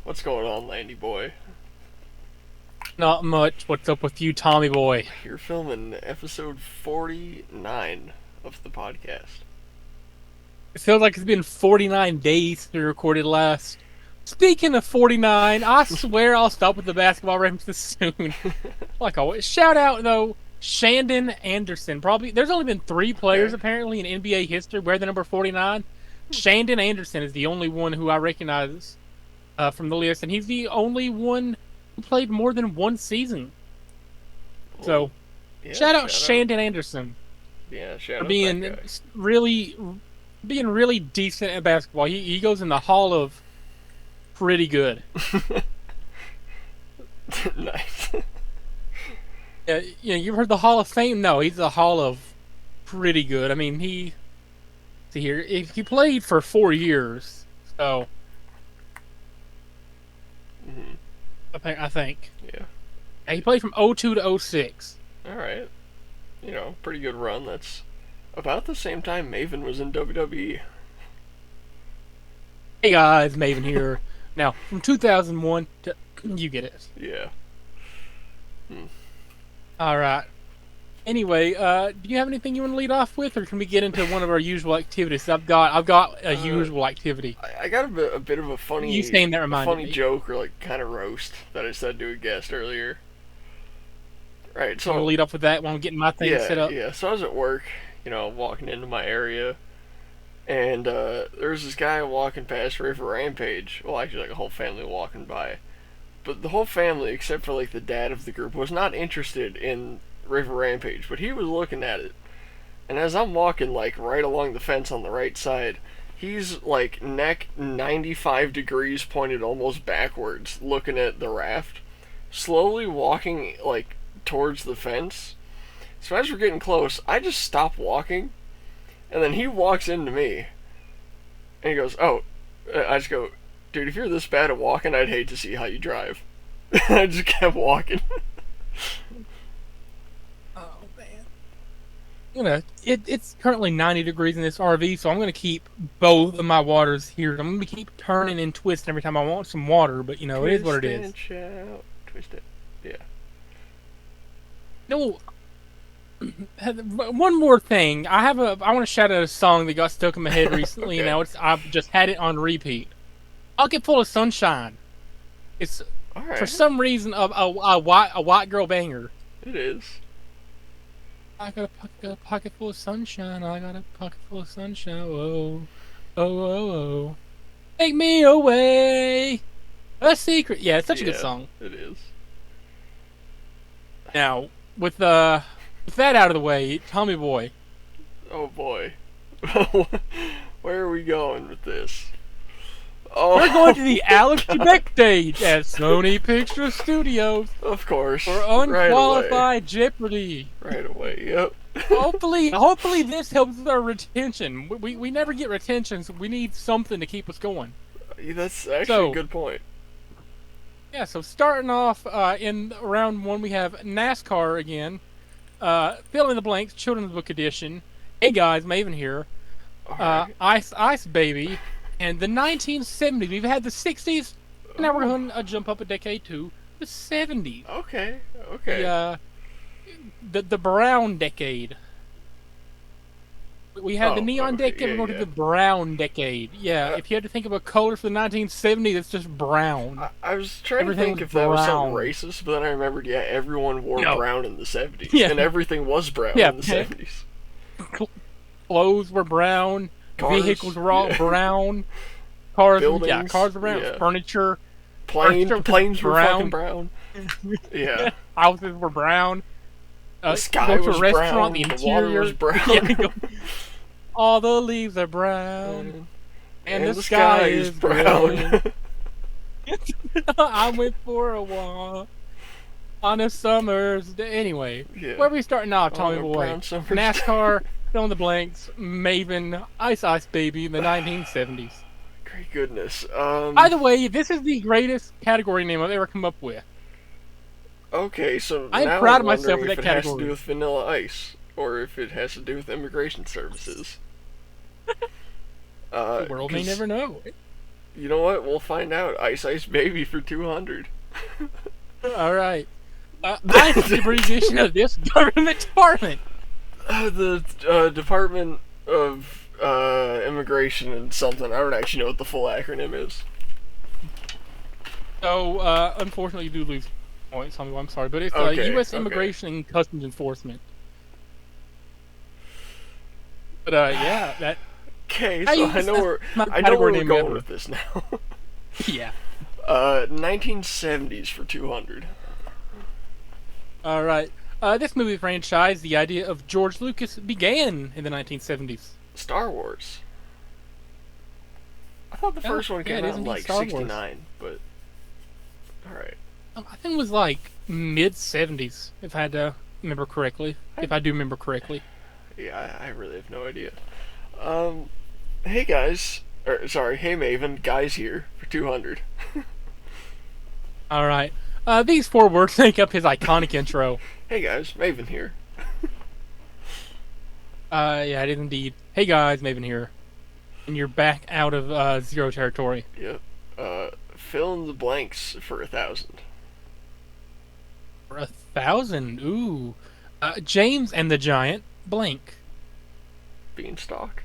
What's going on, Landy boy? Not much. What's up with you, Tommy boy? You're filming episode 49 of the podcast. It feels like it's been 49 days since we recorded last. Speaking of 49, I swear I'll stop with the basketball references soon. Like always. Shout out, though, Shandon Anderson. Probably, there's only been three players, Okay. apparently, in NBA history wear the number 49. Shandon Anderson is the only one who I recognize from the list, and he's the only one who played more than one season. Well, So, yeah, shout out shout out. Shandon Anderson Yeah, for shout out that being guy. really being really decent at basketball. He goes in the hall of pretty good. Nice. You've heard the Hall of Fame? No, he's the hall of pretty good. I mean, see here, if he played for 4 years, so hmm I think Yeah. yeah, he played from '02 to '06. Alright. Pretty good run. That's about the same time Maven was in WWE. Hey guys, Maven here. Now, from 2001 to you get it. Yeah. Hmm. All right. Anyway, do you have anything you want to lead off with, or can we get into one of our usual activities? I've got a Uh, usual activity. I got a bit of a You saying that a reminded funny me. joke or like kind of roast that I said to a guest earlier. Right, I'm gonna so lead off with that while I'm getting my thing set up. yeah. So I was at work, walking into my area, and there was this guy walking past River Rampage. Well, actually, like a whole family walking by. But the whole family, except for like the dad of the group, was not interested in River Rampage. But he was looking at it, and as I'm walking like right along the fence on the right side, he's like neck 95 degrees pointed almost backwards, looking at the raft, slowly walking like towards the fence. So as we're getting close, I just stop walking, and then he walks into me, and he goes, "Oh," I just go, "Dude, if you're this bad at walking, I'd hate to see how you drive." I just kept walking. Oh man. It's currently 90 degrees in this RV, so I'm gonna keep both of my waters here. I'm gonna keep turning and twisting every time I want some water, but it is what Twist it is. and shout, twist it. Yeah. No, one more thing. I want to shout out a song that got stuck in my head recently, and Okay. now I've just had it on repeat. Pocket Full of Sunshine. It's All for right. some reason a white girl banger. It is. Got a pocket full of sunshine. I got a pocket full of sunshine. Whoa, oh, oh, oh. Take me away. A secret. Yeah, it's such a good Yeah, song. it is. Now, with that out of the way, Tommy Boy, Oh boy. Where are we going with this? we're going to Oh, the Alex Trebek stage at Sony Picture Studios of course. for Right away. Unqualified Jeopardy. Right away. Yep. Hopefully this helps with our retention. We never get retention, so we need something to keep us going. That's actually a So, good point. yeah, so starting off in round one, we have NASCAR again. Fill in the blanks, Children's Book Edition. Hey guys, Maven here. All right. Ice Ice Baby. And the 1970s. We've had the 60s. Now we're going to jump up a decade to the 70s. Okay. The, Okay. uh, the brown decade. We had the Oh. neon Okay. decade, we're Yeah. going to Yeah. the brown decade. Yeah, Uh, if you had to think of a color for the 1970s, it's just brown. I was trying to Everything think was if that was something brown. racist, but then I remembered, yeah, everyone wore No. brown in the 70s, Yeah. and everything was brown Yeah, in the 70s. clothes were brown. Cars, Vehicles were all yeah. brown. Cars, yeah, Buildings, cars were brown. yeah. Furniture, Planes were fucking brown. brown. Yeah. houses were brown. The sky Go to was a restaurant, brown. the The water interior, was brown. yeah, all the leaves are brown, and the sky is brown. I went for a walk on a summer's day. Anyway, Yeah. where are we starting off, On Tommy a Boy? brown summer's NASCAR, fill in the blanks, Maven, Ice Ice Baby in the 1970s. Great goodness. By the way, this is the greatest category name I've ever come up with. Okay, so I'm now proud I'm of myself wondering for if that it has to category. do with Vanilla Ice, or if it has to do with immigration services. The world may 'Cause never know. You know what? We'll find out. Ice Ice Baby for 200. All right. I have the abbreviation of this government department. The Department of Immigration and something. I don't actually know what the full acronym is. So, unfortunately, you do lose points. I'm sorry, but it's Okay, U.S. okay. Immigration and Customs Enforcement. But yeah, that Okay, so I know where we're going with this now. Yeah. 1970s for 200. All right. This movie franchise, the idea of George Lucas, began in the 1970s. Star Wars. I thought the first one came out in like Star Wars. 69, but alright. I think it was like mid 70s, if I had to remember correctly. If I do remember correctly. Yeah, I really have no idea. Hey guys, hey Maven, guys here for 200. All right. These four words make up his iconic intro. Hey guys, Maven here. Yeah, it is indeed. Hey guys, Maven here. And you're back out of zero territory. Yep. Fill in the blanks for 1,000. For 1,000? Ooh. James and the Giant, blank. Beanstalk.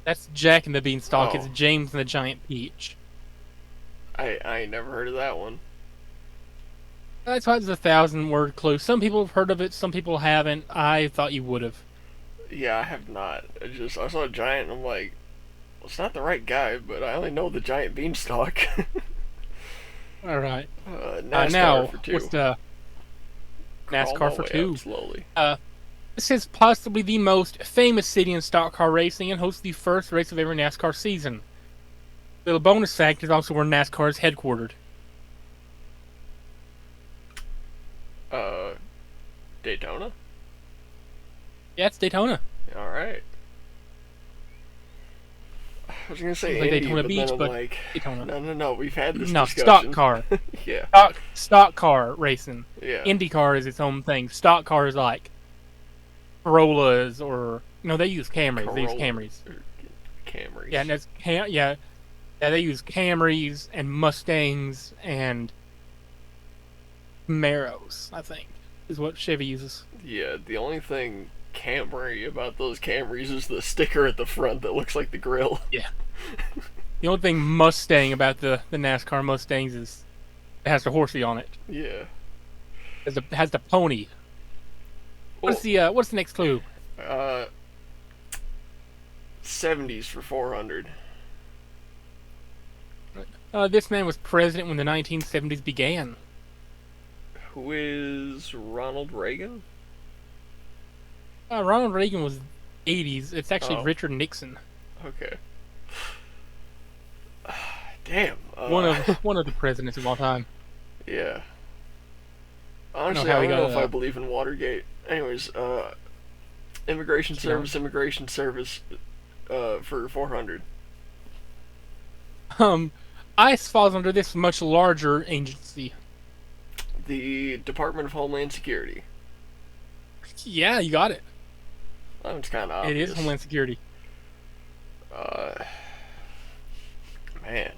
That's Jack and the Beanstalk. Oh. It's James and the Giant Peach. I ain't never heard of that one. That's why it's a 1,000-word clue. Some people have heard of it, some people haven't. I thought you would have. Yeah, I have not. I saw a giant and I'm like, well, it's not the right guy, but I only know the giant beanstalk. All right. NASCAR now, for 2. what's the NASCAR for 2? Slowly. This is possibly the most famous city in stock car racing and hosts the first race of every NASCAR season. Little bonus fact is also where NASCAR is headquartered. Daytona? Yeah, it's Daytona. Alright. I was gonna say Like Indy, Daytona but Beach, then I'm but like, Daytona. no, we've had this No, discussion. stock car. Yeah. Stock car racing. Yeah. IndyCar is its own thing. Stock cars like Corollas or no, they use Camrys. They use Camrys. Camrys. Yeah, and that's yeah, they use Camrys and Mustangs and Camaros, I think, is what Chevy uses. Yeah, the only thing Camry about those Camrys is the sticker at the front that looks like the grill. Yeah. The only thing Mustang about the NASCAR Mustangs is it has the horsey on it. Yeah. It has the pony. What's the next clue? 70s for 400. This man was president when the 1970s began. Who is Ronald Reagan? Ronald Reagan was 80s. It's actually Richard Nixon. Okay. Damn. One of the presidents of all time. Yeah. Honestly, I don't know if I believe in Watergate. Anyways, immigration service, for 400. ICE falls under this much larger agency. The Department of Homeland Security. Yeah, you got it. That one's kind of obvious. It is Homeland Security. Man.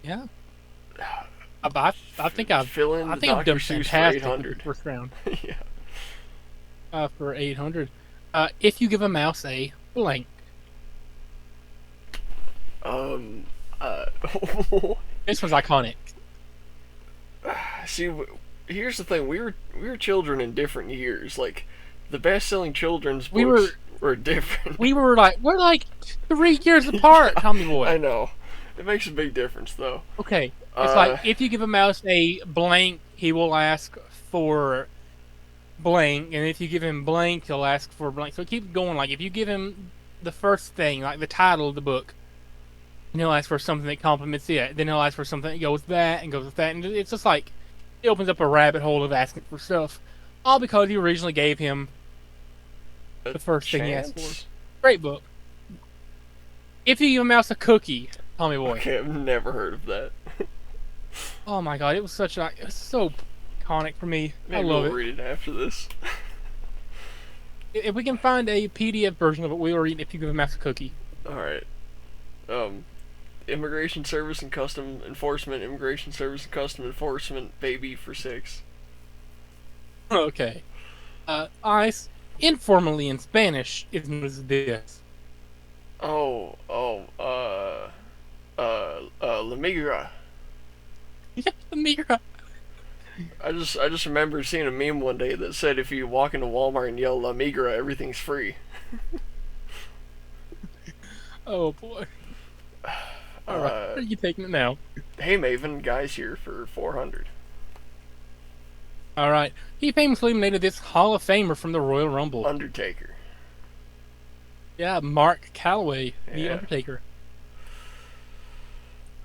Yeah. I think I've done fantastic in the first round. Yeah. For 800. If you give a mouse a blank. This was iconic. See, here's the thing: we were children in different years. Like, the best-selling children's books were different. We're like 3 years apart, Tommy boy. I know. It makes a big difference, though. Okay, it's like if you give a mouse a blank, he will ask for blank, and if you give him blank, he'll ask for blank. So keep going. Like if you give him the first thing, like the title of the book, and he'll ask for something that complements it. Then he'll ask for something that goes with that and goes with that, and it's just like it opens up a rabbit hole of asking for stuff, all because you originally gave him the first thing he asked for. Great book. If you give a mouse a cookie, Tommy boy. Okay, I've never heard of that. Oh my god, it was so iconic for me. Maybe I love we'll it. read it after this. If we can find a PDF version of it, we will read it if you give a mouse a cookie. All right. Um, Immigration Service and Custom Enforcement, Immigration Service and Custom Enforcement, baby for 6. Okay. ICE, informally in Spanish, is known as this. Oh, La Migra. Yeah, the Migra. I just remember seeing a meme one day that said if you walk into Walmart and yell La Migra, everything's free. Oh boy. Alright, Uh, are you taking it now? hey Maven, guys here for 400. Alright. He famously eliminated this Hall of Famer from the Royal Rumble. Undertaker. Yeah, Mark Calloway, the Yeah. Undertaker.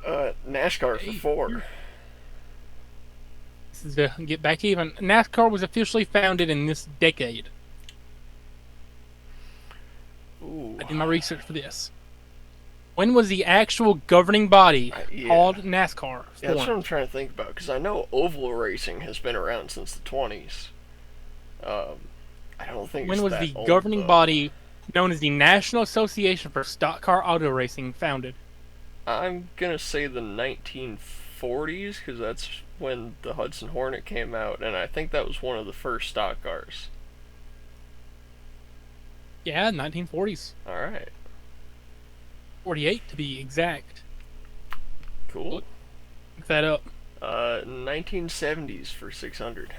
NASCAR for 4. This is to get back even. NASCAR was officially founded in this decade. Ooh. I did my research for this. When was the actual governing body Yeah. called NASCAR Yeah, that's what formed? I'm trying to think about, because I know oval racing has been around since the 20s. I don't think When it's was that the old, governing though. body known as the National Association for Stock Car Auto Racing founded? I'm gonna say the 1940s, because that's when the Hudson Hornet came out, and I think that was one of the first stock cars. Yeah, 1940s. Alright, 48 to be exact. cool. Look that up. 1970s for 600.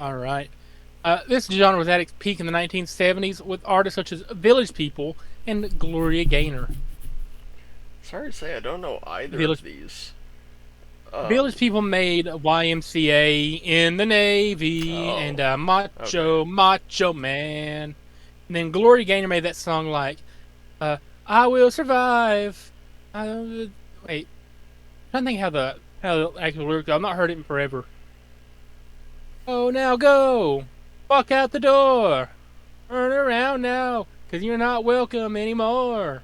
Alright. This genre was at its peak in the 1970s with artists such as Village People and Gloria Gaynor. Sorry to say, I don't know either Village- of these. Village People made YMCA in the Navy Oh, and Macho Man. And then Gloria Gaynor made that song like, I Will Survive. Wait. I'm trying to think how the actual lyrics go. I've not heard it in forever. Oh, now go. Walk out the door. Turn around now, 'cause you're not welcome anymore.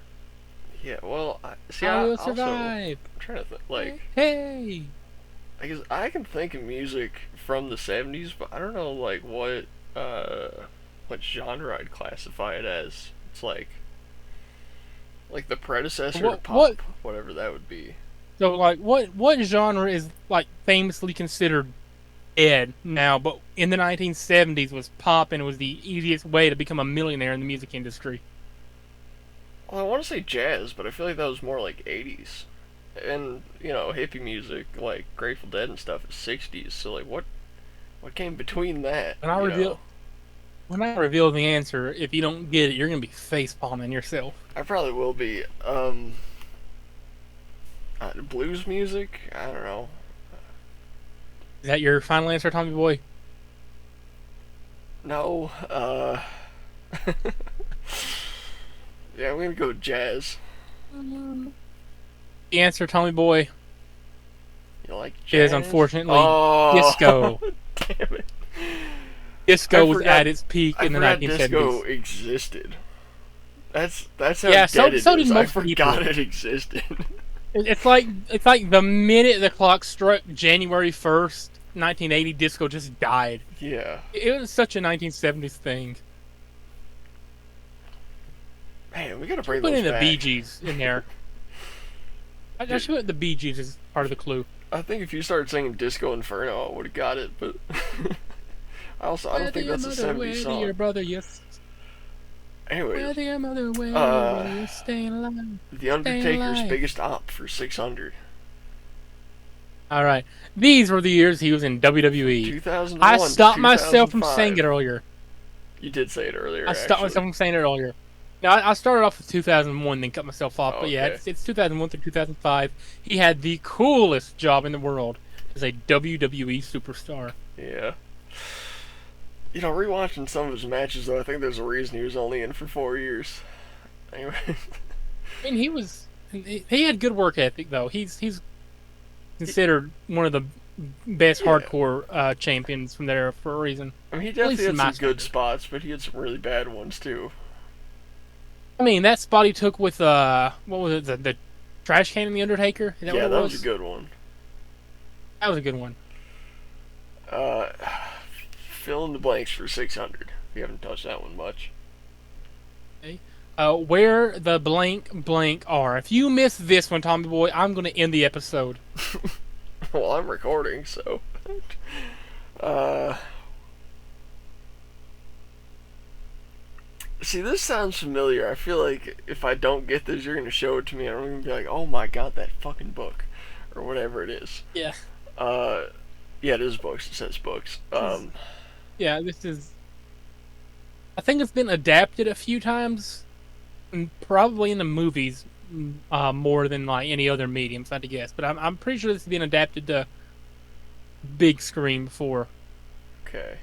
yeah, well, I will also, survive. I'm trying to think, like, Hey. I guess I can think of music from the 70s, but I don't know, like, what genre I'd classify it as. It's like the predecessor to pop, whatever that would be. So, like, what genre is, like, famously considered dead now, but in the 1970s was pop and it was the easiest way to become a millionaire in the music industry? Well, I want to say jazz, but I feel like that was more like 80s. And, hippie music, like Grateful Dead and stuff, is 60s. So, like, what came between that? When I reveal the answer, if you don't get it, you're gonna be face palming yourself. I probably will be. Blues music? I don't know. Is that your final answer, Tommy Boy? No, yeah, I'm gonna go jazz. The answer, Tommy Boy, You like jazz? is unfortunately disco. disco. Damn it. Disco was at its peak in the I forgot 1970s. disco existed. That's how Yeah, dead it so is. did I most forgot people. it existed. It's like the minute the clock struck January 1st, 1980, disco just died. Yeah. It was such a 1970s thing. Man, we gotta bring Put those in the back. Bee Gees in there. I should put the Bee Gees as part of the clue. I think if you started singing Disco Inferno, I would have got it, but I don't think that's a 70s song. Your brother, yes. Anyways, Whether your mother, where your brother, you're staying alive. The Undertaker's alive. biggest op for 600. All right, these were the years he was in WWE. 2001. I stopped myself from 2005. saying it earlier. You did say it earlier. I stopped myself from saying it earlier. Now, I started off with 2001, then cut myself off. But yeah, Okay. it's 2001 through 2005. He had the coolest job in the world as a WWE superstar. Yeah. Rewatching some of his matches, though, I think there's a reason he was only in for 4 years. Anyway. I mean, he had good work ethic though. He's considered one of the best hardcore champions from there for a reason. I mean, he At least definitely in my had some good standards. spots, but he had some really bad ones, too. I mean, that spot he took with what was it, the trash can in the Undertaker? Is that what Yeah, it that was a good one. That was a good one. Fill in the blanks for 600. We haven't touched that one much. Okay. Where the blank blank are. If you miss this one, Tommy Boy, I'm going to end the episode. Well, I'm recording, so. uh. See, this sounds familiar. I feel like if I don't get this, you're gonna show it to me, and I'm gonna be like, "Oh my god, that fucking book," or whatever it is. Yeah. Uh, yeah, it is books. It says books. Yeah, this is. I think it's been adapted a few times, probably in the movies, more than like any other mediums, I had to guess. But I'm pretty sure this has been adapted to big screen before. Okay.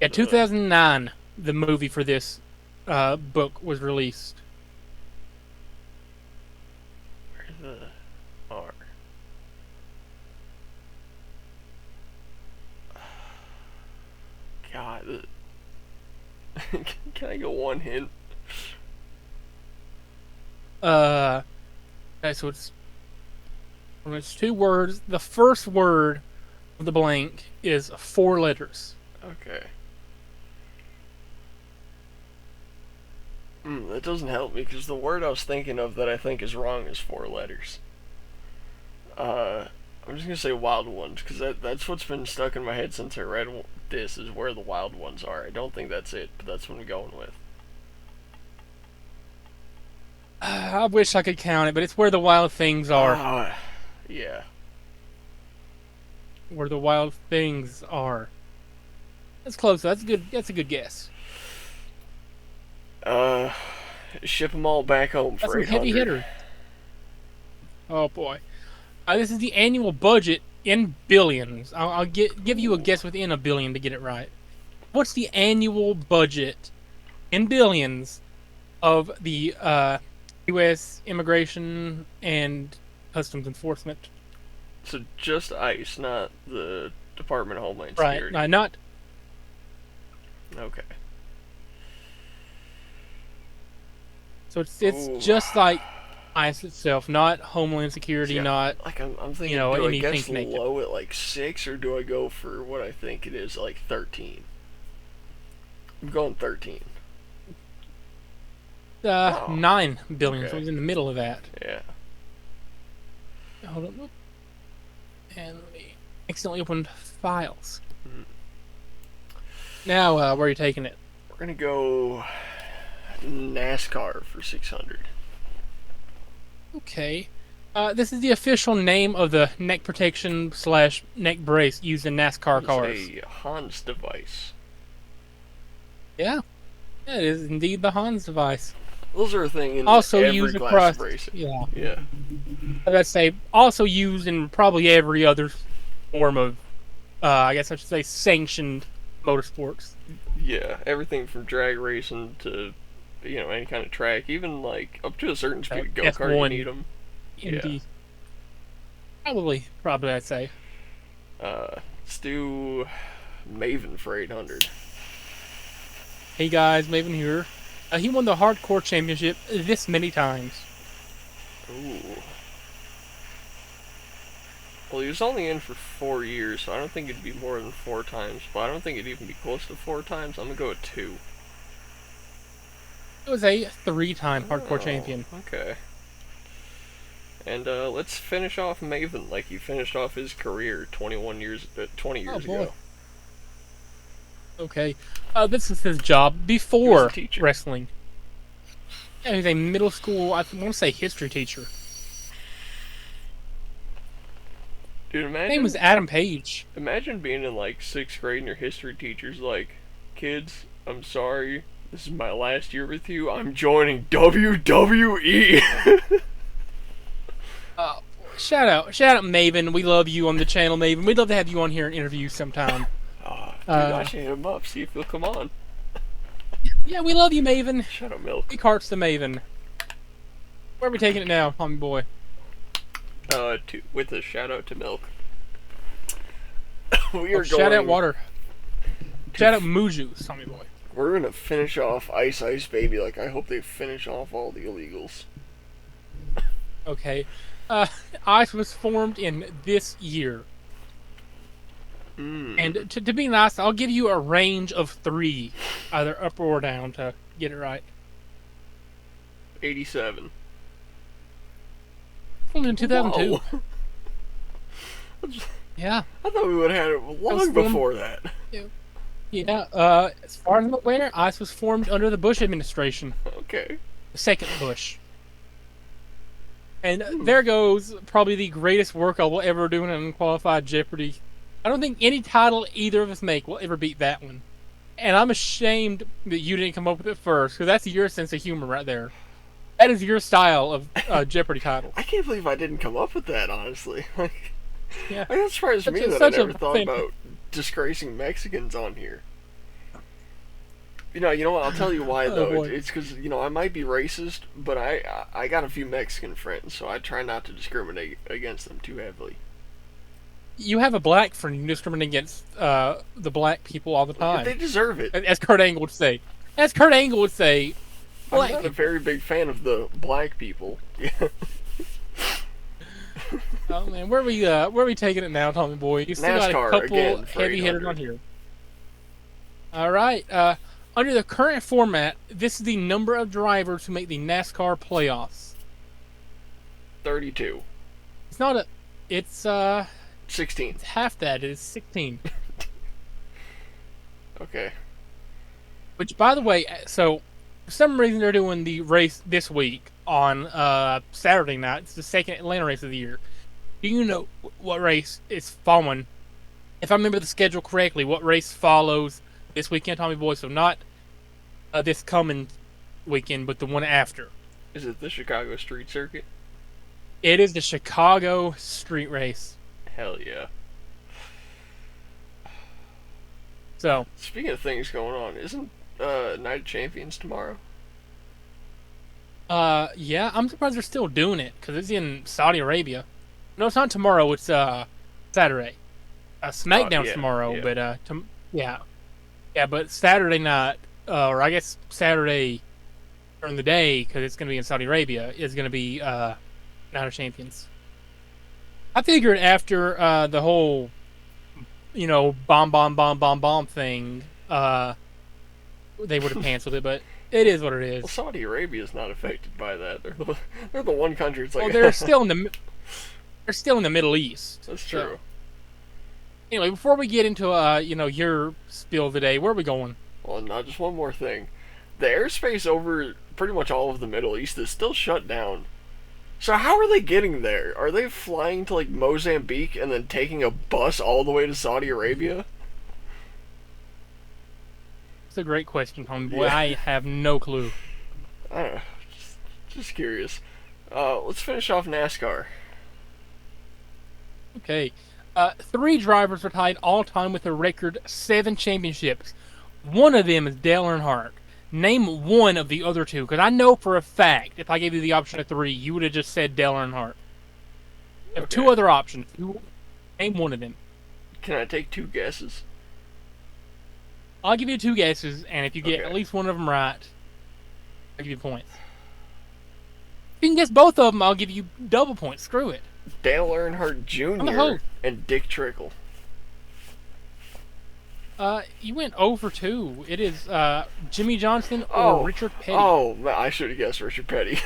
Yeah, 2009, the movie for this book was released. Where the R? God. Can I get one hint? Okay, so it's two words. The first word of the blank is 4 letters. Okay. That doesn't help me because the word I was thinking of that I think is wrong is 4 letters. I'm just gonna say wild ones because that's what's been stuck in my head since I read this is where the wild ones are. I don't think that's it, but that's what I'm going with. I wish I could count it, but it's where the wild things are. Yeah. Where the wild things are. That's close. That's good. That's a good guess. Ship them all back home That's for a heavy 800. hitter. Oh boy. This is the annual budget in billions. I'll give you a guess within a billion to get it right. What's the annual budget in billions of the U.S. Immigration and Customs Enforcement? So just ICE, not the Department of Homeland Right. Security. No, not. Okay. So it's just like ICE itself, not Homeland Security, See, not like I'm thinking, you know, do I anything guess connected. low at like 6 or do I go for what I think it is like 13? I'm going 13. Wow. 9 billion. Okay. So it was in the middle of that. Yeah. Hold on. And let me accidentally opened files. Now, where are you taking it? We're gonna go NASCAR for 600. Okay. This is the official name of the neck protection / neck brace used in NASCAR cars. It's a Hans device. Yeah. It is indeed the Hans device. Those are a thing in Also every used class across. of racing. Yeah. Yeah. I gotta say, also used in probably every other form of, I guess I should say, sanctioned motorsports. Yeah. Everything from drag racing to, any kind of track, even like up to a certain speed go kart, you need them. Indeed. Probably, I'd say. Let's do Maven for 800. Hey guys, Maven here. He won the hardcore championship this many times. Ooh. Well, he was only in for 4 years, so I don't think it'd be more than 4 times. But I don't think it'd even be close to 4 times. I'm gonna go with 2. He was a 3-time hardcore champion. Okay. And let's finish off Maven like he finished off his career 20 years ago. Okay. This is his job before wrestling. Yeah, he's a middle school, I want to say history teacher. Dude, imagine. His name was Adam Page. Imagine being in like 6th grade and your history teacher's like, "Kids, I'm sorry. This is my last year with you. I'm joining WWE." Shout out Maven. We love you on the channel, Maven. We'd love to have you on here and interview sometime. Dude, I should hit him up, see if he'll come on. Yeah, we love you, Maven. Shut up, Milk. Big hearts to Maven. Where are we taking it now, Tommy boy? With a shout out to Milk. We are going. Shout out Water. Shout out Muju, Tommy boy. We're gonna finish off Ice Ice Baby. Like, I hope they finish off all the illegals. Okay. ICE was formed in this year. And to be nice, I'll give you a range of 3, either up or down, to get it right. 87. Formed in 2002. Whoa. Yeah. I thought we would have had it long before that. Yeah. As far as I'm aware, ICE was formed under the Bush administration. Okay. The second Bush. And there goes probably the greatest work I will ever do in an Unqualified Jeopardy. I don't think any title either of us make will ever beat that one. And I'm ashamed that you didn't come up with it first, because that's your sense of humor right there. That is your style of Jeopardy titles. I can't believe I didn't come up with that, honestly. Like, Yeah. that surprised me that I never thought about disgracing Mexicans on here. You know what? I'll tell you why though. It's because I might be racist, but I got a few Mexican friends, so I try not to discriminate against them too heavily. You have a black friend. You discriminate against the black people all the time. They deserve it. As Kurt Angle would say. As Kurt Angle would say. I'm not a very big fan of the black people. Oh man, where are we taking it now, Tommy Boy? You still NASCAR, got a couple again, heavy hitters on here. All right. Under the current format, this is the number of drivers who make the NASCAR playoffs. 32. It's not a. It's 16. It's half that. It is 16. Okay. Which, by the way, so for some reason they're doing the race this week on Saturday night. It's the second Atlanta race of the year. Do you know what race is following? If I remember the schedule correctly, what race follows this weekend, Tommy Boy? So not this coming weekend, but the one after. Is it the Chicago Street Circuit? It is the Chicago Street Race. Hell yeah. So, speaking of things going on, isn't Night of Champions tomorrow? yeah, I'm surprised they're still doing it, because it's in Saudi Arabia. No, it's not tomorrow, it's Saturday. SmackDown's tomorrow, but yeah. Yeah, but Saturday night, or I guess Saturday during the day, because it's going to be in Saudi Arabia, is going to be Night of Champions. I figured after the whole, bomb thing, they would have canceled it, but it is what it is. Well, Saudi Arabia is not affected by that. They're the one country. It's like well, they're still in the Middle East. That's true. So. Anyway, before we get into your spiel today, where are we going? Well, not just one more thing. The airspace over pretty much all of the Middle East is still shut down. So how are they getting there? Are they flying to like Mozambique and then taking a bus all the way to Saudi Arabia? It's a great question, homeboy. Yeah. I have no clue. I don't know. Just curious. Let's finish off NASCAR. Okay. 3 drivers are tied all time with a record 7 championships. One of them is Dale Earnhardt. Name one of the other 2, because I know for a fact if I gave you the option of 3, you would have just said Dale Earnhardt. I have 2 other options. Name one of them. Can I take 2 guesses? I'll give you 2 guesses, and if you get at least one of them right, I'll give you points. If you can guess both of them, I'll give you double points. Screw it. Dale Earnhardt Jr. and Dick Trickle. You went 0 for 2. It is Jimmy Johnson or Richard Petty. Oh, I should have guessed Richard Petty.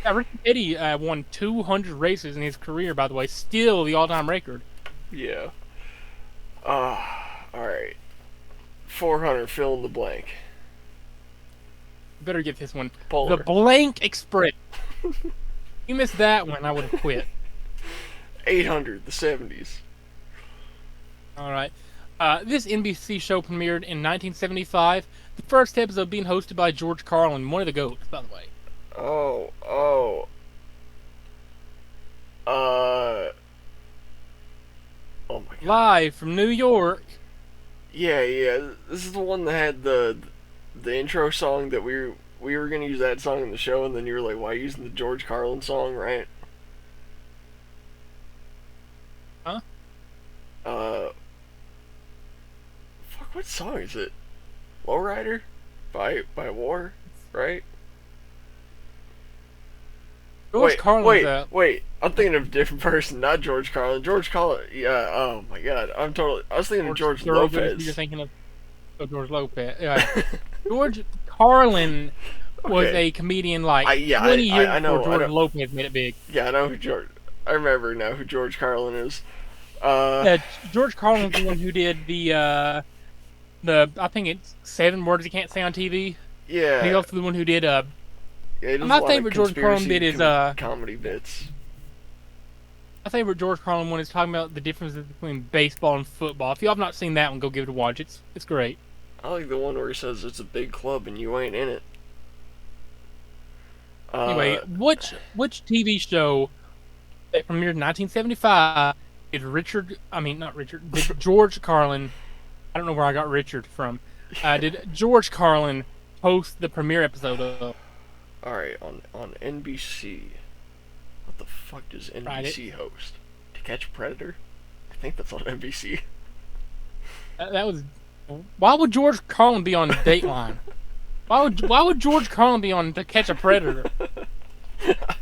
Yeah, Richard Petty won 200 races in his career, by the way. Still the all-time record. Yeah. Alright. 400, fill in the blank. Better get this one. Polar. The Blank Express. You missed that one, I would have quit. 800, the 70s. Alright. This NBC show premiered in 1975. The first episode being hosted by George Carlin, one of the GOATs, by the way. Oh my god. Live from New York. Yeah. This is the one that had the intro song that we were gonna use that song in the show, and then you were like, "Why using the George Carlin song?" Right? Huh? Fuck. What song is it? Lowrider by War, right? George Carlin's wait. I'm thinking of a different person, not George Carlin. George Carlin, yeah. Oh my God, I was thinking of George Thorogood, who you're Lopez. thinking of. Oh, George Lopez. George Carlin was Okay. a comedian like 20 years I before know, George Lopez made it big. Yeah, I know who George. I remember now who George Carlin is. Uh, George Carlin was the one who did the I think it's 7 words you can't say on TV. And he's yeah, also the one who did yeah. He does a my lot of favorite George Carlin bit conspiracy is comedy bits. my favorite George Carlin one is talking about the differences between baseball and football. If you have not seen that one, go give it a watch. It's great. I like the one where he says it's a big club and you ain't in it. Anyway, Uh, which TV show that premiered in 1975 did Richard? I mean, not Richard. Did George Carlin? I don't know where I got Richard from. Did George Carlin host the premiere episode of? all right, on NBC. What the fuck does Right, NBC host? To Catch a Predator? I think that's on NBC. that was. Why would George Carlin be on Dateline? Why would George Carlin be on To Catch a Predator?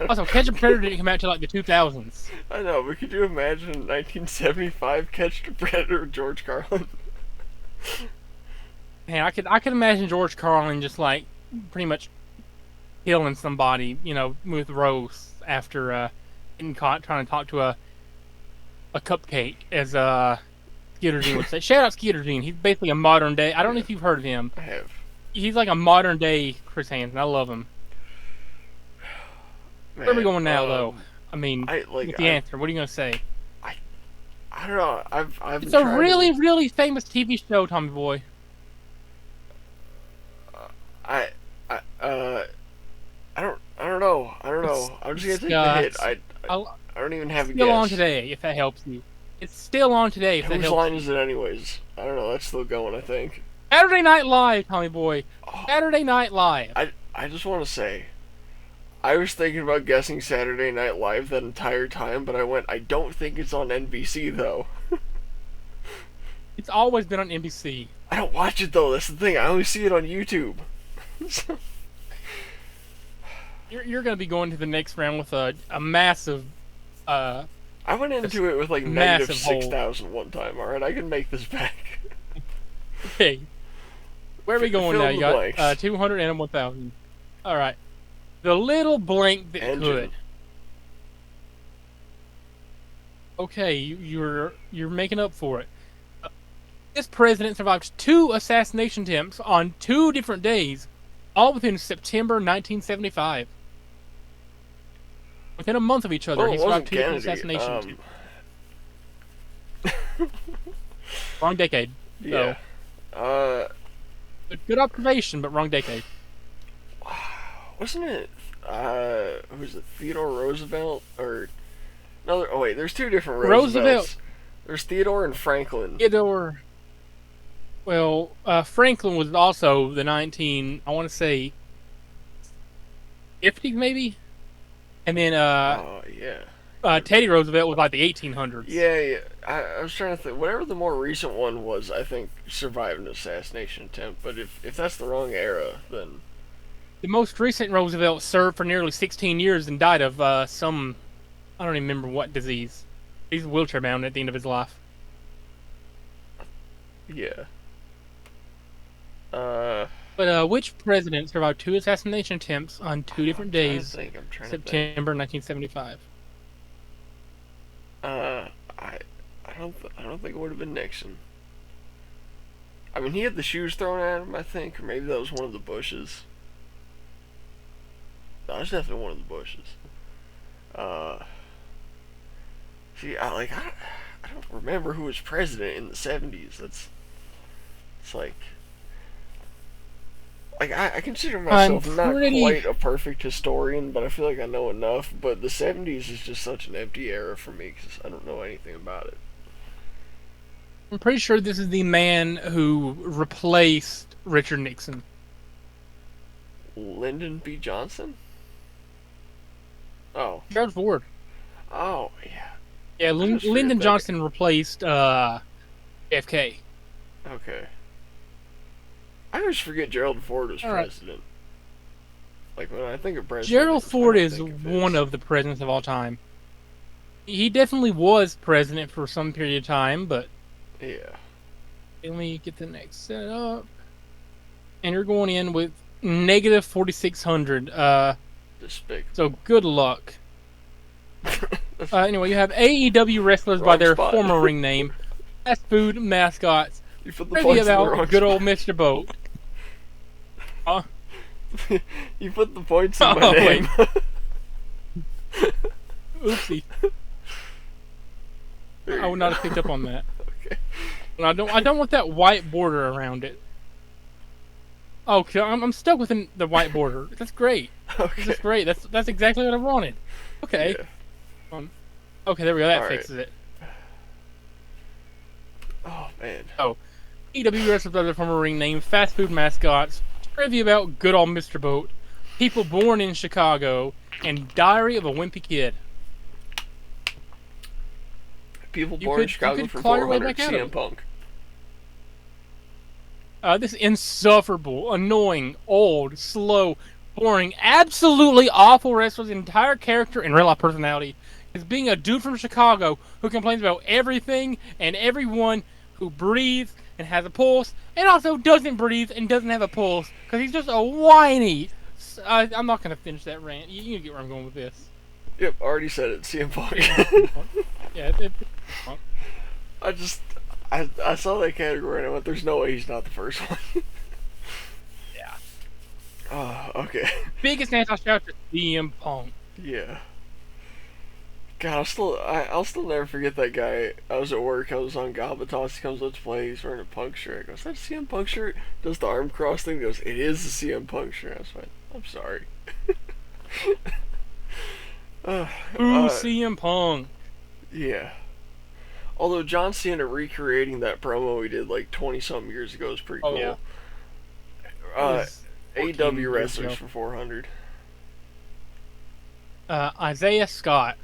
Also, Catch a Predator didn't come out till like the 2000s. I know, but could you imagine 1975 Catch a Predator with George Carlin? Man, I could imagine George Carlin just like pretty much killing somebody, with Rose after getting caught trying to talk to a cupcake, as Skeeter Dean would say. Shout out Skeeter Dean. He's basically a modern day. I don't know if you've heard of him. I have. He's like a modern day Chris Hansen. I love him. Man, Where are we going now, though? I mean, with the answer, what are you gonna say? I don't know. I've It's been a trying really, to, really famous TV show, Tommy Boy. I I don't know. I'm just gonna take the hit. I don't even have a It's still on guess. today, if that helps you. It's still on today, if that Whose helps line you. is it anyways? I don't know. That's still going. I think. Saturday Night Live, Tommy Boy. Oh, Saturday Night Live. I just want to say, I was thinking about guessing Saturday Night Live that entire time, but I don't think it's on NBC though. It's always been on NBC. I don't watch it though. That's the thing. I only see it on YouTube. You're gonna be going to the next round with a massive I went into it with like negative massive hole. 6,000 one time. All right, I can make this back. Okay. Where are we going Fill now? in You the got blanks. 200 and 1,000. All right. The little blank that Engine. could. Okay, you're making up for it. This president survived 2 assassination attempts on 2 different days, all within September 1975. Within a month of each other, Well, he it survived wasn't 2 different Kennedy. assassination attempts. Wrong decade. Yeah. Good observation, but wrong decade. Wasn't it? Who was it? Theodore Roosevelt or no? Oh wait, there's 2 different Roosevelts. Roosevelt. There's Theodore and Franklin. Theodore. Well, Franklin was also the I want to say, 50s maybe, and then Oh yeah. Teddy Roosevelt was like the 1800s. Yeah. I was trying to think. Whatever the more recent one was, I think survived an assassination attempt. But if that's the wrong era, then The most recent Roosevelt served for nearly 16 years and died of some, I don't even remember what disease. He's wheelchair bound at the end of his life. yeah. But which president survived 2 assassination attempts on 2 different days, I'm trying to think. September 1975? I don't think it would have been Nixon. I mean, he had the shoes thrown at him, I think, or maybe that was one of the Bushes. No, it was definitely one of the Bushes. See, I don't remember who was president in the 70s. It's like I consider myself not quite a perfect historian, but I feel like I know enough. But the 70s is just such an empty era for me because I don't know anything about it. I'm pretty sure this is the man who replaced Richard Nixon. Lyndon B. Johnson? Oh. Gerald Ford. Oh, yeah. Yeah, Lyndon Johnson replaced JFK. Okay. I always forget Gerald Ford was president. Like when I think of president Gerald names, I Ford don't is think of one his. of the presidents of all time. He definitely was president for some period of time, but Yeah, let me get the next set up. And you're going in with negative 4,600. So despicable. good luck. That's Anyway, you have AEW wrestlers by wrong their spot. former ring name, fast food mascots, You put the trivia points in the about wrong good old spot. Mr. Boat. Uh, You put the points in my oh name. wait, oopsie. There I you would go. not have picked up on that. Okay. And I don't want that white border around it. Oh, okay, I'm stuck within the white border. That's great. This Okay. is great. That's exactly what I wanted. Okay. Yeah. Um, okay, there we go. All That right. fixes it. Oh man. Oh, AEW wrestlers by their former ring name, fast food mascots, trivia about good old Mr. Boat, people born in Chicago, and Diary of a Wimpy Kid. People You born in could Chicago for claw your way 400. back out of CM it. Punk. This insufferable, annoying, old, slow, boring, absolutely awful wrestler's entire character and real life personality is being a dude from Chicago who complains about everything and everyone, who breathes and has a pulse, and also doesn't breathe and doesn't have a pulse because he's just a whiny. I'm not going to finish that rant. You get where I'm going with this. Yep, already said it. CM Yeah, Punk. yeah, I just, I saw that category and I went, "There's no way he's not the first one." yeah. Oh, okay. Biggest anti shout to CM Punk. Yeah. God, I'll still never forget that guy. I was at work. I was on Galbatos. He comes, let's play. He's wearing a Punk shirt. I go, "Is that a CM Punk shirt?" Does the arm cross thing? He goes, "It is a CM Punk shirt." I was like, "I'm sorry." uh, Ooh, uh, CM Punk. yeah. Although John Cena recreating that promo he did like 20 something years ago is pretty Oh, cool. yeah. That Uh, was 14 AW years wrestlers ago. for 400. Isaiah Scott.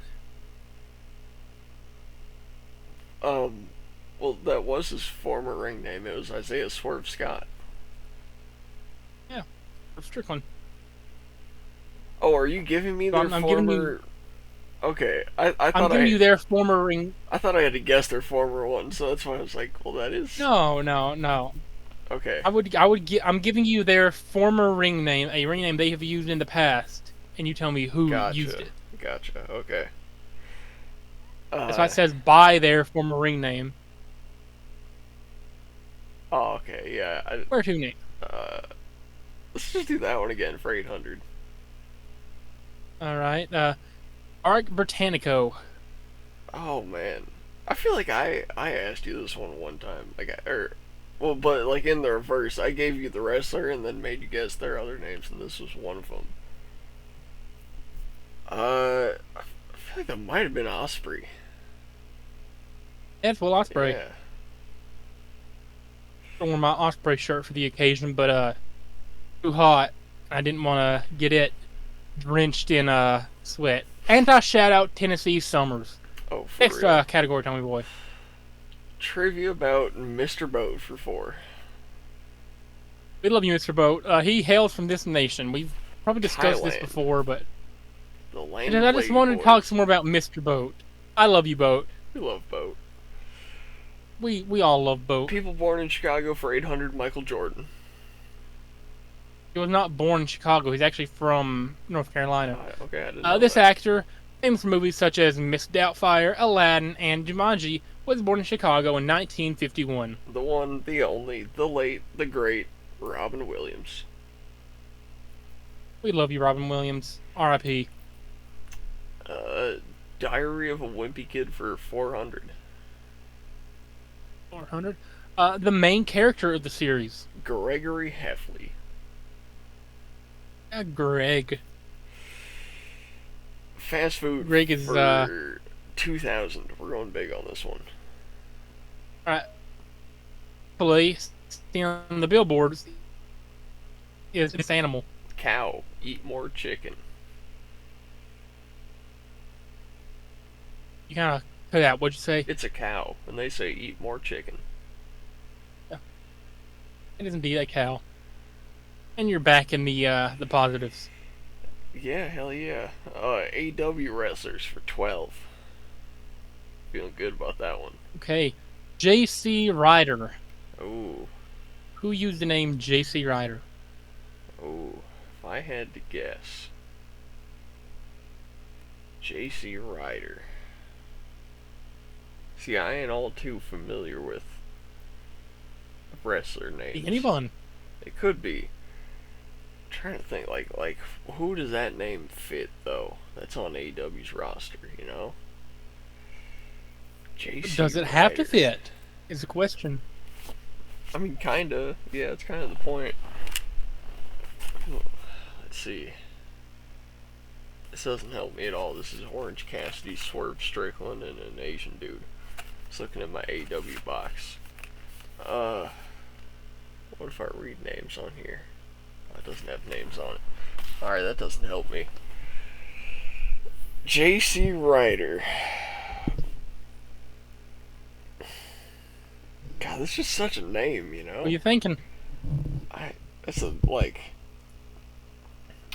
Well, that was his former ring name. It was Isaiah Swerve Scott. Yeah, for Strickland. Oh, are you giving me So their I'm giving you. former? Okay, I I'm thought giving you their former ring. I thought I had to guess their former one, so that's why I was like, well, that is No, no, no. okay. I'm giving you their former ring name, a ring name they have used in the past, and you tell me who used Gotcha, it. gotcha. Okay. That's why it says by their former ring name. Oh, okay, yeah. Where to name? Uh, let's just do that one again for 800. All right. Arc Britannico. Oh man, I feel like I asked you this one time, like well, but like in the reverse, I gave you the wrestler and then made you guess their other names, and this was one of them. I feel like that might have been Osprey. That's Will Ospreay. Yeah. I wore my Osprey shirt for the occasion, but too hot. I didn't want to get it drenched in sweat. Anti shout out Tennessee Summers. Oh, for Next real. category, Tommy Boy. Trivia about Mr. Boat for 4. We love you, Mr. Boat. He hails from this nation. We've probably discussed this Thailand, before, but the land of I just lady wanted to talk boys. some more about Mr. Boat. I love you, Boat. We love Boat. We all love Boat. People born in Chicago for 800. Michael Jordan. He was not born in Chicago. He's actually from North Carolina. Okay, I didn't know This that. actor, famous for movies such as Miss Doubtfire, Aladdin, and Jumanji, was born in Chicago in 1951. The one, the only, the late, the great Robin Williams. We love you, Robin Williams. R.I.P. Uh, Diary of a Wimpy Kid for 400. 400. The main character of the series. Gregory Heffley. Greg. Fast food Greg is, for 2,000. We're going big on this one. Police on the billboards is this animal. Cow. Eat more chicken. You kind of cut out. What'd you say? It's a cow, and they say eat more chicken. It is indeed a cow. And you're back in the positives. Yeah, hell yeah. AW wrestlers for 12. Feeling good about that one. Okay. J.C. Ryder. Ooh, Who used the name J.C. Ryder? ooh. If I had to guess, JC Ryder. See, I ain't all too familiar with wrestler names. Anyone? It could be. I'm trying to think, like who does that name fit though? That's on AW's roster, you know. JC Does it have to Ryder. fit? Is the question. I mean, kinda. Yeah, it's kind of the point. Let's see. This doesn't help me at all. This is Orange Cassidy, Swerve Strickland, and an Asian dude. Just looking at my AW box. What if I read names on here? Oh, it doesn't have names on it. Alright, that doesn't help me. JC Ryder. God, this is just such a name, you know? What are you thinking? It's a, like,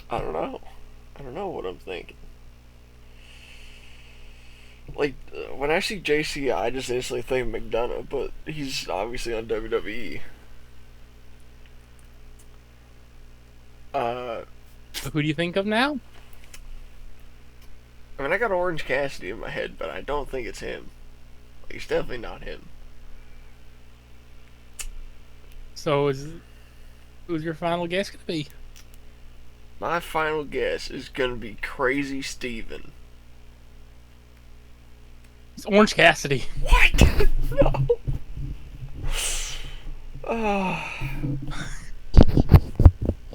I don't know. I don't know what I'm thinking. Like, when I see JC, I just instantly think McDonough, but he's obviously on WWE. Uh, Who do you think of now? I mean, I got Orange Cassidy in my head, but I don't think it's him. Like, it's definitely not him. So who's your final guess gonna be? My final guess is gonna be Crazy Steven. It's Orange Cassidy. What? No. Oh.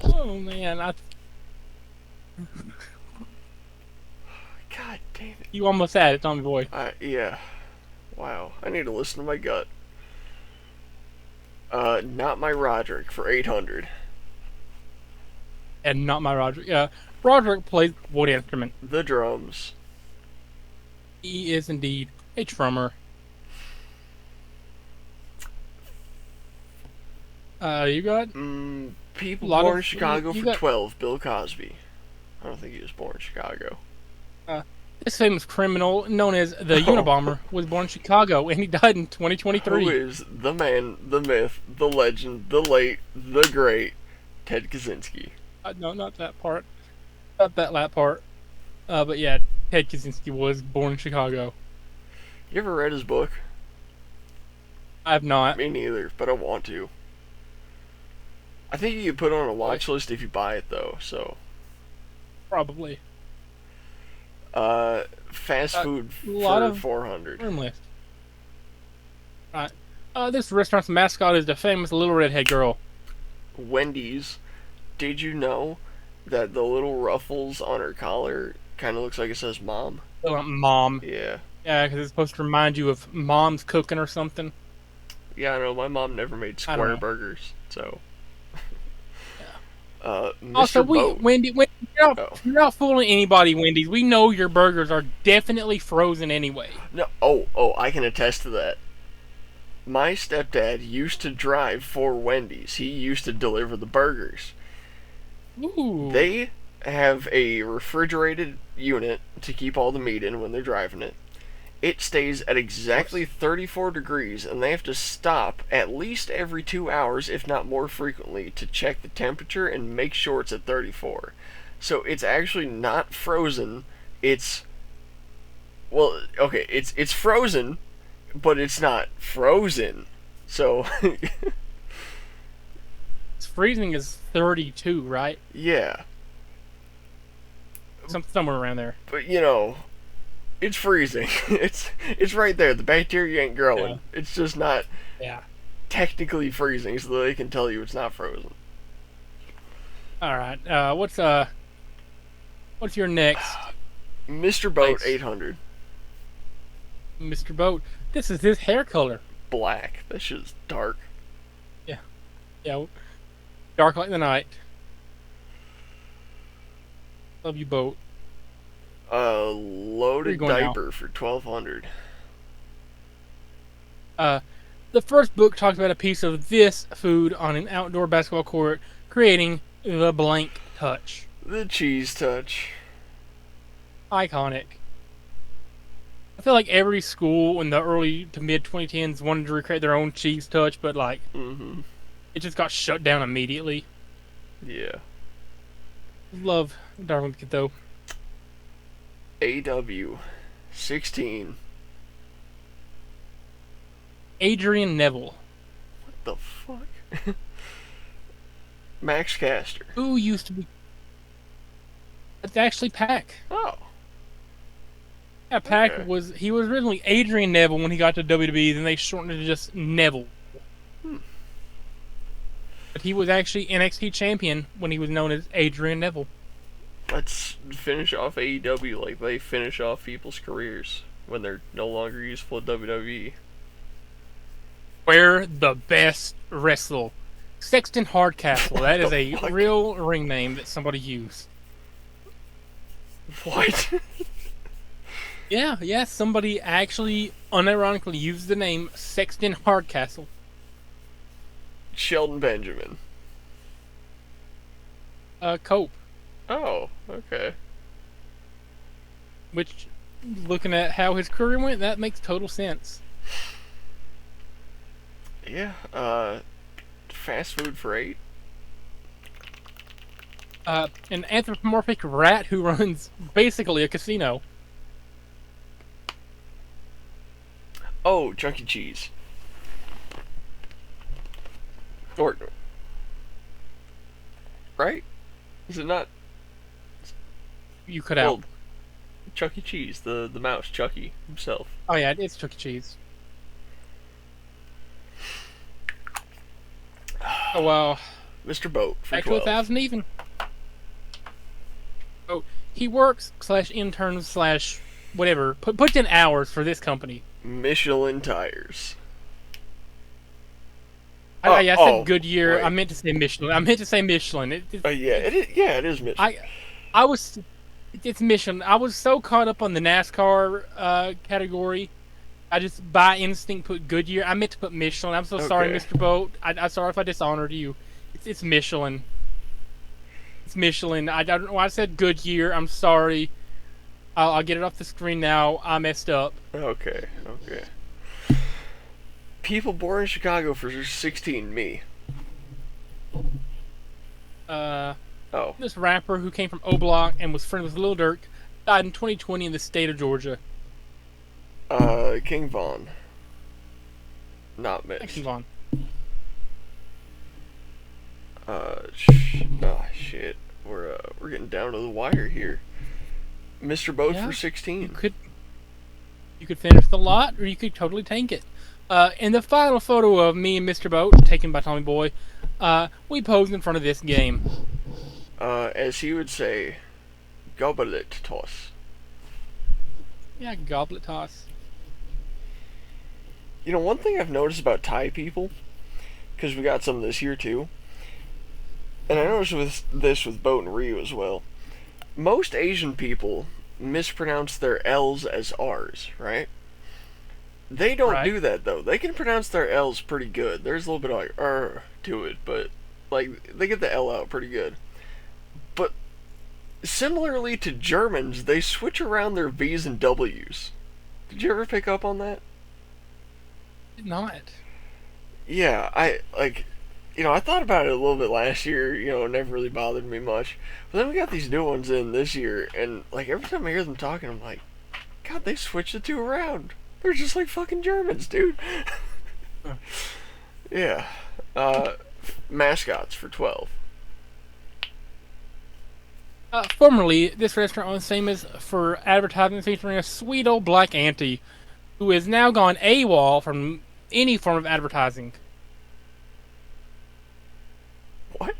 Oh man, God damn it. you almost had it, Tommy Boy. Yeah. Wow. I need to listen to my gut. Not my Roderick for 800. And not my Roderick. Yeah, Roderick plays what instrument? The drums. He is indeed a drummer. You got People a lot born in of- Chicago you for got- 12. Bill Cosby. I don't think he was born in Chicago. this famous criminal known as the Unabomber was born in Chicago and he died in 2023. Who is the man, the myth, the legend, the late, the great Ted Kaczynski? No, not that part. Not that last part. But yeah, Ted Kaczynski was born in Chicago. You ever read his book? I have not. Me neither, but I want to. I think you can put it on a watch list if you buy it though, so. Probably. Fast food lot for of 400. Room list. Right. This restaurant's mascot is the famous Little Redhead Girl. Wendy's. Did you know that the little ruffles on her collar kind of looks like it says mom? Mom. Yeah. Yeah, because it's supposed to remind you of mom's cooking or something. Yeah, I know. My mom never made I don't square know. burgers, so. Mr. Also, Boat. Wendy, you're not, Oh. you're not fooling anybody, Wendy's. We know your burgers are definitely frozen anyway. No, oh, I can attest to that. My stepdad used to drive for Wendy's. He used to deliver the burgers. Ooh. They have a refrigerated unit to keep all the meat in when they're driving it. It stays at exactly 34 degrees, and they have to stop at least every 2 hours, if not more frequently, to check the temperature and make sure it's at 34. So it's actually not frozen. It's well, okay, it's frozen, but it's not frozen. So It's freezing is 32, right? yeah, Somewhere around there. but it's freezing. It's right there. The bacteria ain't growing. Yeah. It's just not Yeah. technically freezing, so they can tell you it's not frozen. All right. What's your next, Mr. Boat Nice. 800 Mr. Boat? This is his hair color. black. That shit's dark. Yeah. Dark like the night. Love you, Boat. Loaded going now? diaper for 1200. The first book talks about a piece of this food on an outdoor basketball court, creating the blank touch. The cheese touch. Iconic. I feel like every school in the early to mid 2010s wanted to recreate their own cheese touch, but like Mm-hmm. it just got shut down immediately. Yeah. Love Darwin Kid though. AW 16. Adrian Neville, What the fuck? Max Caster. who used to be. It's actually Pac. Oh. Yeah, Pac Okay. he was originally Adrian Neville when he got to WWE, then they shortened it to just Neville. Hmm. But he was actually NXT champion when he was known as Adrian Neville. Let's finish off AEW like they finish off people's careers when they're no longer useful at WWE. Where the best wrestle. Sexton Hardcastle. That is a fuck? real ring name that somebody used. What? Yeah, somebody actually unironically used the name Sexton Hardcastle. Sheldon Benjamin. Cope. Oh, okay. Which, looking at how his career went, that makes total sense. Yeah, fast food for 8. An anthropomorphic rat who runs basically a casino. Oh, Chuck E. Cheese. Or, right? Is it not? You cut out. Well, Chuck E. Cheese, the mouse, Chucky himself. Oh yeah, it's Chuck E. Cheese. Oh wow. Mr. Boat for Back to 12. 1,000 even. Oh, he works / interns / whatever. Puts in hours for this company. Michelin tires. I said oh, Goodyear. wait. I meant to say Michelin. I meant to say Michelin. Yeah, it is Michelin. I was. It's Michelin. I was so caught up on the NASCAR category. I just by instinct put Goodyear. I meant to put Michelin. I'm so sorry, Okay. Mr. Boat. I'm sorry if I dishonored you. It's Michelin. It's Michelin. I don't know why I said Goodyear. I'm sorry. I'll get it off the screen now. I messed up. Okay. People born in Chicago for 16, me. Oh. This rapper who came from O Block and was friends with Lil Durk died in 2020 in the state of Georgia. King Von. Not Mitch. Action Vaughn. Shit. We're getting down to the wire here. Mr. Boat Yeah, for 16. You could finish the lot, or you could totally tank it. In the final photo of me and Mr. Boat, taken by Tommy Boy, we posed in front of this game. As he would say, goblet toss. Yeah, goblet toss. You know, one thing I've noticed about Thai people, because we got some this year too, and I noticed with Boat and Ryu as well, most Asian people mispronounce their L's as R's, right? They don't Right. do that though. They can pronounce their L's pretty good. There's a little bit of like to it, but like they get the L out pretty good. But similarly to Germans, they switch around their V's and W's. Did you ever pick up on that? Did not. Yeah, I I thought about it a little bit last year, it never really bothered me much. But then we got these new ones in this year, and like every time I hear them talking, I'm like, God, they switched the two around. They're just like fucking Germans, dude. Yeah. Mascots for 12. Formerly, this restaurant was famous for advertising featuring a sweet old black auntie who has now gone AWOL from any form of advertising. What?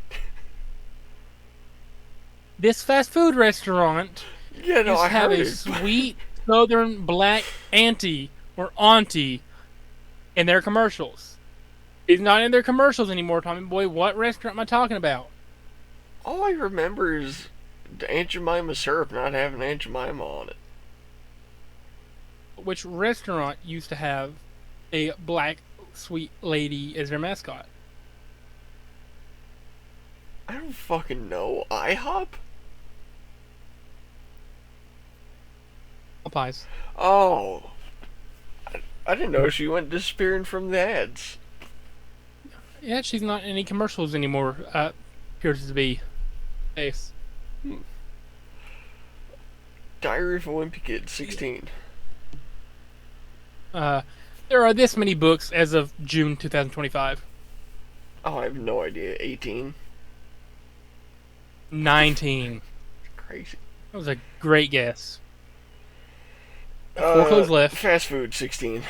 This fast food restaurant Yeah, no, used I to have heard a it. sweet southern black auntie or auntie in their commercials. It's not in their commercials anymore, Tommy Boy. What restaurant am I talking about? All I remember is Aunt Jemima syrup not having Aunt Jemima on it. Which restaurant used to have a black sweet lady as their mascot? I don't fucking know. IHOP? pies. Oh, I didn't know she went disappearing from the ads. Yeah, she's not in any commercials anymore. Appears to be the case. Hmm. Diary of a Wimpy Kid, 16. Uh, there are this many books as of June 2025. Oh, I have no idea. 18. 19. Crazy. That was a great guess. Four clues left. Fast food, 16.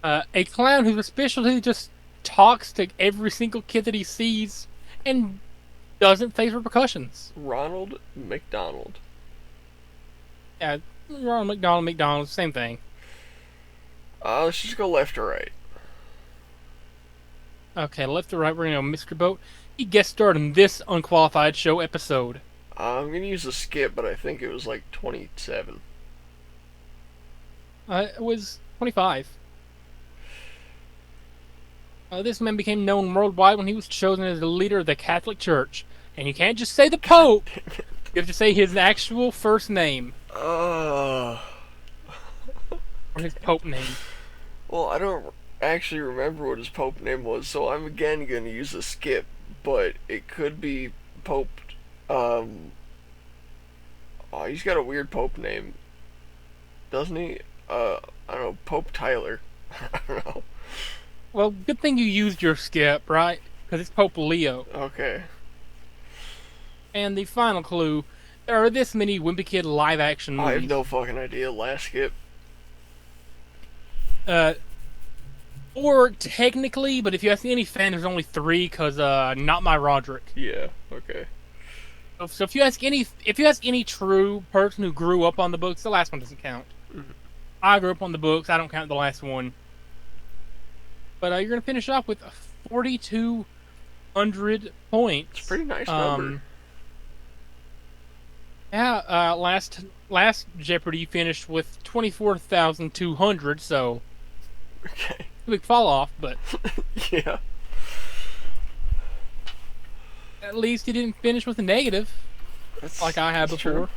A clown whose specialty just talks to every single kid that he sees and doesn't face repercussions. Ronald McDonald. Yeah, Ronald McDonald, same thing. Let's just go left or right. Okay, left or right, we're gonna go Mr. Boat. He guest starred in this Unqualified Show episode. I'm gonna use a skip, but I think it was like 27. It was 25. This man became known worldwide when he was chosen as the leader of the Catholic Church. And you can't just say the Pope. You have to say his actual first name. Uh, Or his Pope name. well, I don't actually remember what his Pope name was, so I'm again gonna use a skip, but it could be Pope, oh, he's got a weird Pope name, doesn't he? I don't know, Pope Tyler. I don't know. Well, good thing you used your skip, right? Because it's Pope Leo. Okay. And the final clue, there are this many Wimpy Kid live action movies. I have no fucking idea. Last skip. Or technically, but if you ask any fan, there's only 3, because not my Roderick. Yeah, okay. So if you ask any true person who grew up on the books, the last one doesn't count. Mhm. I grew up on the books. I don't count the last one. But you're gonna finish off with 4,200 points. It's a pretty nice number. Yeah. Last Jeopardy finished with 24,200. So Okay. big fall off, but Yeah. at least he didn't finish with a negative like I had before. True.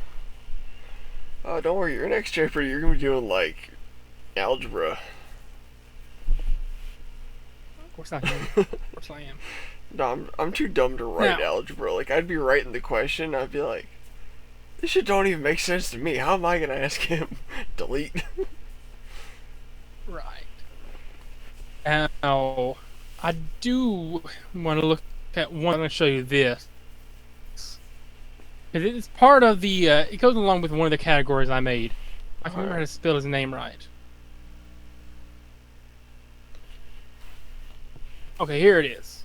Don't worry. Your next Jeopardy, you're gonna be doing like algebra. Of course I am. Of course I am. No, I'm too dumb to write Now- algebra. Like, I'd be writing the question, I'd be like, this shit don't even make sense to me. How am I gonna ask him? Delete. Right. Now, I do want to look at one. I'm going to show you this. Because it's part of the. It goes along with one of the categories I made. I can't remember how to spell his name right. Okay, here it is.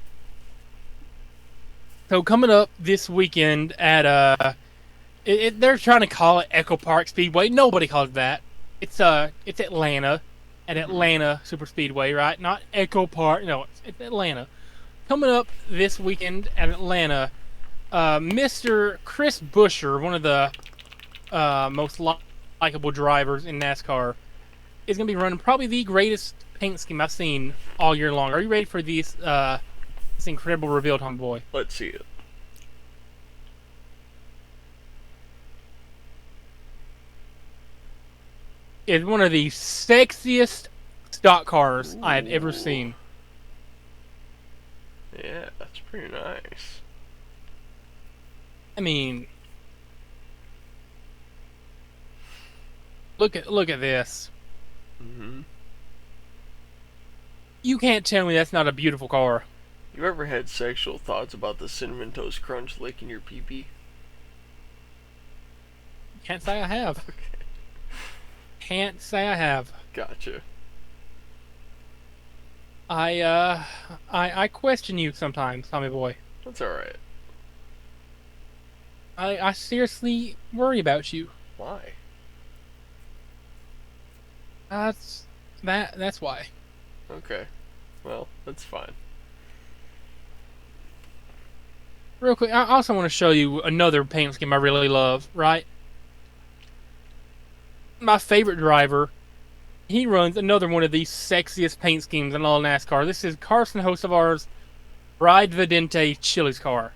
So coming up this weekend at they're trying to call it Echo Park Speedway. Nobody calls it that. It's Atlanta, at Atlanta Super Speedway, right? Not Echo Park. No, it's Atlanta. Coming up this weekend at Atlanta, Mr. Chris Buescher, one of the most likable drivers in NASCAR, is going to be running probably the greatest paint scheme I've seen all year long. Are you ready for this incredible reveal, Tom Boy? Let's see it. It's one of the sexiest stock cars I have ever seen. Yeah, that's pretty nice. I mean, look at this. Mm-hmm. You can't tell me that's not a beautiful car. You ever had sexual thoughts about the Cinnamon Toast Crunch licking your pee-pee? Can't say I have. Can't say I have. Gotcha. I question you sometimes, Tommy Boy. That's alright. I seriously worry about you. Why? That's why. Okay. Well, that's fine. Real quick, I also want to show you another paint scheme I really love, right? My favorite driver, he runs another one of the sexiest paint schemes in all NASCAR. This is Carson, host of ours, Ride Vidente Chili's car.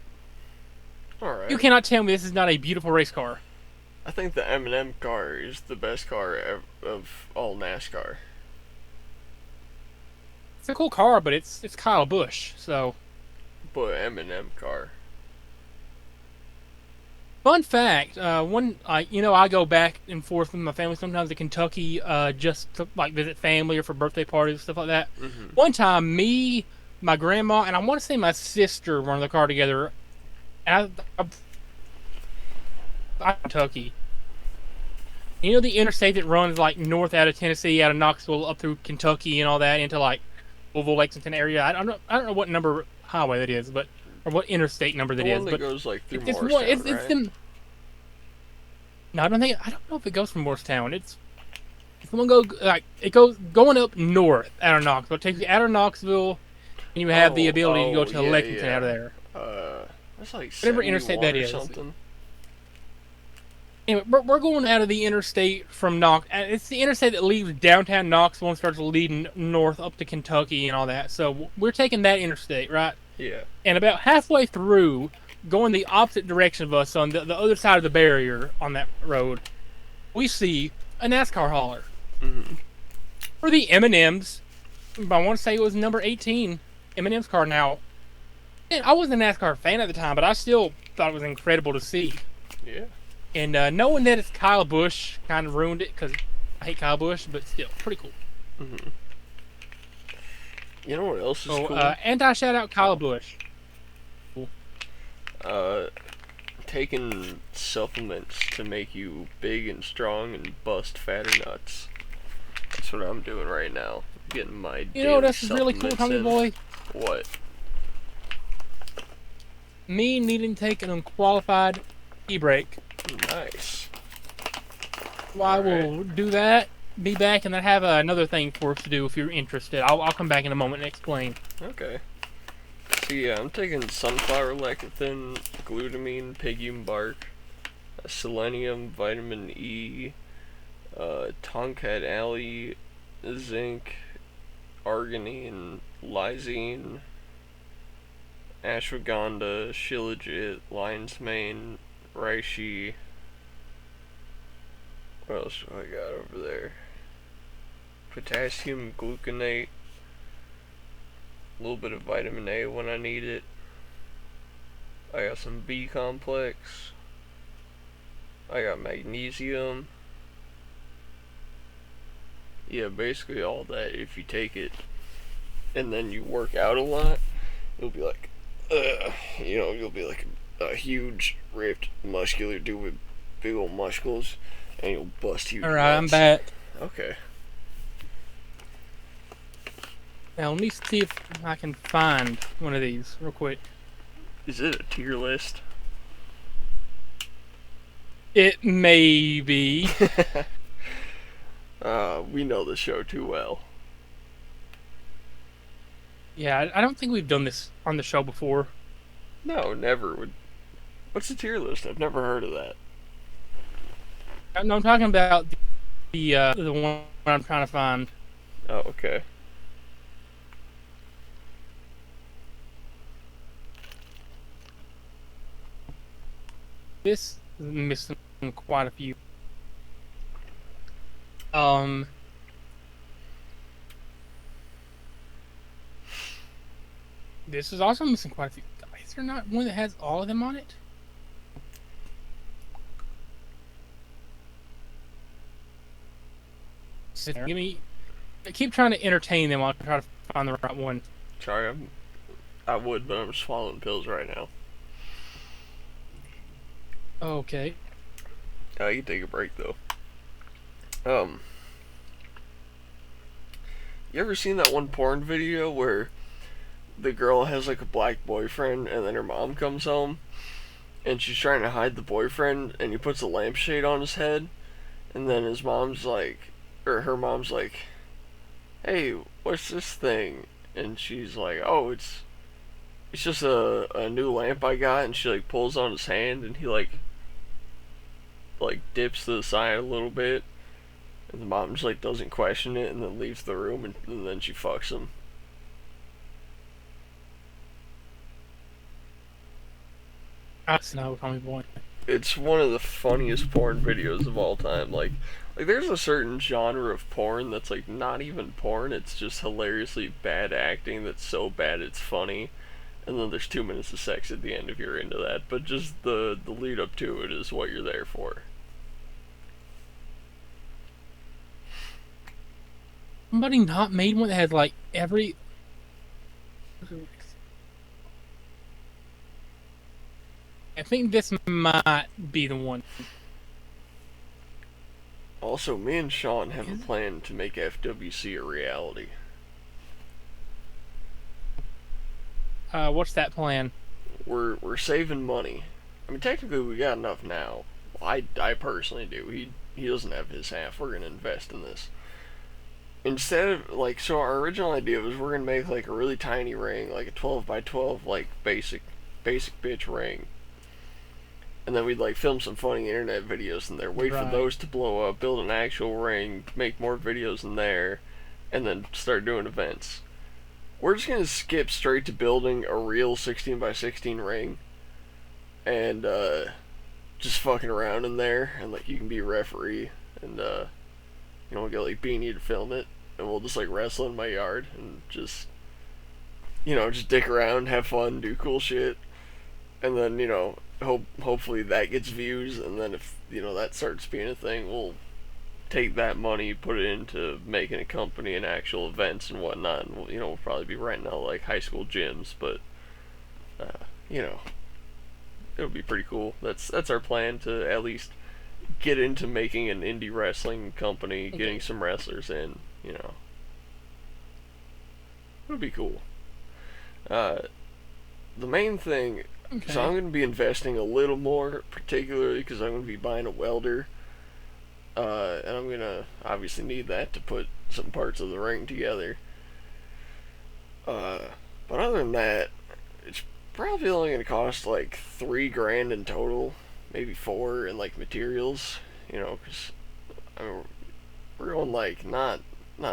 Alright. You cannot tell me this is not a beautiful race car. I think the M&M car is the best car of all NASCAR. It's a cool car, but it's Kyle Busch. So, But M&M car. fun fact: I go back and forth with my family sometimes to Kentucky, just to like visit family or for birthday parties stuff like that. Hmm. One time, me, my grandma, and I want to say my sister were in the car together. Kentucky. You know the interstate that runs like north out of Tennessee, out of Knoxville, up through Kentucky and all that into like Louisville, Lexington area. I don't know what number highway that is, but or what interstate number The that one is, that but goes like through it's more Morristown, it's right? them. No, I don't know if it goes from Morristown. It's the one go like it goes going up north out of Knoxville. It takes you out of Knoxville, and you have the ability to go to Yeah, Lexington out yeah. of there. That's like Whatever interstate 71 that or is. something. Anyway, we're going out of the interstate from It's the interstate that leaves downtown Knoxville and starts leading north up to Kentucky and all that. So we're taking that interstate, right? Yeah. And about halfway through, going the opposite direction of us on the other side of the barrier on that road, we see a NASCAR hauler Hmm. for the M&Ms. I want to say it was number 18 M&M's car. Now, and I wasn't a NASCAR fan at the time, but I still thought it was incredible to see. Yeah. And knowing that it's Kyle Busch kind of ruined it because I hate Kyle Busch, but still, pretty cool. Hmm. You know what else is So, cool? anti shout out Kyle Busch. Cool. Uh, Taking supplements to make you big and strong and bust fatter nuts. That's what I'm doing right now. Getting my You know, daily this is really cool, supplements Tommy in. Boy. What? Me needing to take an unqualified e-break. Nice. So I Alright. will do that, be back, and then have another thing for us to do if you're interested. I'll come back in a moment and explain. Okay. So yeah, I'm taking sunflower lecithin, glutamine, pygium bark, selenium, vitamin E, tonkat alley, zinc, arginine, lysine, ashwagandha, shilajit, lion's mane, reishi. What else do I got over there? Potassium gluconate, a little bit of vitamin A when I need it. I got some B complex. I got magnesium. Yeah, basically all that. If you take it and then you work out a lot, you'll be like, you'll be like a huge, ripped, muscular dude with big old muscles, and you'll bust huge Alright, I'm nuts. back. Okay. Now, let me see if I can find one of these real quick. Is it a tier list? It may be. We know the show too well. Yeah, I don't think we've done this on the show before. No, never would. What's a tier list? I've never heard of that. No, I'm talking about the one I'm trying to find. Oh, okay. This is missing quite a few. Um, this is also missing quite a few. Is there not one that has all of them on it? Give me. I keep trying to entertain them while I try to find the right one. Sorry, I would, but I'm swallowing pills right now. Okay. You can take a break though. Um, you ever seen that one porn video where the girl has like a black boyfriend and then her mom comes home and she's trying to hide the boyfriend and he puts a lampshade on his head and then his mom's like, or her mom's like, hey, what's this thing? And she's like, oh, it's just a new lamp I got, and she like pulls on his hand and he like dips to the side a little bit, and the mom just like doesn't question it and then leaves the room, and then she fucks him. I know, Tommy Boy. it's one of the funniest porn videos of all time. Like there's a certain genre of porn that's like not even porn. It's just hilariously bad acting that's so bad it's funny. And then there's 2 minutes of sex at the end if you're into that. But just the lead up to it is what you're there for. Somebody not made one that had like every. I think this might be the one. Also, me and Sean have a plan to make FWC a reality. What's that plan? We're saving money. I mean, technically we got enough now. Well, I personally do. He doesn't have his half. We're gonna invest in this. Instead of like, so our original idea was we're gonna make like a really tiny ring, like a 12 by 12, like basic bitch ring, and then we'd like film some funny internet videos in there, wait for Right. those to blow up, build an actual ring, make more videos in there, and then start doing events. We're just gonna skip straight to building a real 16 by 16 ring, and just fucking around in there, and like you can be a referee, and we'll get like Beanie to film it, and we'll just like wrestle in my yard, and just just dick around, have fun, do cool shit, and then hopefully that gets views, and then if that starts being a thing, we'll take that money, put it into making a company and actual events and whatnot. And we'll probably be renting out like high school gyms, but you know, it'll be pretty cool. That's our plan, to at least get into making an indie wrestling company, Okay. getting some wrestlers in. It'll be cool. Uh, the main thing. Okay. So I'm going to be investing a little more, particularly because I'm going to be buying a welder. And I'm going to obviously need that to put some parts of the ring together. But other than that, it's probably only going to cost like $3,000 in total, maybe 4 in like materials. Because I mean, we're going like not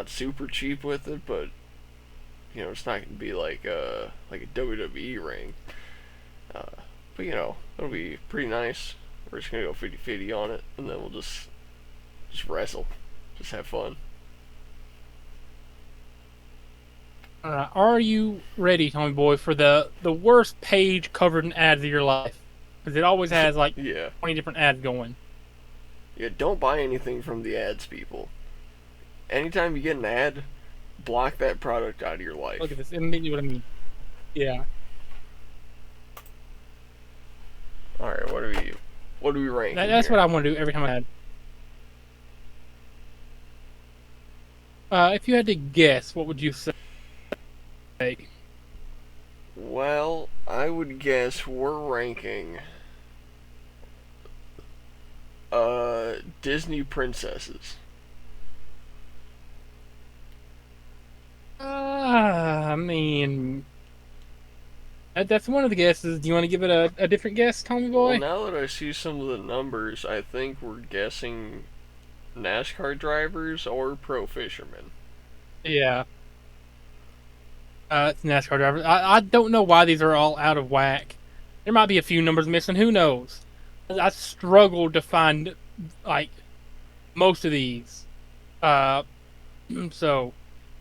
super cheap with it, but it's not going to be like a WWE ring. But it'll be pretty nice. We're just gonna go 50-50 on it, and then we'll just wrestle, just have fun. Are you ready, Tommy Boy, for the worst page covered in ads of your life? Because it always has like Yeah, 20 different ads going. yeah. Don't buy anything from the ads, people. Anytime you get an ad, block that product out of your life. Look at this. Immediately what I mean. Yeah. All right, what do we rank? That's what I want to do every time I had. If you had to guess, what would you say? Well, I would guess we're ranking Disney princesses. I mean, that's one of the guesses. Do you want to give it a different guess, Tommy Well, Boy? now that I see some of the numbers, I think we're guessing NASCAR drivers or pro fishermen. Yeah. It's NASCAR drivers. I don't know why these are all out of whack. There might be a few numbers missing. Who knows? I struggled to find like most of these. Uh, so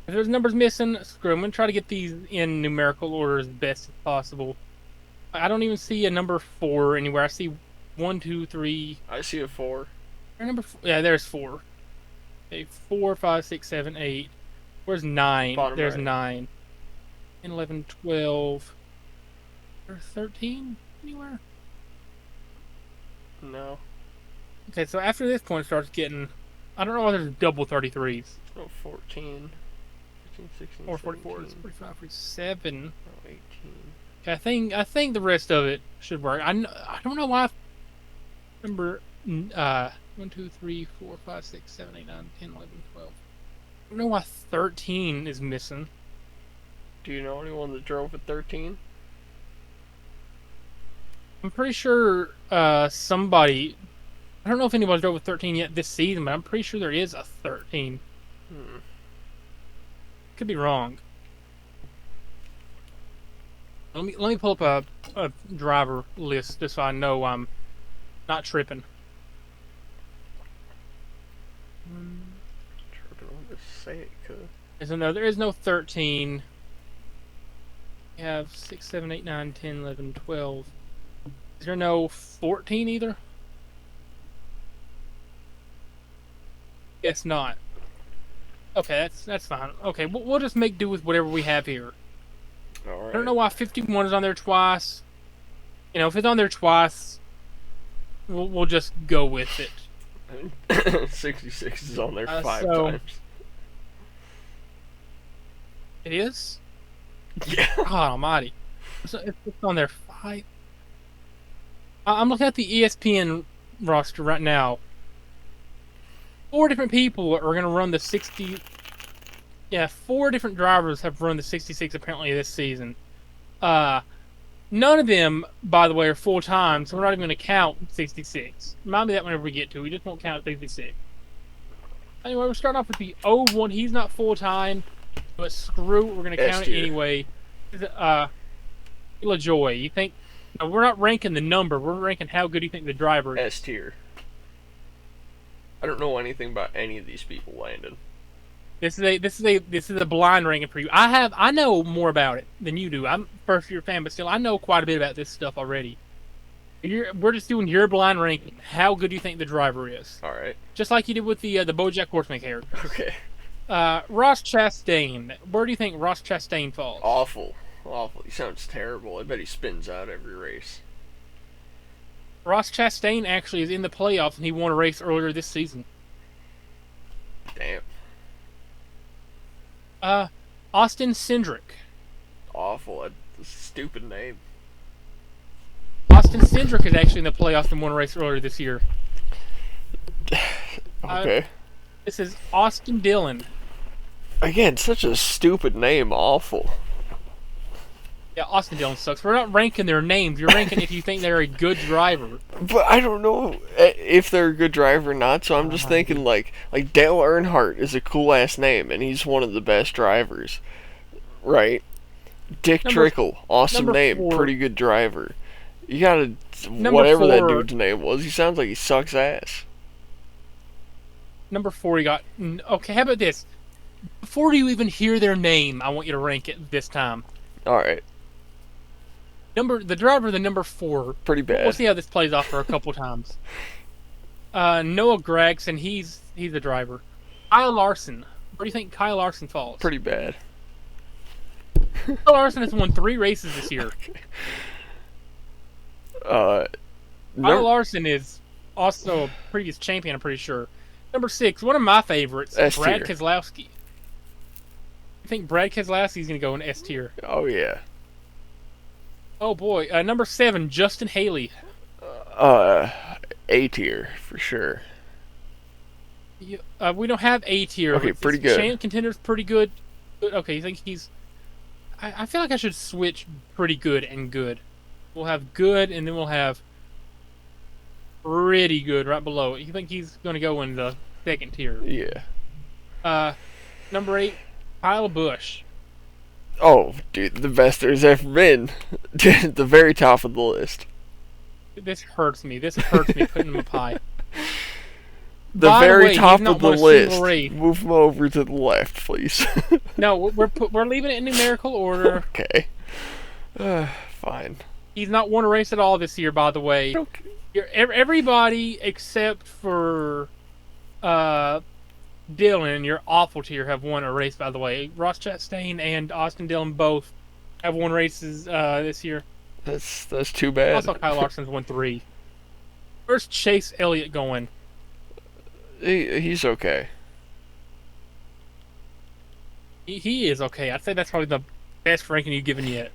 if there's numbers missing, screw 'em. I'm gonna try to get these in numerical order as best as possible. I don't even see a number 4 anywhere. I see 1, 2, 3. I see a 4. Number 4. Yeah, there's 4. Okay, 4, 5, 6, 7, 8. Where's 9? Bottom There's right. 9. 10, 11, 12. Or 13 anywhere? No. Okay, so after this point, it starts getting. I don't know why there's double 33s. Oh, 14. 15, 16, Or 44s, 17. 45, 47. Oh, 18. Okay, I think the rest of it should work. I don't know why. Number 1, 2, 3, 4, 5, 6, 7, 8, 9, 10, 11, 12. I don't know why 13 is missing. Do you know anyone that drove at 13? I'm pretty sure somebody. I don't know if anybody's drove with 13 yet this season, but I'm pretty sure there is a 13. Hmm. Could be wrong. Let me pull up a driver list just so I know I'm Not tripping. Tripping on this say it could. There is no 13. You have 6, 7, 8, 9, 10, 11, 12. Is there no 14 either? Guess not. Okay, that's fine. Okay, we'll just make do with whatever we have here. All right. I don't know why 51 is on there twice. You know, if it's on there twice, we'll just go with it. 66 is on there 5 so- times. It is? Yeah. God almighty. So it's on there 5. I'm looking at the ESPN roster right now. 4 different people are going to run the 60. Yeah, 4 different drivers have run the 66 apparently this season. None of them, by the way, are full time, so we're not even going to count 66. Remind me that whenever we get to. We just won't count 66. Anyway, we're starting off with the 01. He's not full time, but screw it, we're going to count it anyway. LaJoy, you think? No, we're not ranking the number. We're ranking how good you think the driver is. S tier. I don't know anything about any of these people, Landon. This is a blind ranking for you. I know more about it than you do. I'm a first-year fan, but still, I know quite a bit about this stuff already. We're just doing your blind ranking. How good do you think the driver is? All right. Just like you did with the BoJack Horseman character. Okay. Ross Chastain. Where do you think Ross Chastain falls? Awful. He sounds terrible. I bet he spins out every race. Ross Chastain actually is in the playoffs, and he won a race earlier this season. Damn. Austin Cindric. Awful. That's a stupid name. Austin Cindric is actually in the playoffs and won a race earlier this year. Okay. This is Austin Dillon. Again, such a stupid name. Awful. Yeah, Austin Dillon sucks. We're not ranking their names. You're ranking if you think they're a good driver. But I don't know if they're a good driver or not, so I'm just thinking like Dale Earnhardt is a cool ass name, and he's one of the best drivers, right? Dick Trickle, awesome name, 4. pretty good driver. You gotta whatever 4, that dude's name was. He sounds like he sucks ass. Number 4, you got. Okay, how about this? Before you even hear their name, I want you to rank it this time. All right. The driver, the number 4. Pretty bad. We'll see how this plays off for a couple times. Noah Gragson, he's the driver. Kyle Larson. Where do you think Kyle Larson falls? Pretty bad. Kyle Larson has won 3 races this year. Kyle Larson is also a previous champion, I'm pretty sure. Number 6, one of my favorites, Brad Keselowski. You think Brad Keselowski's going to go in S tier? Oh, yeah. Oh, boy. Number 7, Justin Haley. A tier, for sure. We don't have A tier. Okay, pretty good. Champ Contender's pretty good. Okay, you think he's... I feel like I should switch pretty good and good. We'll have good, and then we'll have pretty good right below it. You think he's going to go in the second tier? Yeah. Number 8, Kyle Busch. Oh, dude, the best there's ever been. The very top of the list. This hurts me. Putting him up high. The By very the way, top he's not of the won a single list. race. Move him over to the left, please. No, we're leaving it in numerical order. Okay. Fine. He's not won a race at all this year, by the way. Okay. Everybody except for Dillon, your awful tier, have won a race, by the way. Ross Chastain and Austin Dillon both have won races this year. That's too bad. Also, Kyle Larson's won 3. Where's Chase Elliott going? He's okay. He is okay. I'd say that's probably the best ranking you've given yet.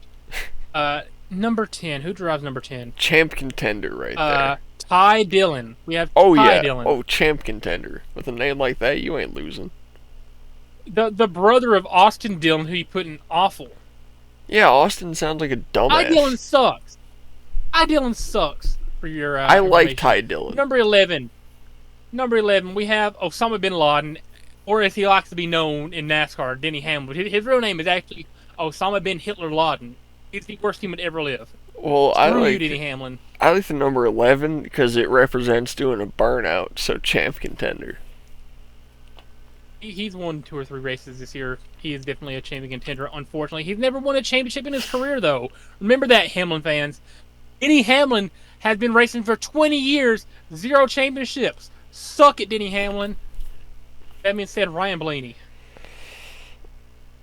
Number 10. Who drives number 10? Champ Contender right there. Ty Dillon. We have Oh, Ty yeah. Dillon. Oh, Champ Contender. With a name like that, you ain't losing. The brother of Austin Dillon, who you put in awful. Yeah, Austin sounds like a dumbass. Ty Dillon sucks. Ty Dillon sucks. For your I like Ty Dillon. Number 11. We have Osama bin Laden, or as he likes to be known in NASCAR, Denny Hamlin. His real name is actually Osama bin Hitler Laden. He's the worst human to ever live. Well, Screw you, Denny Hamlin. I like the number 11 because it represents doing a burnout. So champ contender. He's won 2 or 3 races this year. He is definitely a champion contender. Unfortunately, he's never won a championship in his career, though. Remember that, Hamlin fans. Denny Hamlin has been racing for 20 years, 0 championships. Suck it, Denny Hamlin. That means said Ryan Blaney.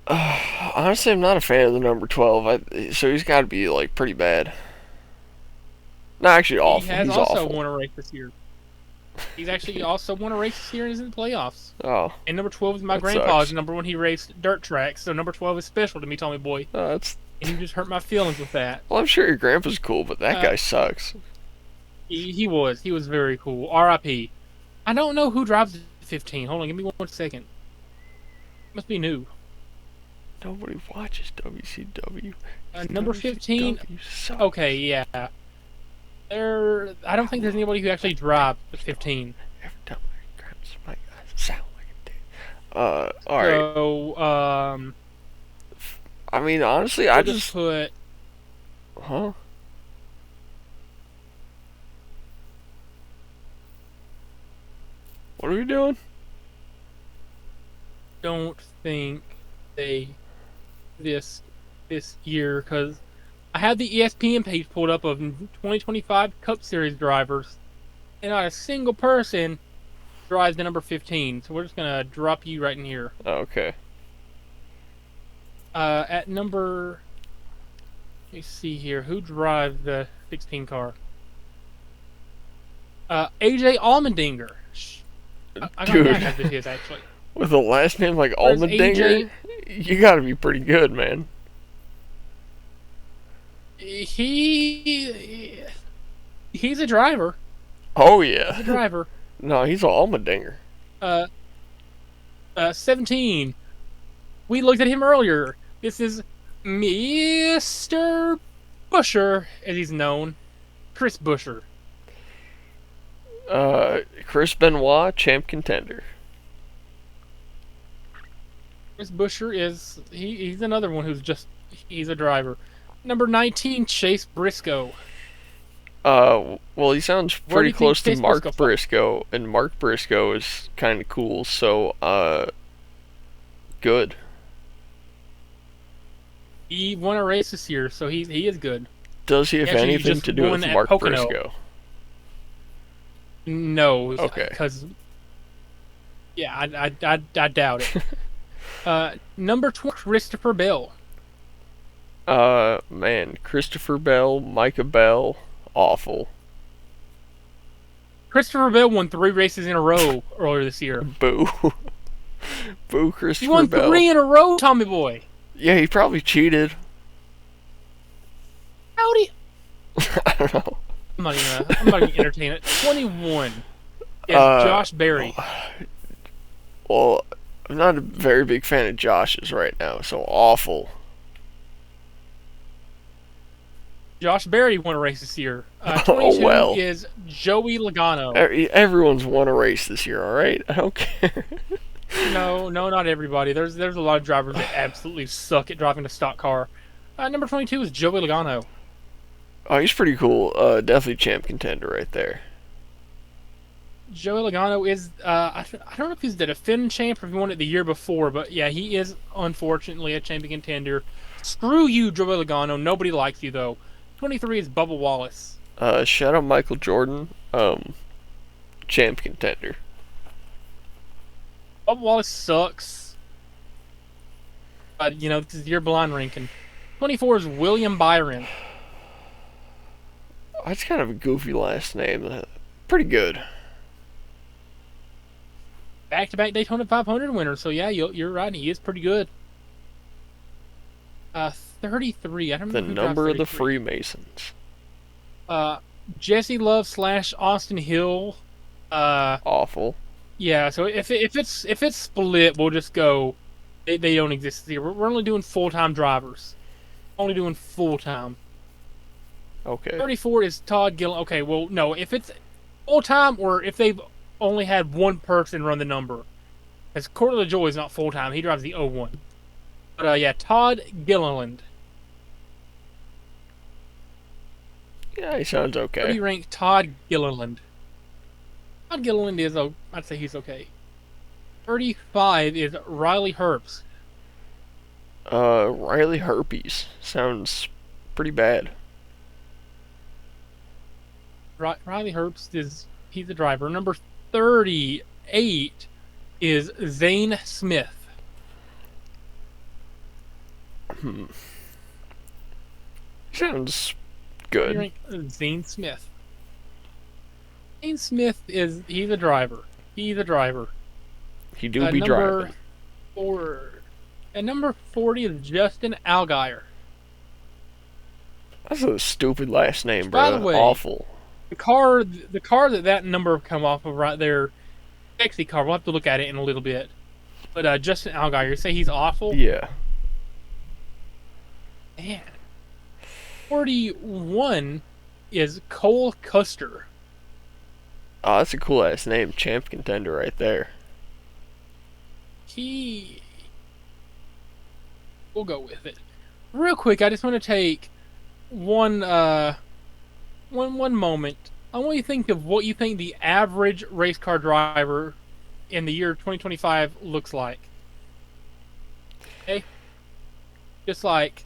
Honestly, I'm not a fan of the number 12. So he's got to be like pretty bad. No, actually, awful. He has He's also awful. won a race this year. He's actually also won a race this year and is in the playoffs. Oh, And number 12 is my that grandpa's sucks. number one. He raced dirt tracks, so number 12 is special to me, Tommy Boy. that's And you just hurt my feelings with that. well. I'm sure your grandpa's cool, but that Uh, guy sucks. he was very cool. R.I.P. I don't know who drives the 15. Hold on, give me 1 second. Must be new. Nobody watches WCW. Number 15. WCW sucks. Okay, yeah. I don't think there's anybody who actually drives the 15. Every time I grab this mic, I sound like a dick. All right. So, I mean, honestly, I we'll just put. huh. What are we doing? Don't think they this year because I have the ESPN page pulled up of 2025 Cup Series drivers, and not a single person drives the number 15. So we're just gonna drop you right in here. Oh, okay. At number, let me see here, who drives the 16 car? AJ Allmendinger. I got Dude. that as his actually. With a last name like Where's Allmendinger, you gotta be pretty good, man. He's a driver. Oh He's a yeah. driver. No, he's an Allmendinger. 17. We looked at him earlier. This is Mr. Busher, as he's known. Chris Busher. Chris Benoit, champ contender. Chris Busher he's another one he's a driver. Number 19, Chase Briscoe. Well, he sounds Where do pretty you think close to Chase Mark Briscoe from? Briscoe, and Mark Briscoe is kind of cool. So, good. He won a race this year, so he is good. Does he have Actually, he anything just to do won with at Mark Pocono. Briscoe? No, Okay. because yeah, I doubt it. Number 20, Christopher Bell. Man, Christopher Bell, Micah Bell, awful. Christopher Bell won 3 races in a row earlier this year. Boo. Boo, He Christopher won Bell. 3 in a row, Tommy Boy. Yeah, he probably cheated. Howdy. I don't know. I'm not gonna entertain it. 21 is Josh Berry. Well, I'm not a very big fan of Josh's right now, so awful. Josh Berry won a race this year. 22 well. is Joey Logano. Everyone's won a race this year, alright? I don't care. No, not everybody. There's a lot of drivers that absolutely suck at driving a stock car. Number 22 is Joey Logano. Oh, he's pretty cool. Definitely champ contender right there. Joey Logano is, I don't know if he's the defending champ or if he won it the year before, but yeah, he is unfortunately a champion contender. Screw you, Joey Logano. Nobody likes you, though. 23 is Bubba Wallace. Shout out Michael Jordan. Champ contender. Bubba Wallace sucks. But, this is your blind ranking. 24 is William Byron. That's kind of a goofy last name. Pretty good. Back-to-back Daytona 500 winner, so yeah, you're right, he is pretty good. 33, I don't know The who number of drives the 33. Freemasons. Jesse Love / Austin Hill. Awful. Yeah, so if it's split, we'll just go. They don't exist here. We're only doing full-time drivers. Only doing full-time. Okay. 34 is Todd Gillen. Okay, well, no, if it's full-time or if they've only had one person run the number. As Corey LaJoy is not full-time. He drives the 01. But, yeah, Todd Gilliland. Yeah, he sounds Where do okay. you rank Todd Gilliland? Todd Gilliland is, I'd say he's okay. 35 is Riley Herbst. Riley Herpes sounds pretty bad. Riley Herbst he's the driver. Number 38 is Zane Smith. Hmm. Sounds Where do you good. rank Zane Smith? Zane Smith he's a driver. He's a driver. He do be Number driving. 4. And number 40 is Justin Algeier. That's a stupid last name, By the bro. way, Awful. the car that number come off of right there, sexy car. We'll have to look at it in a little bit. But Justin Algeier, you say he's awful? Yeah. Man. 41 is Cole Custer. Oh, that's a cool ass name. Champ contender right there. He. We'll go with it. Real quick, I just want to take one one moment. I want you to think of what you think the average race car driver in the year 2025 looks like. Okay? Just like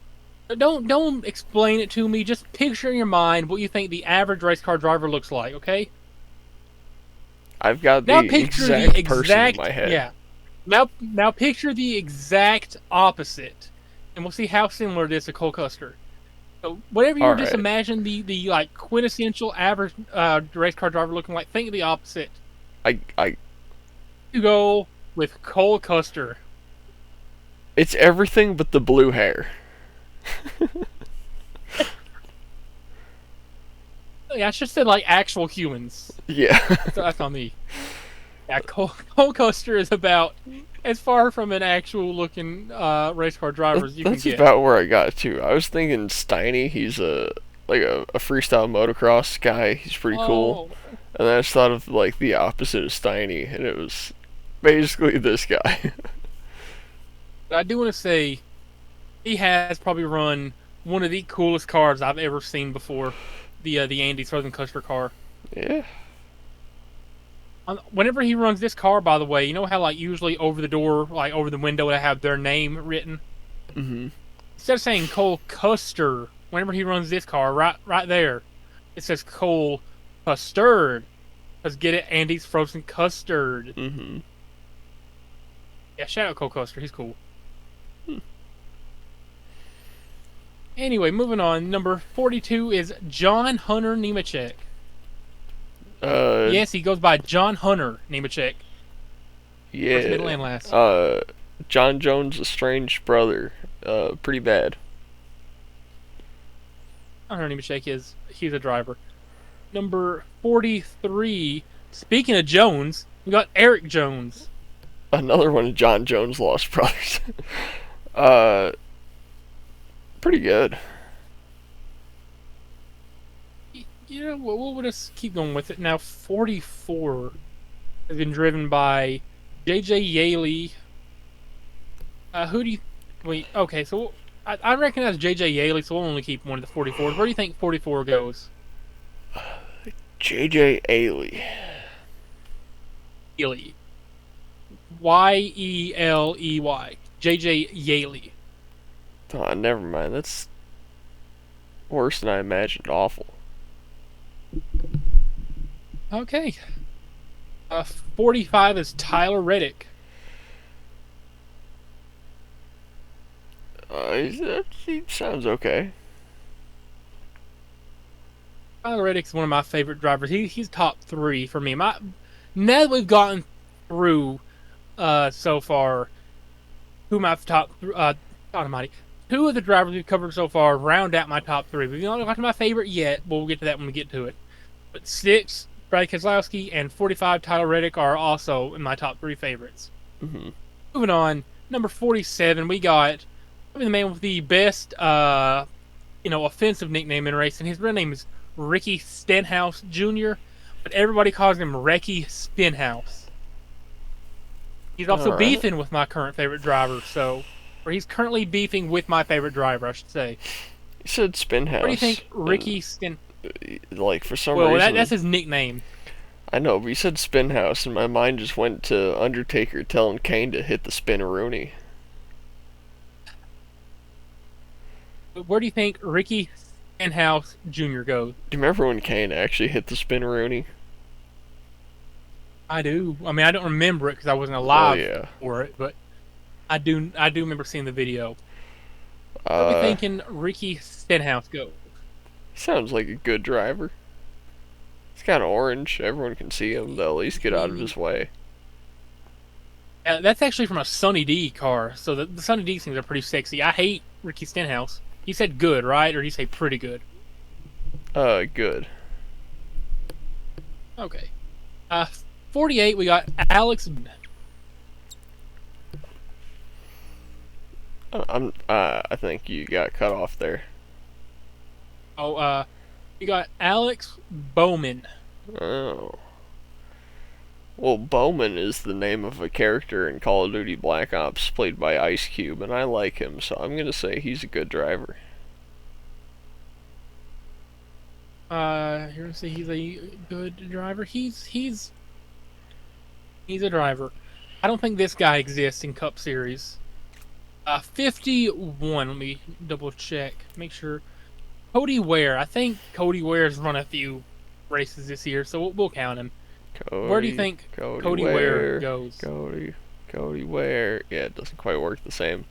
don't explain it to me, just picture in your mind what you think the average race car driver looks like, okay? I've got Now the picture the exact person in exact my head. yeah. Now picture the exact opposite. And we'll see how similar it is to Cole Custer. So whatever you All were just right. imagine the like quintessential average race car driver looking like, think of the opposite. I. You go with Cole Custer. It's everything but the blue hair. Yeah, I should say like actual humans. Yeah. That's on me. Yeah, Cole Custer is about as far from an actual looking race car driver as you can That's get. about where I got to. I was thinking Steiny. He's a freestyle motocross guy. He's pretty cool. Oh, And then I just thought of like the opposite of Steiny, and it was basically this guy. I do want to say he has probably run one of the coolest cars I've ever seen before. The Andy Southern Custer car. Yeah. Whenever he runs this car, by the way, you know how like usually over the door, like over the window, they have their name written. Mhm. Instead of saying Cole Custer, whenever he runs this car, right there, it says Cole Custard. Let's get it, Andy's Frozen Custard. Mhm. Yeah, shout out Cole Custer, he's cool. Hmm. Anyway, moving on. Number 42 is John Hunter Nemechek. Uh. Yes, he goes by John Hunter Nemechek. First, middle, Yeah. and last. John Jones' estranged brother. Pretty bad. Hunter Nemechek he's a driver. Number 43. Speaking of Jones, we got Eric Jones. Another one of John Jones' lost brothers. uh. Pretty good. You know, we'll just keep going with it. Now, 44 has been driven by J.J. Yaley. Who do you... Wait, okay, so I recognize J.J. Yaley, so we'll only keep one of the 44s. Where do you think 44 goes? J.J. Ailey. Yaley. Yeley. J.J. Yaley. Oh, never mind. That's worse than I imagined. Awful. Okay. 45 is Tyler Reddick. He sounds okay. Tyler Reddick's one of my favorite drivers. He's top 3 for me. Now that we've gotten through so far, who my top God Almighty, 2 of the drivers we've covered so far round out my top 3. We've not got to my favorite yet, but we'll get to that when we get to it. But 6, Brad Keselowski, and 45, Tyler Reddick are also in my top 3 favorites. Mm-hmm. Moving on, number 47, we got probably the man with the best, offensive nickname in racing. His real name is Ricky Stenhouse Jr., but everybody calls him Recky Stenhouse. He's also All right. beefing with my current favorite driver, or he's currently beefing with my favorite driver, I should say. You said Spinhouse. What do you think, Ricky Sten? Like, for some Well, reason, that's his nickname. I know, but you said spin house, and my mind just went to Undertaker telling Kane to hit the spin-a-rooney. Where do you think Ricky Stenhouse Jr. goes? Do you remember when Kane actually hit the spin-a-rooney? I do. I mean, I don't remember it because I wasn't Well, alive yeah. for it, but I do. I do remember seeing the video. Where are we Uh, thinking Ricky Stenhouse goes? he sounds like a good driver. He's kind of orange. Everyone can see him. They'll at least get out of his way. That's actually from a Sunny D car, so the Sunny D things are pretty sexy. I hate Ricky Stenhouse. He said good, right? Or did he say pretty good? Good. Okay. 48, we got Alex. I think you got cut off there. We got Alex Bowman. Oh. Well, Bowman is the name of a character in Call of Duty Black Ops played by Ice Cube, and I like him, so I'm gonna say he's a good driver. You're gonna say he's a good driver. He's a driver. I don't think this guy exists in Cup Series. 51. Let me double check. Make sure. Cody Ware. I think Cody Ware's run a few races this year, so we'll count him. Where do you think Cody Ware goes? Cody Ware. Yeah, it doesn't quite work the same.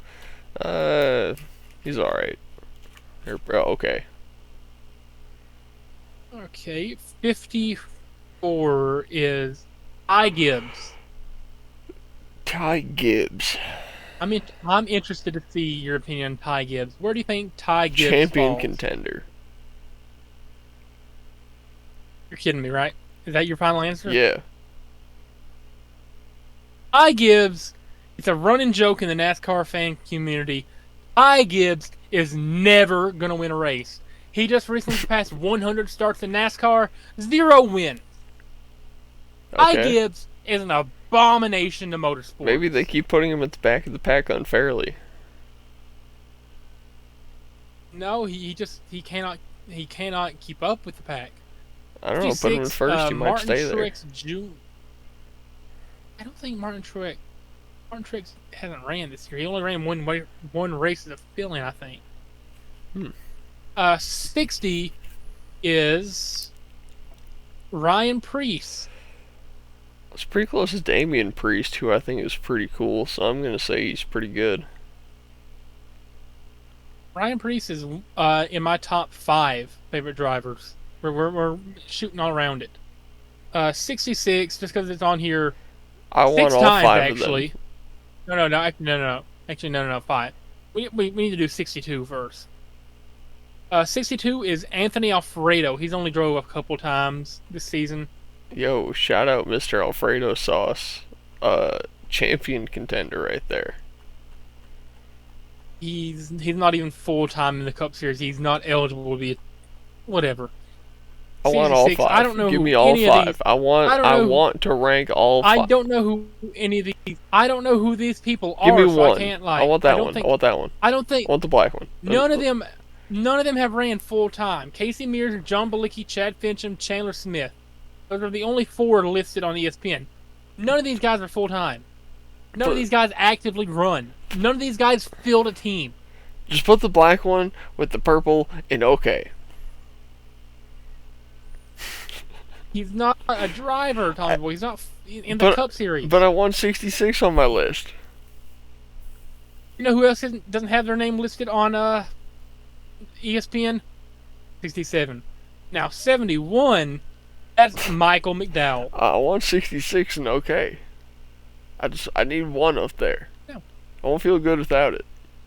He's alright. Okay. Okay, 54 is Ty Gibbs. Ty Gibbs. I'm interested to see your opinion on Ty Gibbs. Where do you think Ty Gibbs Champion falls? contender. You're kidding me, right? Is that your final answer? Yeah. Ty Gibbs, it's a running joke in the NASCAR fan community. Ty Gibbs is never going to win a race. He just recently passed 100 starts in NASCAR, 0 wins. Ty Okay. Gibbs is an abomination to motorsports. Maybe they keep putting him at the back of the pack unfairly. No, he cannot keep up with the pack. I don't know, put him in 56, first, he might Martin stay there. Truex Jr. I don't think Martin Truex hasn't ran this year. He only ran one race as a fill-in, I think. 60 is Ryan Preece. It's pretty close to Damian Priest, who I think is pretty cool, so I'm gonna say he's pretty good. Ryan Preece is in my top 5 favorite drivers. We're shooting all around it. 66, just because it's on here I want 6 all times 5 actually. of them. No. Actually, no. 5. We need to do 62 first. 62 is Anthony Alfredo. He's only drove a couple times this season. Yo, shout out Mr. Alfredo Sauce. Champion contender right there. He's not even full time in the Cup Series. He's not eligible to be whatever. I want all 66, 5. I don't know Give who me all any of 5. these- I want to rank all 5. I don't know who any of these. I don't know who these people are. Give me so one. I can't like. I want that don't one. think- I want that one. I don't think I want the black one. none of them have ran full time. Casey Mears, John Balicki, Chad Fincham, Chandler Smith. Those are the only 4 listed on ESPN. None of these guys are full time. None of these guys actively run. None of these guys field a team. Just put the black one with the purple in okay. He's not a driver, Tommy Boy. He's not in the Cup Series. But I want 66 on my list. You know who else doesn't have their name listed on ESPN? 67. Now 71. That's Michael McDowell. I want 66 and okay. I need one up there. No. I won't feel good without it.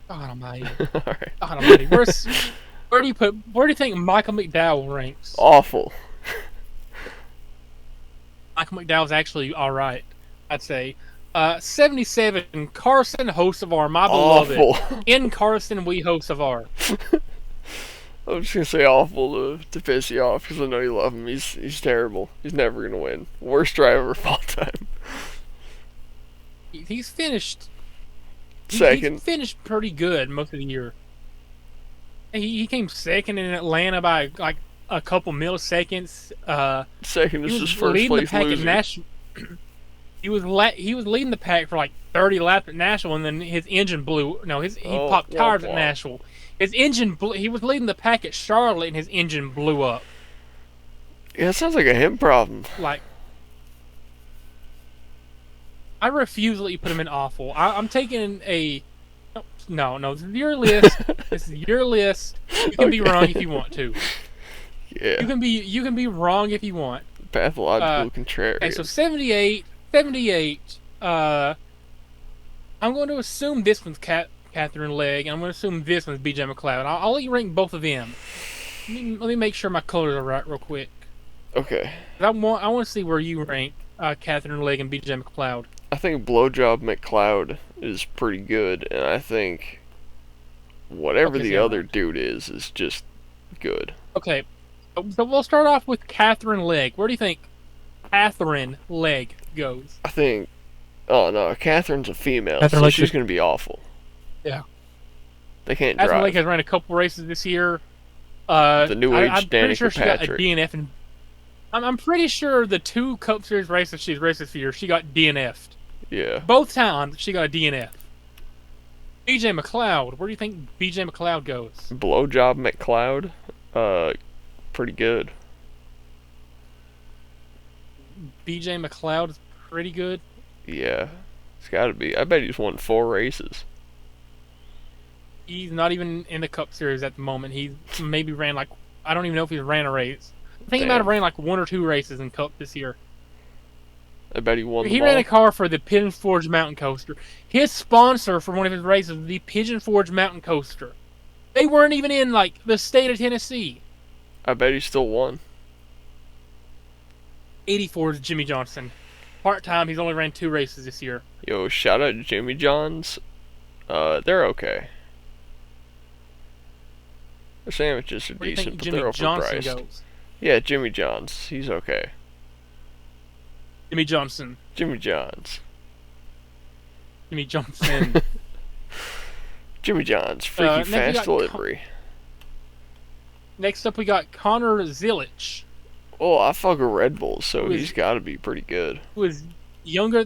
God Almighty. Alright. God Almighty. Where do you think Michael McDowell ranks? Awful. Michael McDowell's actually all right, I'd say. 77, Carson Hocevar, my beloved. Awful. In Carson, we Hocevar. I'm just gonna say awful to piss you off because I know you love him. He's terrible. He's never gonna win. Worst driver of all time. He's finished. Second. He's finished pretty good most of the year. He came second in Atlanta by like a couple milliseconds. Second He is was just first leading the place pack at loser. national. He was leading the pack for like 30 laps at Nashville, and then his engine blew. No, he Oh, popped womp tires at womp. Nashville. His engine he was leading the pack at Charlotte, and his engine blew up. Yeah, it sounds like a him problem. Like, I refuse to let you put him in awful. I'm taking a. No, this is your list. This is your list. You can be wrong if you want to. Yeah. You can be wrong if you want. Pathological Okay, so contrarian. 78. I'm going to assume this one's Catherine Legg, and I'm going to assume this one's BJ McLeod. I'll let you rank both of them. Let me make sure my colors are right real quick. Okay. I want to see where you rank Catherine Legg and BJ McLeod. I think Blowjob McCloud is pretty good, and I think whatever Okay, the so other dude is just good. okay, so we'll start off with Catherine Legg. Where do you think Catherine Legg goes? I think. Oh no, Catherine's a female, Catherine so Legg she's gonna be awful. Yeah. They can't Catherine Legg drive. has ran a couple races this year. The new age I'm pretty Danica sure she got a Patrick. DNF, and I'm pretty sure the 2 Cup Series races she's raced this year, she got DNF'd. Yeah. Both times she got a DNF. BJ McLeod, where do you think BJ McLeod goes? Blowjob McCloud. Pretty good. BJ McLeod is pretty good. Yeah. It's gotta be. I bet he's won 4 races. He's not even in the Cup Series at the moment. He maybe ran like, I don't even know if he ran a race. I think he might have Damn. ran like 1 or 2 races in Cup this year. I bet he won He them ran all. a car for the Pigeon Forge Mountain Coaster. His sponsor for one of his races was the Pigeon Forge Mountain Coaster. They weren't even in like the state of Tennessee. I bet he still won. 84 is Jimmy Johnson. Part time, he's only ran 2 races this year. Yo, shout out to Jimmy John's. They're okay. The sandwiches are Where do you decent, think but Jimmy they're Johnson overpriced. goes? Yeah, Jimmy John's. He's okay. Jimmy Johnson. Jimmy John's. Jimmy Johnson. Jimmy John's. Freaky next we fast got delivery. Next up, we got Connor Zilic, Oh, I fuck with Red Bull, so Who is- he's gotta be pretty good. who's younger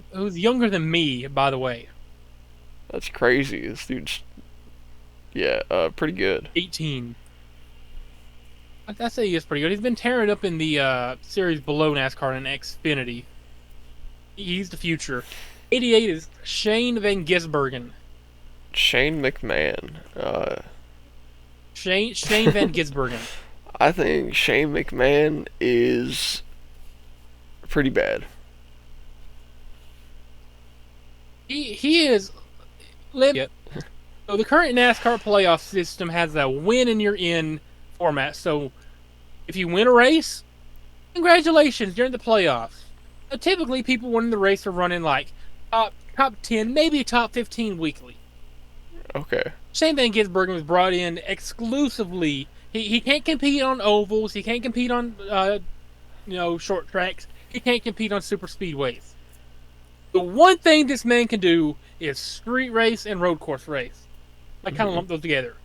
than me, by the way. That's crazy. This dude's. Yeah, pretty good. 18. I'd say he is pretty good. He's been tearing up in the series below NASCAR and Xfinity. He's the future. 88 is Shane Van Gisbergen. Shane McMahon. Shane Van Gisbergen. I think Shane McMahon is pretty bad. He is. Yep. So the current NASCAR playoff system has a win and you're in format. So if you win a race, congratulations, you're in the playoffs. Now, typically, people winning the race are running like top 10, maybe top 15 weekly. Okay. Shane Van Gisbergen was brought in exclusively. He can't compete on ovals. He can't compete on short tracks. He can't compete on super speedways. The one thing this man can do is street race and road course race. I kind of lump those together.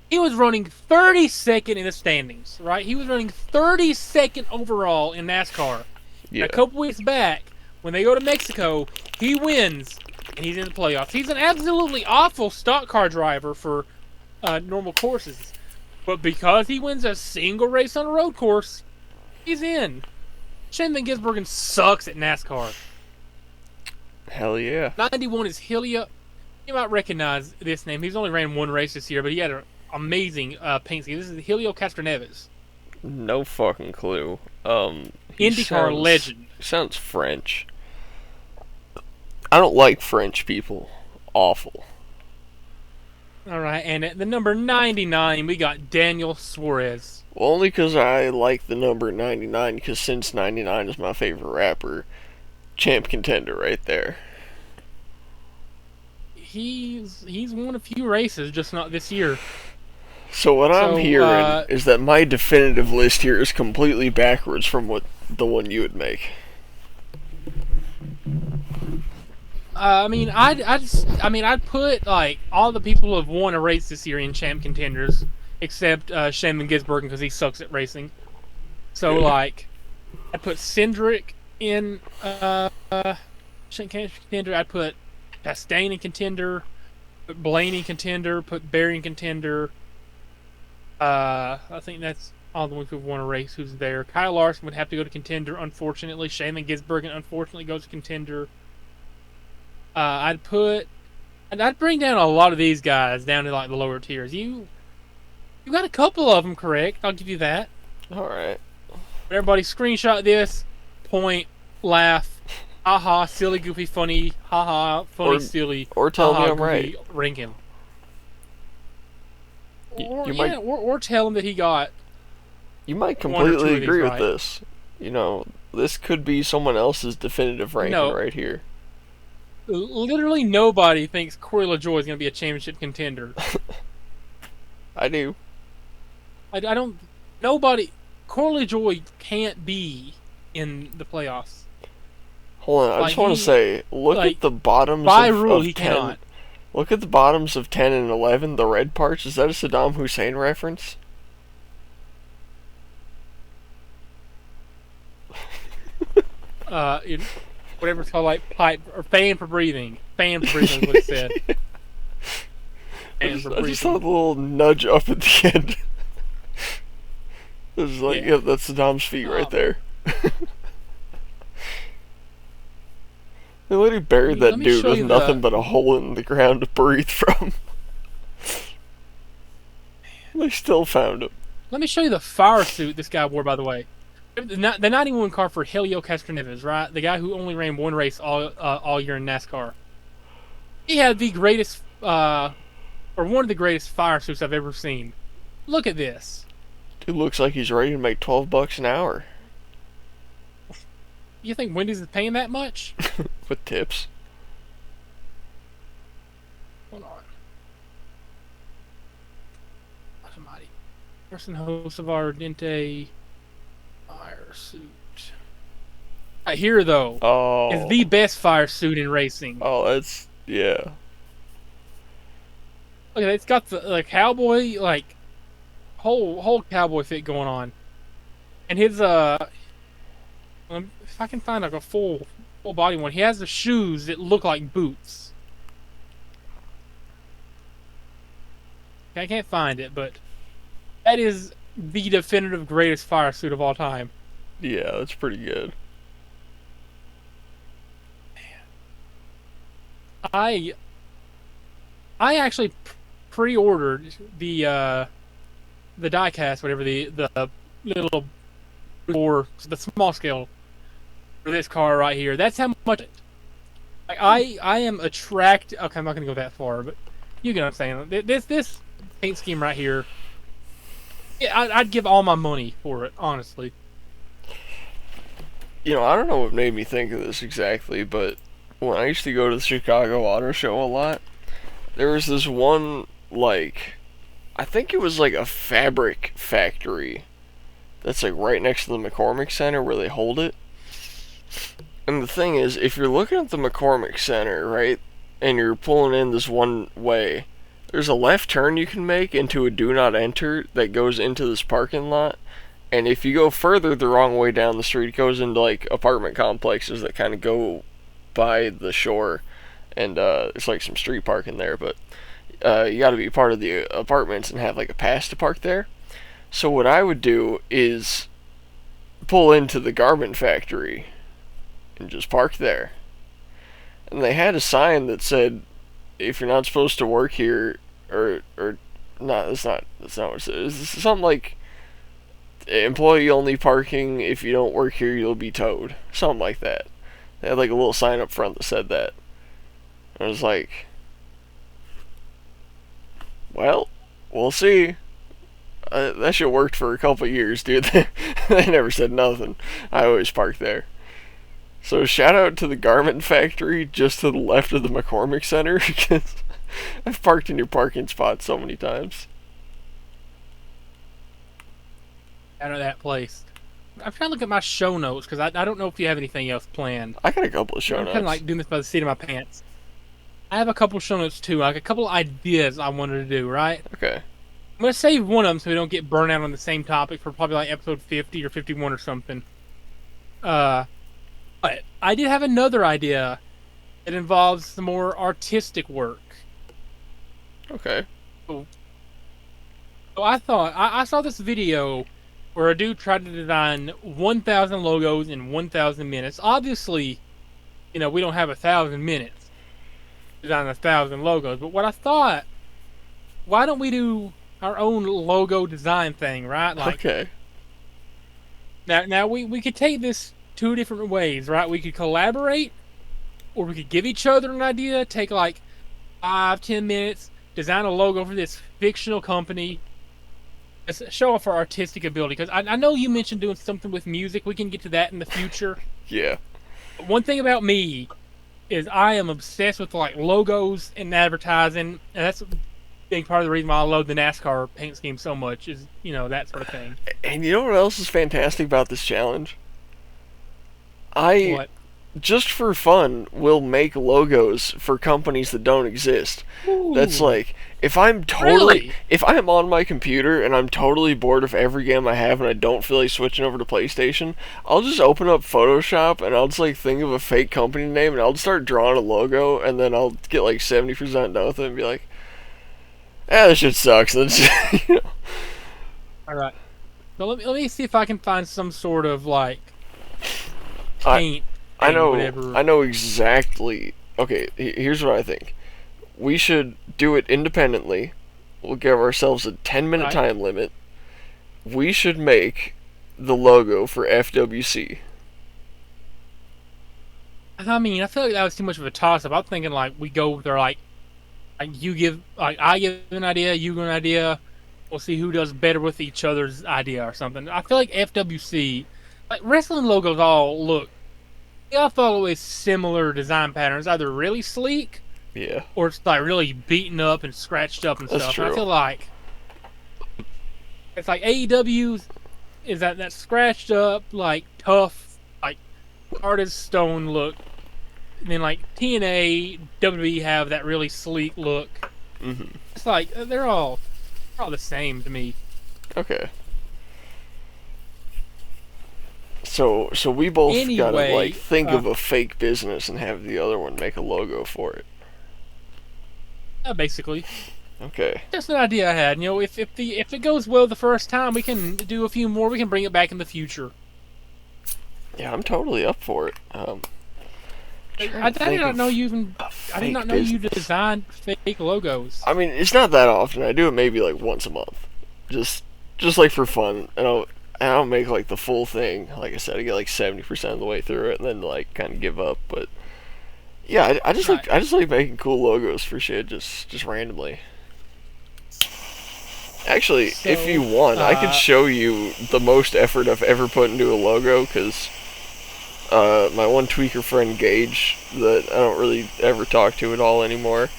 He was running 32nd in the standings, right? He was running 32nd overall in NASCAR. Yeah. A couple weeks back, when they go to Mexico, he wins, and he's in the playoffs. He's an absolutely awful stock car driver for normal courses. But because he wins a single race on a road course, he's in. Shane Van Gisbergen sucks at NASCAR. Hell yeah. 91 is Hillia. You might recognize this name. He's only ran 1 race this year, but he had an amazing paint scheme. This is Helio Castroneves. No fucking clue. IndyCar legend. Sounds French. I don't like French people. Awful. All right, and at the number 99, we got Daniel Suarez. Well, only because I like the number 99, because since 99 is my favorite rapper, champ contender right there. He's won a few races, just not this year. So what I'm So, hearing is that my definitive list here is completely backwards from what the one you would make. I'd put like all the people who have won a race this year in champ contenders. except Shaman Gisbergen because he sucks at racing. So Yeah. like, I'd put Cindric in contender. I'd put Chastain in contender. Put Blaney in contender. Put Barry in contender. I think that's all the ones who've won a race who's there. Kyle Larson would have to go to contender, unfortunately. Shaman Gisbergen unfortunately goes to contender. I'd put, and I'd bring down a lot of these guys down to like the lower tiers. You got a couple of them correct. I'll give you that. All right. But everybody screenshot this, point, laugh, haha, silly, goofy, funny, haha, funny, Or- silly, Or tell me haha, I'm right. goofy, rank him. Or, You yeah, might or tell him that he got. you might one or two completely of these agree with right. this. You know, this could be someone else's definitive ranking No. right here. Literally nobody thinks Corey LaJoie is going to be a championship contender. I do. I don't. Nobody. Corey LaJoie can't be in the playoffs. Hold on, I Like, just want to he- say, look like, at the bottoms By of, rule, of he 10. cannot. Look at the bottoms of 10 and 11, the red parts. Is that a Saddam Hussein reference? Whatever it's called, like pipe or fan for breathing. Fan for breathing is what it said. I Fan just, for I just breathing. thought the little nudge up at the end. It was like, Yeah. yep, that's Saddam's feet right there. They literally buried Let that me dude show with you nothing the- but a hole in the ground to breathe from. They still found him. Let me show you the fire suit this guy wore. By the way, the 91 car for Helio Castroneves, right? The guy who only ran one race all year in NASCAR. He had the greatest, or one of the greatest fire suits I've ever seen. Look at this. Dude looks like he's ready to make $12 an hour You think Wendy's is paying that much? with tips. Hold on. Almighty. Person host of our Dente fire suit. Right here, though, Oh. is the best fire suit in racing. Oh, that's yeah. Look at it. It's got the cowboy, like, whole cowboy fit going on. And his, if I can find, like, a full body one, he has the shoes that look like boots. I can't find it, but that is the definitive greatest fire suit of all time. Yeah, that's pretty good. I actually pre-ordered the diecast, whatever the little or the small scale for this car right here. That's how much. Like, I am attracted. Okay, I'm not gonna go that far, but you get what I'm saying. This paint scheme right here. Yeah, I'd give all my money for it, honestly. You know, I don't know what made me think of this exactly, but when I used to go to the Chicago Auto Show a lot, there was this one, like, I think it was like a fabric factory that's like right next to the McCormick Center where they hold it. And the thing is, if you're looking at the McCormick Center, right, and you're pulling in this one way, there's a left turn you can make into a do not enter that goes into this parking lot. And if you go further the wrong way down the street, it goes into like apartment complexes that kind of go by the shore. And there's like some street parking there, but you got to be part of the apartments and have like a pass to park there. So what I would do is pull into the garment factory and just park there. And they had a sign that said, if you're not supposed to work here, or not, that's not what it says. It's something like, employee only parking, if you don't work here you'll be towed. Something like that. They had like a little sign up front that said that. And I was like, well, we'll see. That shit worked for a couple years, dude. They never said nothing. I always parked there. So shout out to the garment factory just to the left of the McCormick Center, because I've parked in your parking spot so many times. Out of that place. I'm trying to look at my show notes because I don't know if you have anything else planned. I got a couple of show I'm notes. kind of like doing this by the seat of my pants. I have a couple show notes too, like a couple ideas I wanted to do, right? Okay. I'm gonna save one of them so we don't get burned out on the same topic for probably like episode 50 or 51 or something. Uh, but I did have another idea that involves some more artistic work. Okay. So, so I thought I saw this video where a dude tried to design 1,000 logos in 1,000 minutes. Obviously, we don't have 1,000 minutes to design 1,000 logos. But what I thought, why don't we do our own logo design thing, right? Like Okay. now we could take this two different ways, right? We could collaborate, or we could give each other an idea. Take like 5-10 minutes, design a logo for this fictional company. Let's show off our artistic ability because I know you mentioned doing something with music. We can get to that in the future. Yeah. But one thing about me is I am obsessed with like logos and advertising, and that's a big part of the reason why I love the NASCAR paint scheme so much. Is that sort of thing. And you know what else is fantastic about this challenge? I What? just for fun will make logos for companies that don't exist. That's Ooh, like if I'm totally really? if I'm on my computer and I'm totally bored of every game I have and I don't feel like switching over to PlayStation, I'll just open up Photoshop and I'll just like think of a fake company name and I'll just start drawing a logo and then I'll get like 70% done with it and be like, this shit sucks. And then just, All right. So let me see if I can find some sort of like I paint I thing, know whatever. I know exactly. Okay, here's what I think. We should do it independently. We'll give ourselves a 10-minute Right. time limit. We should make the logo for FWC. I mean, I feel like that was too much of a toss up. I'm thinking like we go with our like I give an idea, you give an idea. We'll see who does better with each other's idea or something. I feel like FWC, like wrestling logos, they all follow a similar design patterns, either really sleek Yeah, or it's like really beaten up and scratched up and that's stuff. And I true. feel like it's like AEW is that scratched up, like tough, like hard as stone look. And then like TNA, WWE have that really sleek look. Hmm. It's like they're all the same to me. Okay. So we both gotta like Anyway, think of a fake business and have the other one make a logo for it. basically, Okay. just an idea I had. If it goes well the first time, we can do a few more. We can bring it back in the future. Yeah, I'm totally up for it. I Trying to did think not know of you even. a I did fake not know you business. designed fake logos. I mean, it's not that often. I do it maybe like once a month, just just like for fun. I don't make like the full thing. Like I said, I get like 70% of the way through it, and then like kind of give up. But yeah, Right. I just like making cool logos for shit, just randomly. Actually, if you So, want, I could show you the most effort I've ever put into a logo because my one tweaker friend Gage, that I don't really ever talk to at all anymore,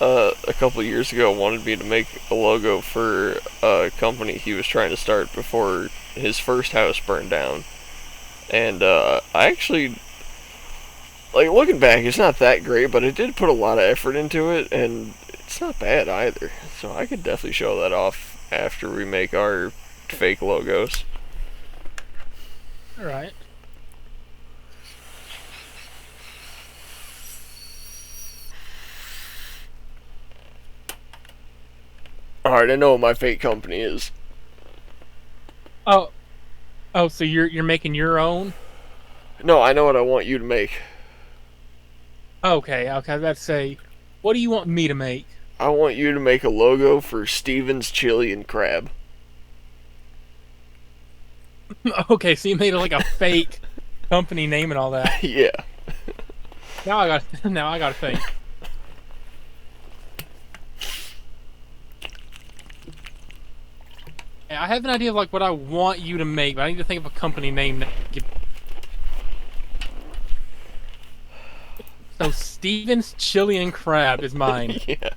a couple years ago wanted me to make a logo for a company he was trying to start before his first house burned down. And I actually, like looking back, it's not that great, but I did put a lot of effort into it, and it's not bad either. So I could definitely show that off after we make our fake logos. all right. Alright, I know what my fake company is. Oh, oh. So you're making your own? No, I know what I want you to make. Okay. Okay. I was about to say, what do you want me to make? I want you to make a logo for Steven's Chili and Crab. Okay. So you made like a fake company name and all that. Yeah. Now I got. Now I got to think. Yeah, I have an idea of like what I want you to make, but I need to think of a company name that could. So Steven's Chili and Crab is mine. Yeah.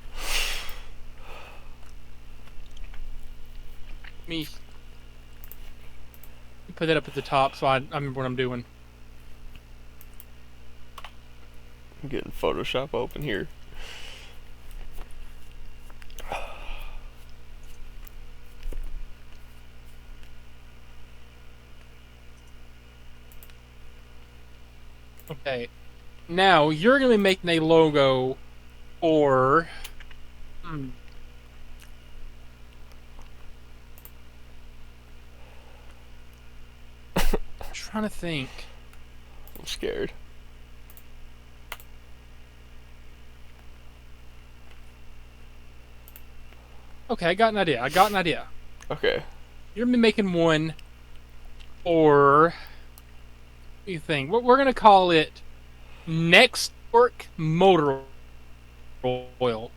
Let me put that up at the top so I remember what I'm doing. I'm getting Photoshop open here. Okay. Now you're gonna be making a logo for. Hmm, trying to think. I'm scared. Okay, I got an idea. I got an idea. Okay. You're gonna be making one for. What do you think? We're gonna call it Next Torque Motor Oil,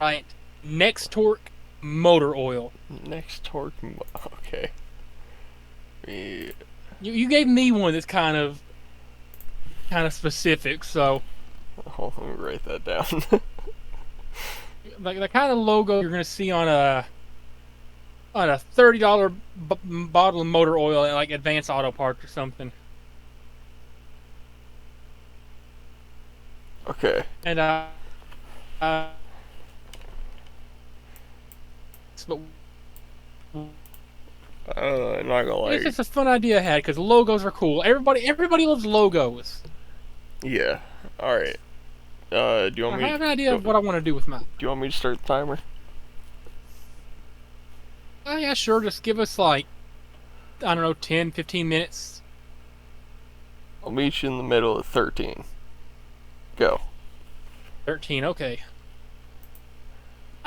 right? Next Torque Motor Oil. Next torque. Okay. Me. You gave me one that's kind of specific, so Hold on, let me write that down. like the kind of logo you're gonna see on a $30 bottle of motor oil at like Advanced Auto Parts or something. Okay. And uh but I'm not gonna it's lie. just a fun idea I had because logos are cool. Everybody loves logos. Yeah. All right. Do you want I me? have an idea Do, of what I want to do with mine. do you want me to start the timer? Oh yeah, sure. Just give us like I don't know, 10, 15 minutes. I'll meet you in the middle of 13. Go. 13. Okay.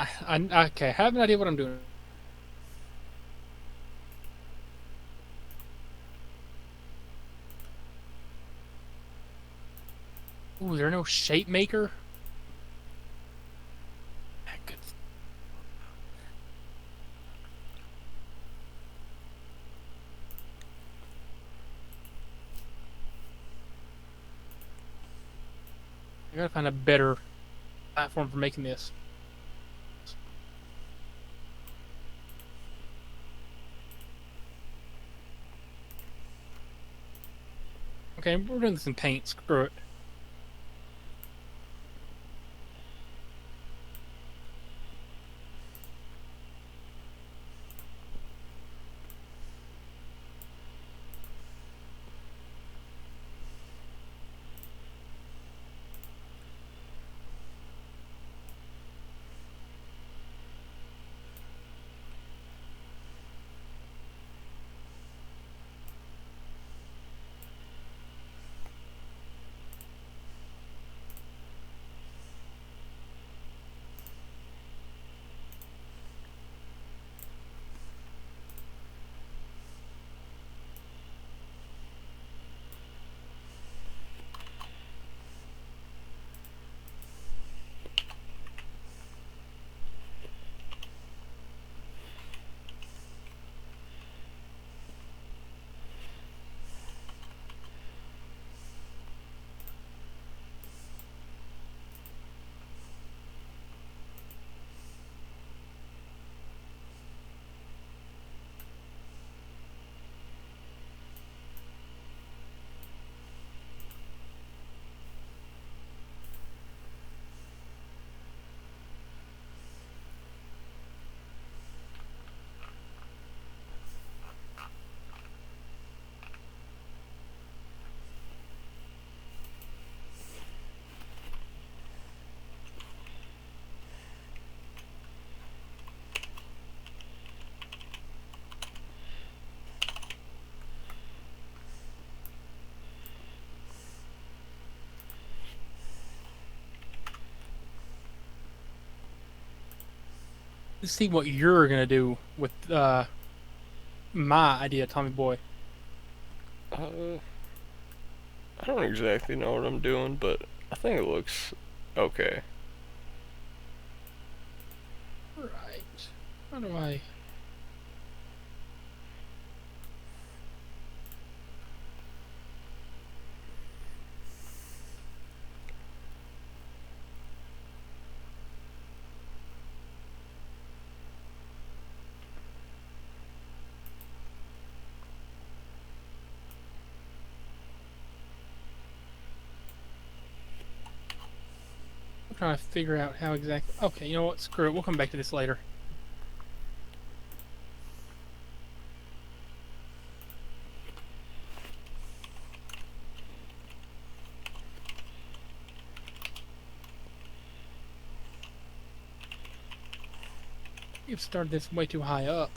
Okay. I have an idea what I'm doing. Ooh, there no shape maker. Good. I gotta find a better platform for making this. Okay, we're doing this in paint. Screw it. Let's see what you're gonna do with my idea, Tommy Boy. Uh, I don't exactly know what I'm doing, but I think it looks okay. Right. How do I? I'm trying to figure out how exactly. Okay, you know what? Screw it. We'll come back to this later. You've started this way too high up.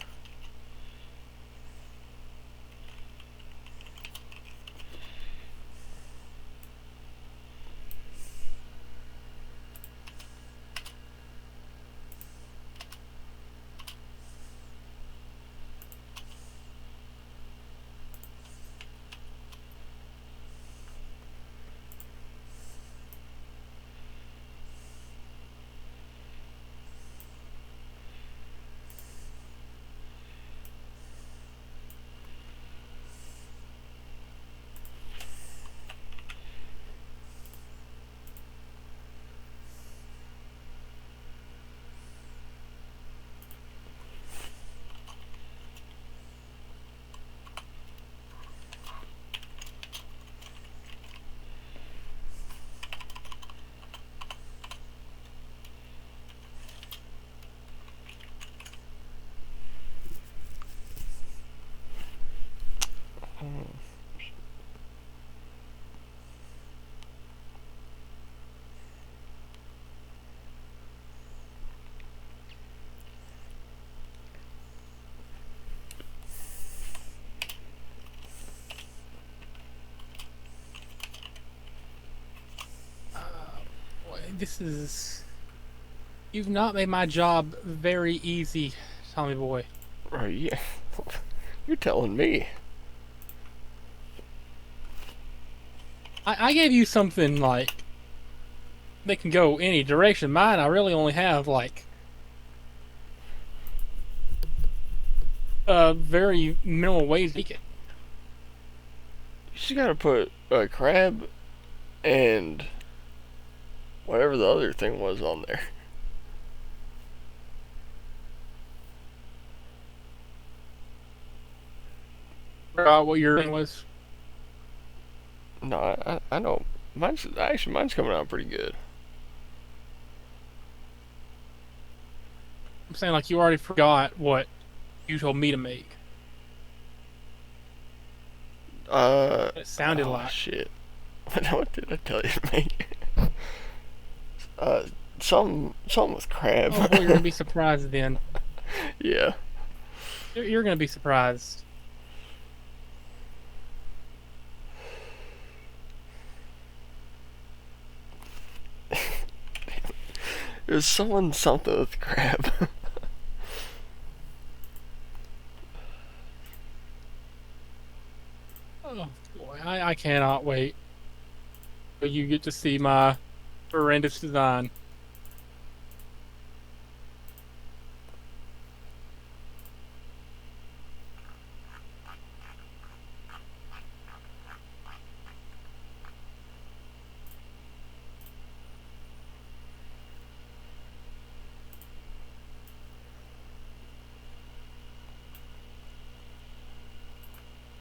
Boy, this is... You've not made my job very easy, Tommy boy. Right, yeah. You're telling me. I gave you something like that can go any direction. Mine, I really only have like very minimal ways to make it. You just gotta put a crab and whatever the other thing was on there. Forgot what your thing was. No, I know. Mine's coming out pretty good. I'm saying like you already forgot what you told me to make. It sounded Oh like. shit. What did I tell you to make? Uh, something with crab. Oh boy, you're gonna be surprised then. Yeah. You're gonna be surprised. It was something with crab. Oh boy, I cannot wait. Till you get to see my horrendous design.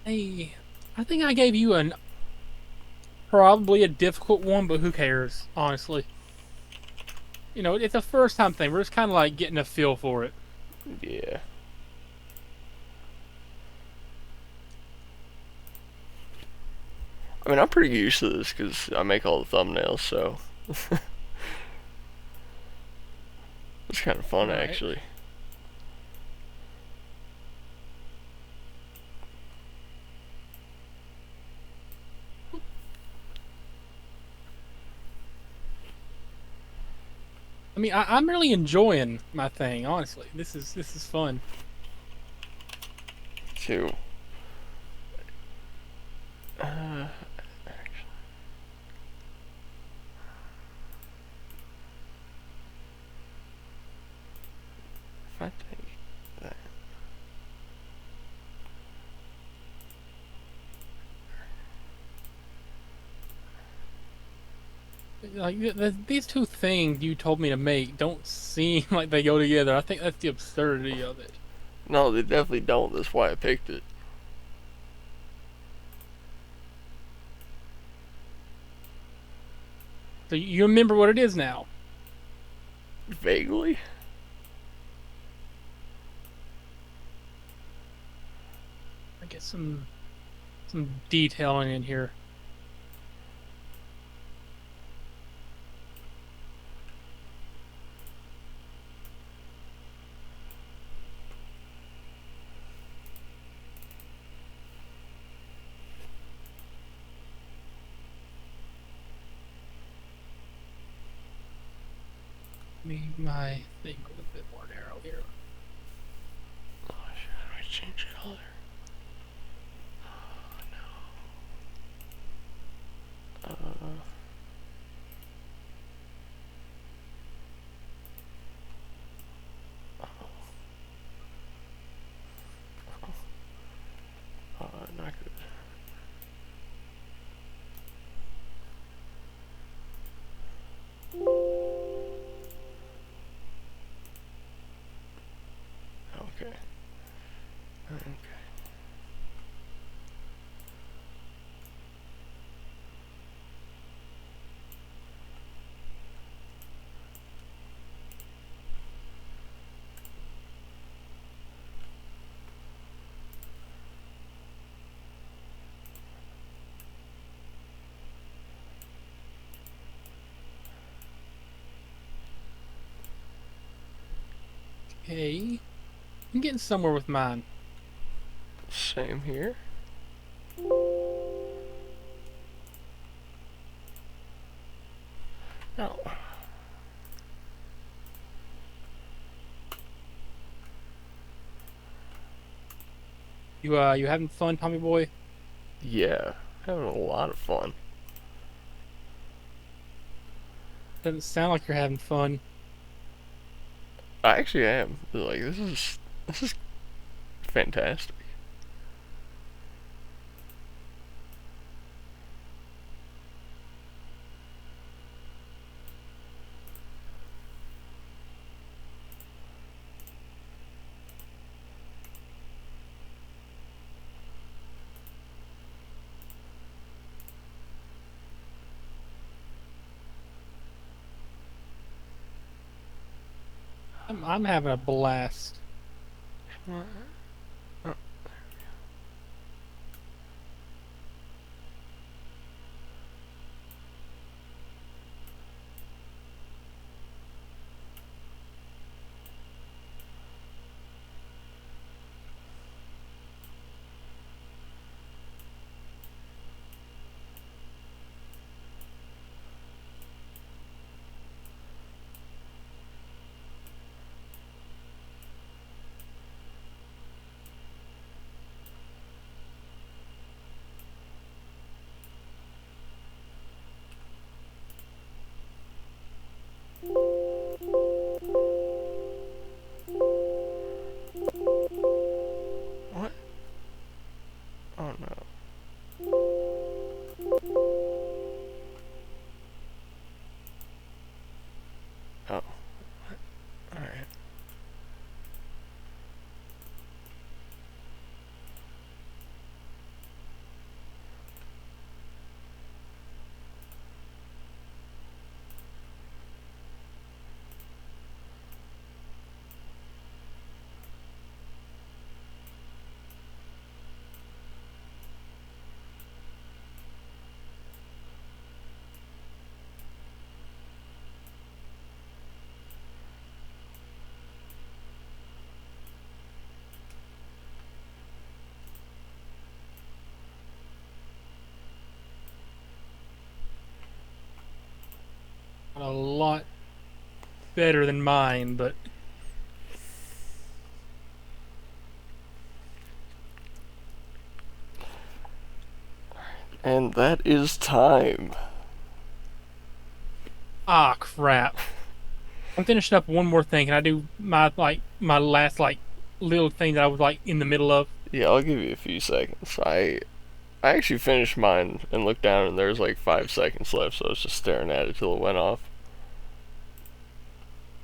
Hey, I think I gave you an probably a difficult one, but who cares, honestly. You know, it's a first time thing. We're just kind of like getting a feel for it. Yeah. I mean, I'm pretty used to this because I make all the thumbnails, so it's kind of fun All right. actually. I mean, I'm really enjoying my thing, honestly. This is fun. Too. Uh, if I take that, Like these two things you told me to make don't seem like they go together. I think that's the absurdity of it. no, they definitely don't. That's why I picked it. So you remember what it is now. Vaguely. I get some detailing in here. Make my thing a little bit more narrow here. Oh shit, how do I change color? Oh no. Not good. Okay. Okay. Okay. I'm getting somewhere with mine. Same here. No. You having fun, Tommy boy? Yeah, having a lot of fun. Doesn't sound like you're having fun. I actually am. Like this is fantastic. I'm having a blast. What? Oh no. Oh. Alright. A lot better than mine, but And that is time. crap. I'm finishing up one more thing. Can I do my last little thing that I was in the middle of? Yeah, I'll give you a few seconds. I actually finished mine and looked down and there's like 5 seconds left, so I was just staring at it till it went off.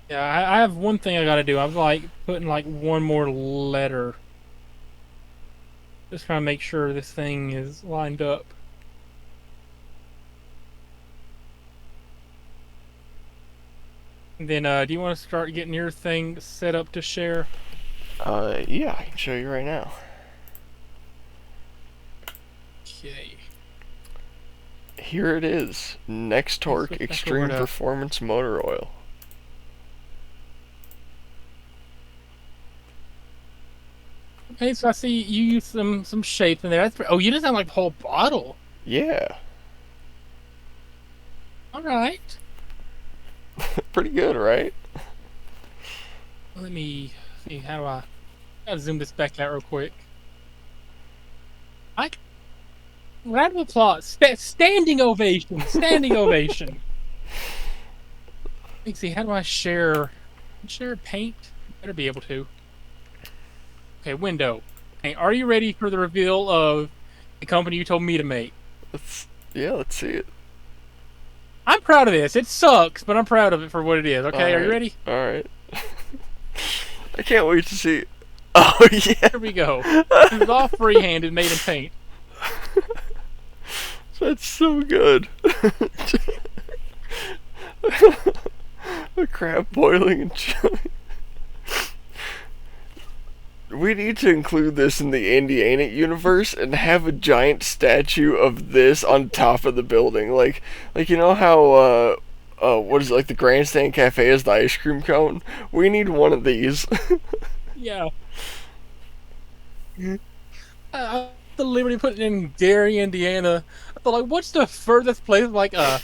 Yeah, I have one thing I gotta do. I was putting one more letter. Just trying to make sure this thing is lined up. And then, do you want to start getting your thing set up to share? Yeah, I can show you right now. Okay. Here it is. Next Torque Extreme Performance Motor Oil. Okay, so I see you use some shape in there. Oh, you just have the whole bottle. Yeah. All right. Pretty good, right? Let me see. How do I? Gotta zoom this back out real quick. I round of applause. Standing ovation. Standing ovation. Let me see. How do I share? Share paint? Better be able to. Okay, window. Hey, are you ready for the reveal of the company you told me to make? Let's see it. I'm proud of this. It sucks, but I'm proud of it for what it is. Okay, are you ready? All right. I can't wait to see it. Oh yeah. Here we go. This is all freehanded, made in paint. That's so good. A crab boiling and chilling. We need to include this in the Andy Ain't It universe and have a giant statue of this on top of the building. Like you know how what is it, like the Grandstand Cafe is the ice cream cone? We need one of these. Yeah. The Liberty put it in Gary, Indiana. I thought, like, what's the furthest place like a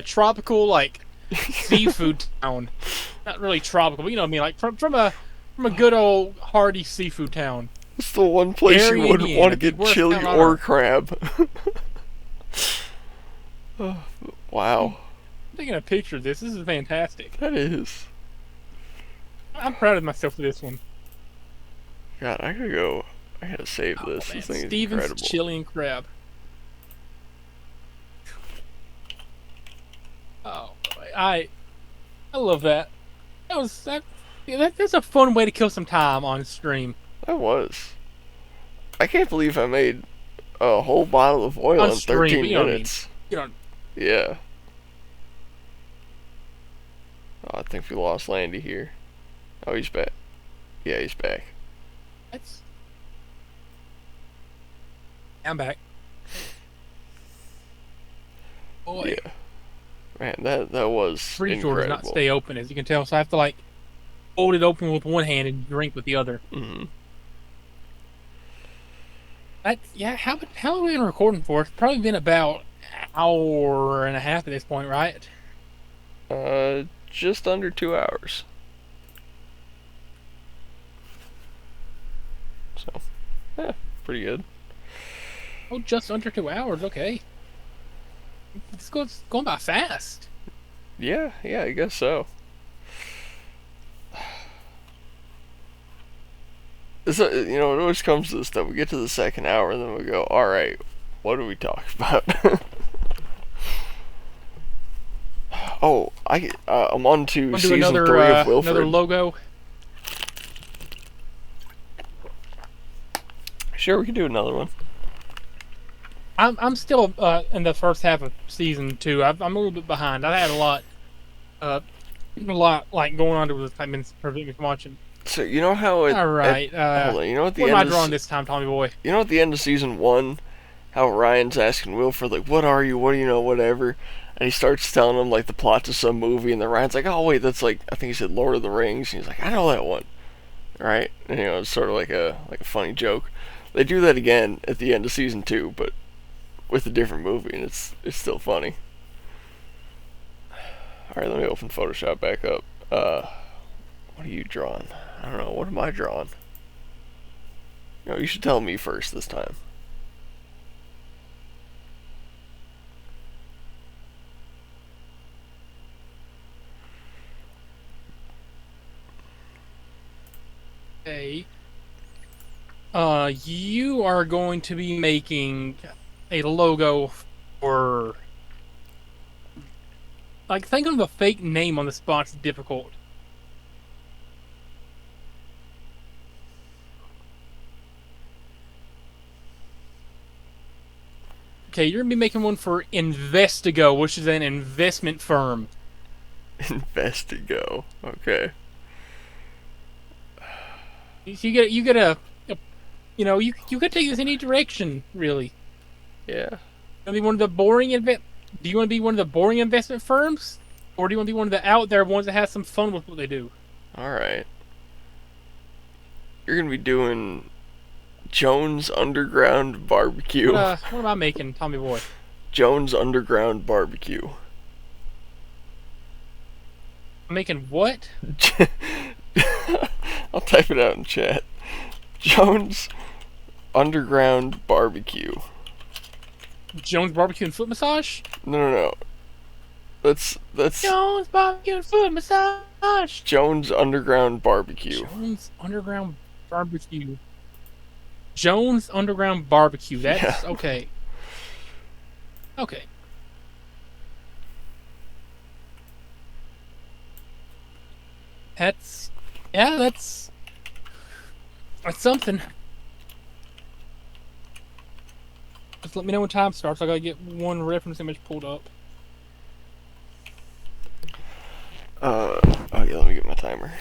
tropical like seafood town? Not really tropical, but you know what I mean. Like from a good old hearty seafood town. It's the one place Gary, you wouldn't Indiana, want to the get worst chili town on or earth. crab. Wow. I'm taking a picture of this. This is fantastic. That is. I'm proud of myself for this one. God, I gotta save this. Man. This thing is Steven's incredible. chili and crab. Oh, I love that. That's a fun way to kill some time on stream. That was. I can't believe I made a whole bottle of oil in Stream, 13 but you know what I mean. minutes. You know, Yeah. Oh, I think we lost Landy here. Oh, he's back. Yeah, he's back. that's. I'm back. Boy, Yeah. Man, that was pretty sure does incredible. not stay open, as you can tell. So I have to like hold it open with one hand and drink with the other. Mm-hmm. Yeah. How long have we been recording for? It's probably been about an hour and a half at this point, right? Just under 2 hours. So, yeah, pretty good. Oh, just under 2 hours. Okay. It's going by fast. Yeah, I guess so. So, you know, it always comes to this stuff. We get to the second hour, and then we go, all right, what do we talk about? Oh, I'm on to season another, 3 of Wilfred. another logo. Sure, we can do another one. I'm still in the first half of season 2. I'm a little bit behind. I had a lot like going on with I've been preventing me from watching. So you know how All right. hold on. You know at the what end am I of drawing this time, Tommy boy? You know at the end of season 1, how Ryan's asking Wilfred like, "What are you? What do you know? Whatever." And he starts telling him like the plot to some movie, and then Ryan's like, "Oh wait, that's like I think he said Lord of the Rings." And he's like, "I know that one." Right? And, you know, it's sort of like a funny joke. They do that again at the end of season 2, but with a different movie, and it's still funny. All right, let me open Photoshop back up. What are you drawing? I don't know. What am I drawing? No, you should tell me first this time. Okay. You are going to be making a logo for. Like, think of a fake name on the spot's difficult. Okay, you're gonna be making one for Investigo, which is an investment firm. Investigo. Okay. So you get you know, you could take this any direction, really. Yeah. You want to be one of the boring Do you want to be one of the boring investment firms, or do you want to be one of the out there ones that has some fun with what they do? All right. You're gonna be doing Jones Underground Barbecue. What am I making, Tommy boy? Jones Underground Barbecue. I'm making what? I'll type it out in chat. Jones Underground Barbecue. Jones Barbecue and Foot Massage? No. That's Jones Barbecue and Foot Massage! Jones Underground Barbecue. Jones Underground Barbecue. Jones Underground Barbecue. Yeah. That's okay. Okay. That's yeah, that's something. Just let me know when time starts. I gotta get one reference image pulled up. Okay, let me get my timer.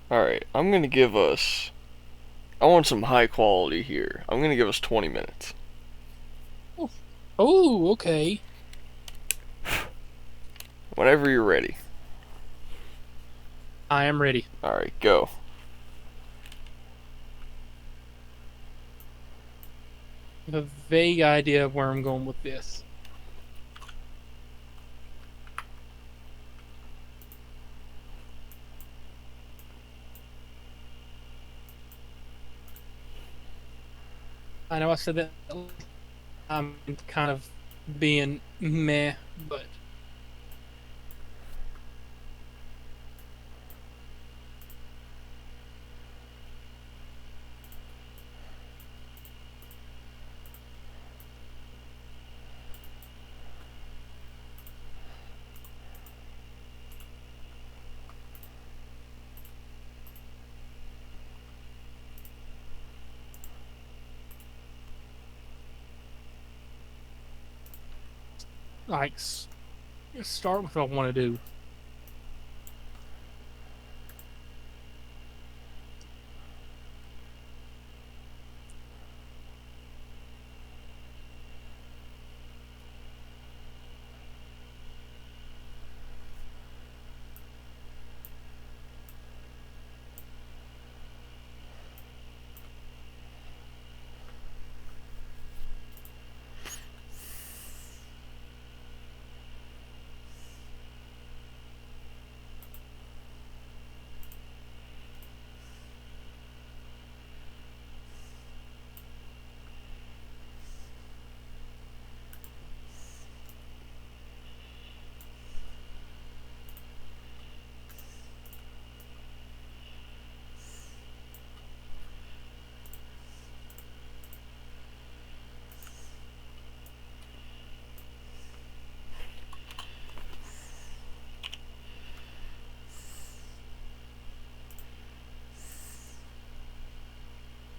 Alright, I'm gonna give us. I want some high quality here. I'm gonna give us 20 minutes. Oh, okay. Whenever you're ready. I am ready. Alright, go. I have a vague idea of where I'm going with this. I know I said that I'm kind of being meh, but like start with what I want to do.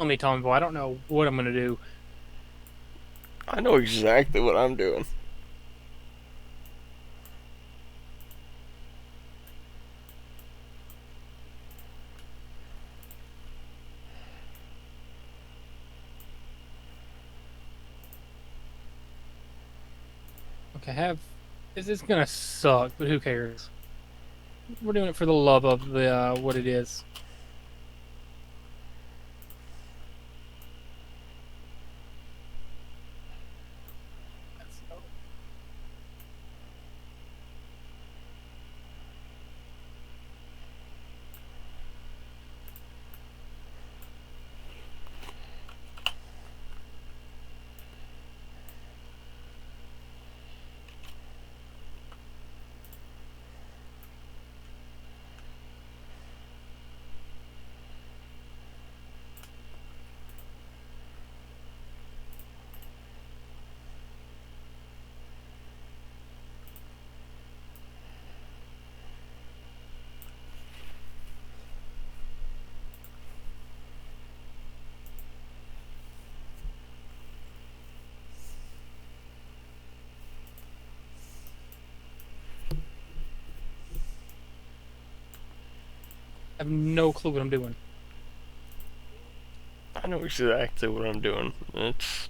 Let me tell me, boy, I don't know what I'm gonna do. I know exactly what I'm doing. Okay, this is gonna suck, but who cares? We're doing it for the love of the what it is. I have no clue what I'm doing. I know exactly what I'm doing. It's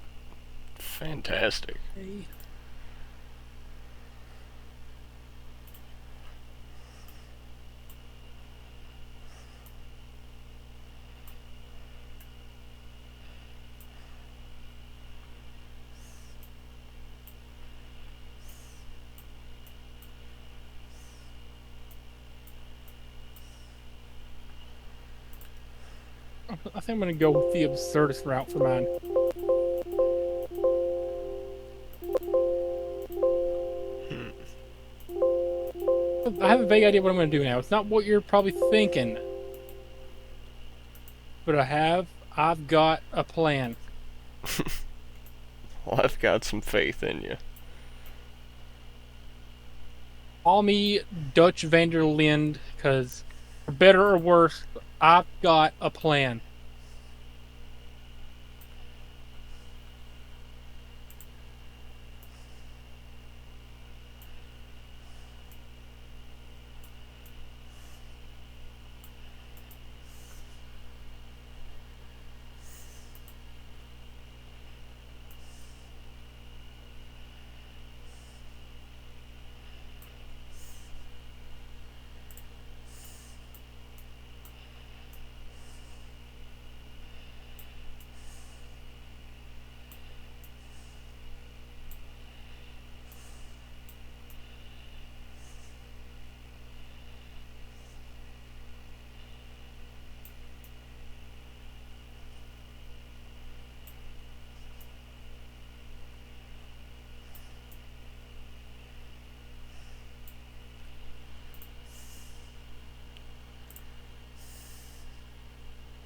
fantastic. Okay. I think I'm gonna go with the absurdist route for mine. Hmm. I have a vague idea what I'm gonna do now. It's not what you're probably thinking, but I've got a plan. Well, I've got some faith in you. Call me Dutch van der Linde, because for better or worse, I've got a plan.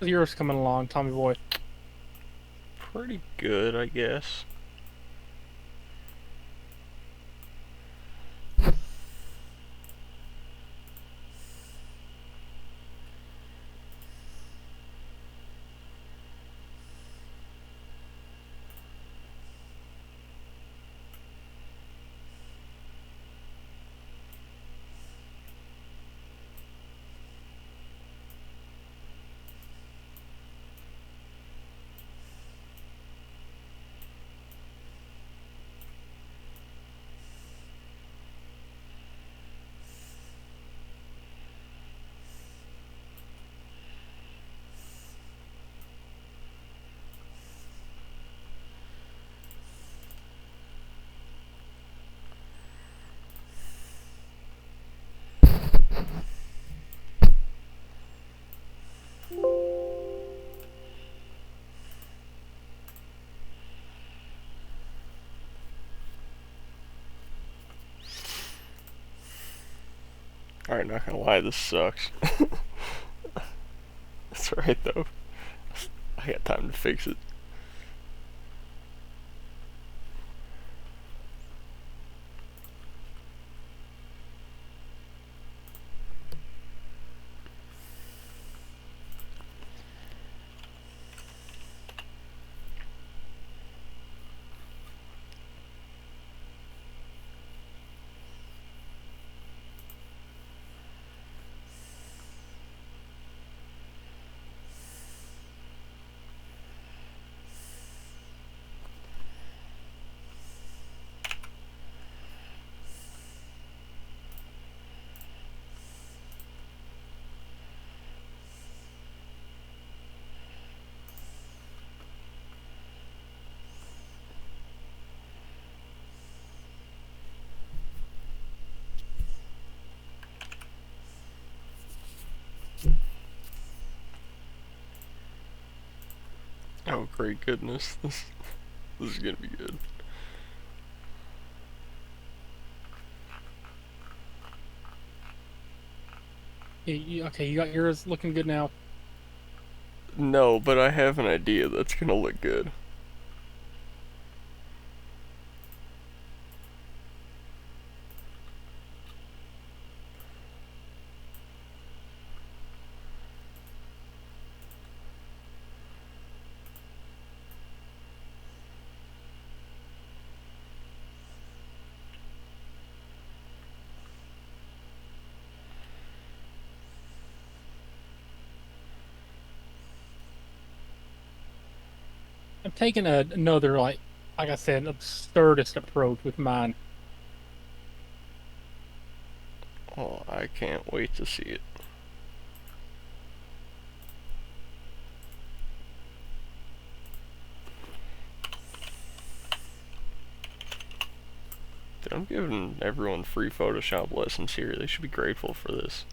How's yours coming along, Tommy boy? Pretty good, I guess. Alright, not gonna lie, this sucks. That's alright though. I got time to fix it. Oh, great goodness. This is gonna be good. Okay, you got yours looking good now. No, but I have an idea that's gonna look good. I'm taking another like I said, absurdist approach with mine. Oh, I can't wait to see it. Dude, I'm giving everyone free Photoshop lessons here. They should be grateful for this.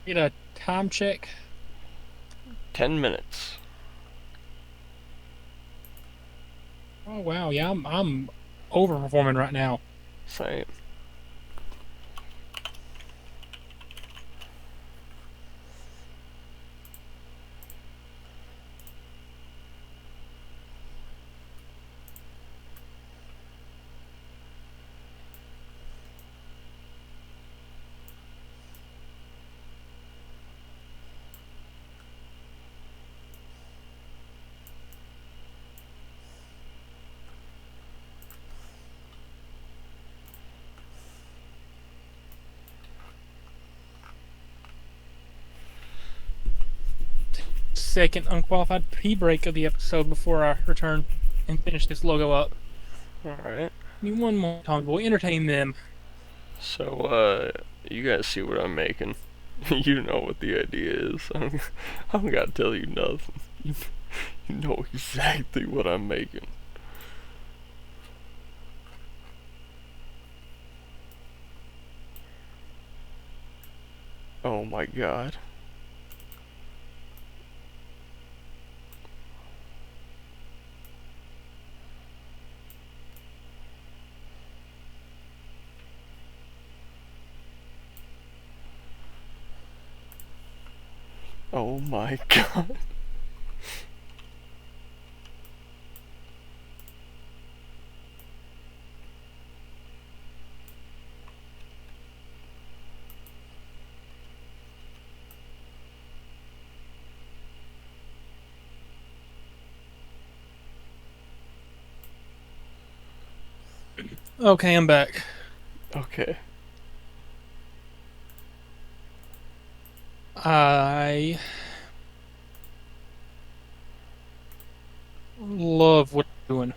Get a time check. 10 minutes. Oh wow, yeah, I'm overperforming right now. Same. Second unqualified pee break of the episode before I return and finish this logo up. Alright. Give me one more time, boy. Entertain them. So, you guys see what I'm making. You know what the idea is. I don't gotta tell you nothing. You know exactly what I'm making. Oh my god. Oh my god. Okay, I'm back. Okay. I love what I'm doing.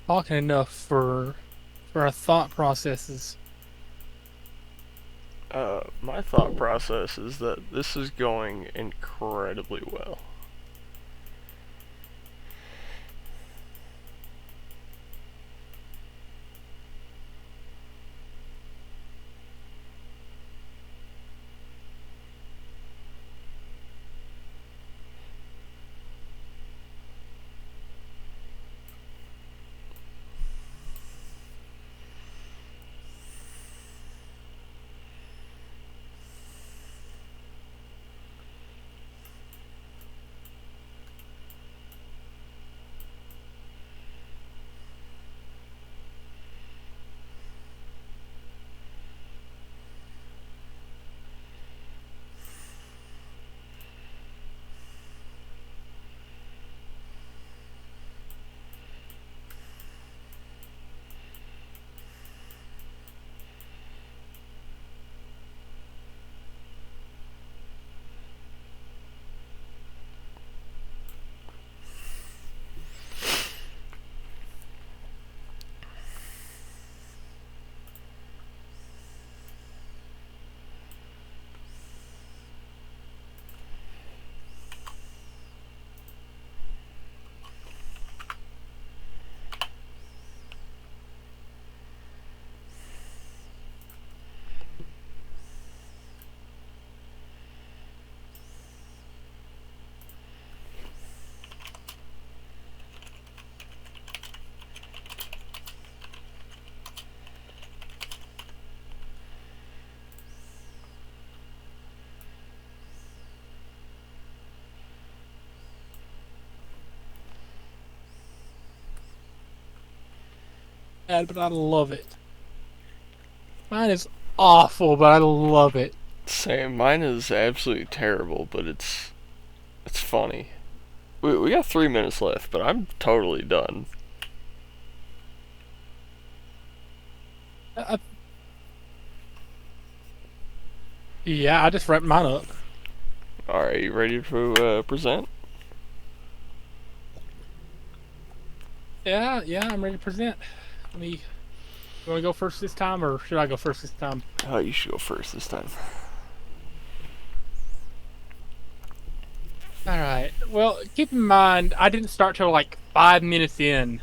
Talking enough for for our thought processes. My thought process is that this is going incredibly well. Bad, but I love it. Mine is awful, but I love it. Same. Mine is absolutely terrible, but it's funny. We got 3 minutes left, but I'm totally done. I, yeah, I just wrapped mine up. All right, you ready to present? Yeah, I'm ready to present. You want to go first this time, or should I go first this time? You should go first this time. All right. Well, keep in mind, I didn't start till like 5 minutes in.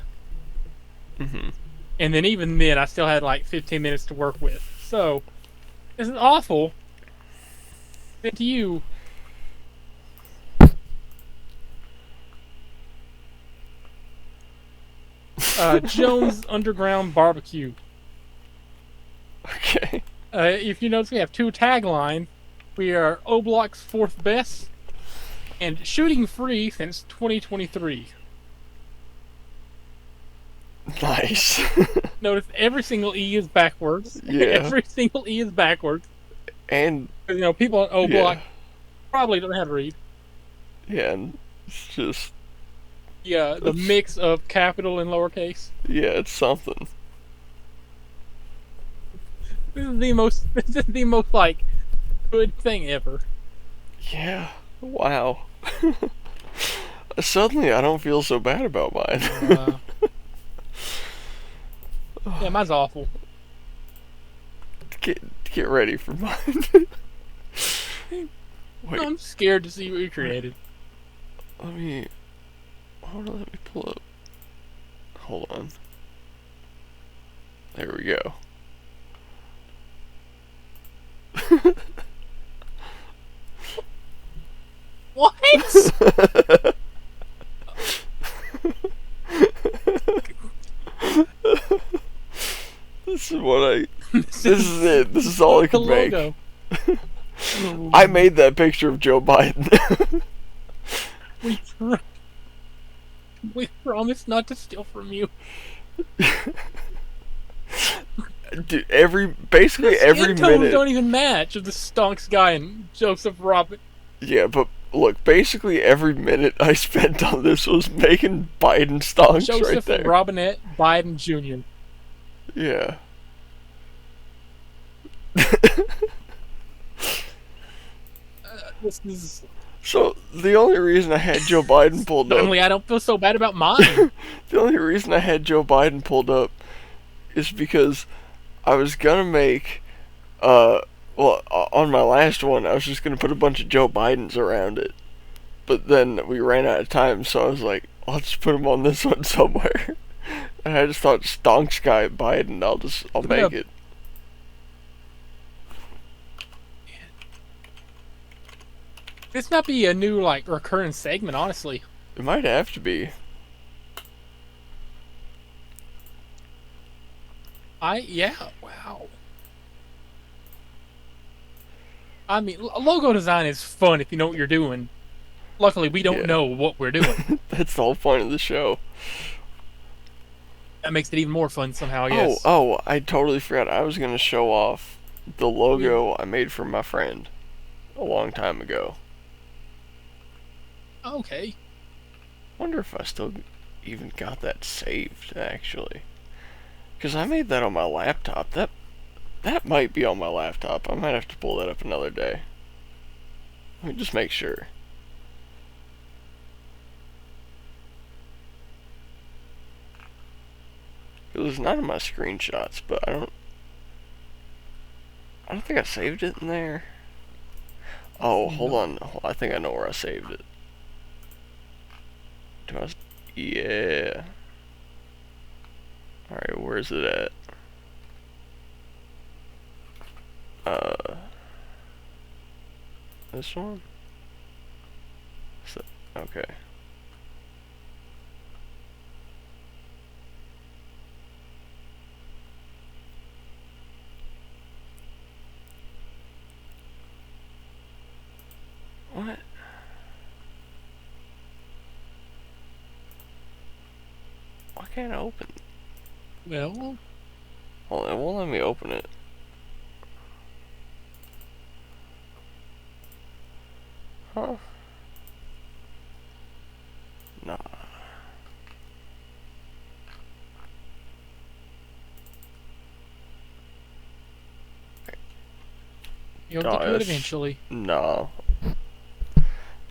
Mm-hmm. And then even then, I still had like 15 minutes to work with. So, this is awful. Then to you. Jones Underground Barbecue. Okay. If you notice, we have two taglines. We are O Block's fourth best and shooting free since 2023. Nice. Notice every single E is backwards. Yeah. Every single E is backwards. And People on O Block yeah. probably don't know how to read. Yeah, and it's just Yeah, the mix of capital and lowercase. yeah, it's something. This is the most like good thing ever. Yeah. Wow. Suddenly, I don't feel so bad about mine. Yeah, mine's awful. Get ready for mine. Wait, I'm scared to see what you created. let me pull up. Hold on. There we go. What? This is what I. This is it. This is all I could make. Logo. I made that picture of Joe Biden. We promise not to steal from you. Dude, basically every tones minute. don't even match of the Stonks guy and Joseph Robin. Yeah, but look, basically every minute I spent on this was making Biden stonks right Joseph there. Robinette Biden Jr. Yeah. This is. So the only reason I had Joe Biden pulled up. Suddenly, I don't feel so bad about mine. The only reason I had Joe Biden pulled up is because I was gonna make on my last one I was just gonna put a bunch of Joe Bidens around it, but then we ran out of time, so I was like, I'll just put him on this one somewhere. And I just thought Stonks Guy Biden. I'll make it. This might be a new like recurring segment, honestly. It might have to be. Wow. I mean, logo design is fun if you know what you're doing. Luckily, we don't know what we're doing. That's the whole point of the show. That makes it even more fun somehow, yes. Oh, I totally forgot. I was gonna show off the logo I made for my friend a long time ago. Okay. Wonder if I still even got that saved, actually. Because I made that on my laptop. That might be on my laptop. I might have to pull that up another day. Let me just make sure. It was not in my screenshots, but I don't think I saved it in there. Oh, hold on. I think I know where I saved it. Yeah. Alright, where's it at? This one? Okay. What? Why can't I open it? Well, Hold on, it won't let me open it. Huh? Nah. you'll get to it eventually. No.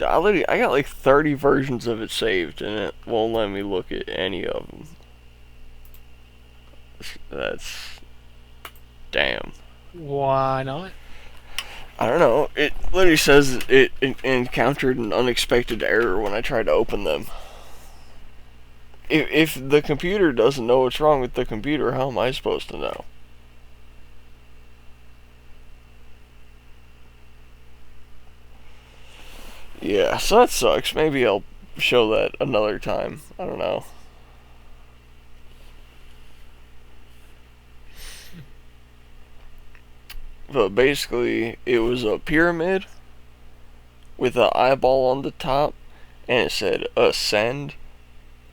I got like 30 versions of it saved, and it won't let me look at any of them. That's... damn. Why not? I don't know. It literally says it encountered an unexpected error when I tried to open them. If the computer doesn't know what's wrong with the computer, how am I supposed to know? Yeah, so that sucks. Maybe I'll show that another time. I don't know. But basically, it was a pyramid with an eyeball on the top, and it said ascend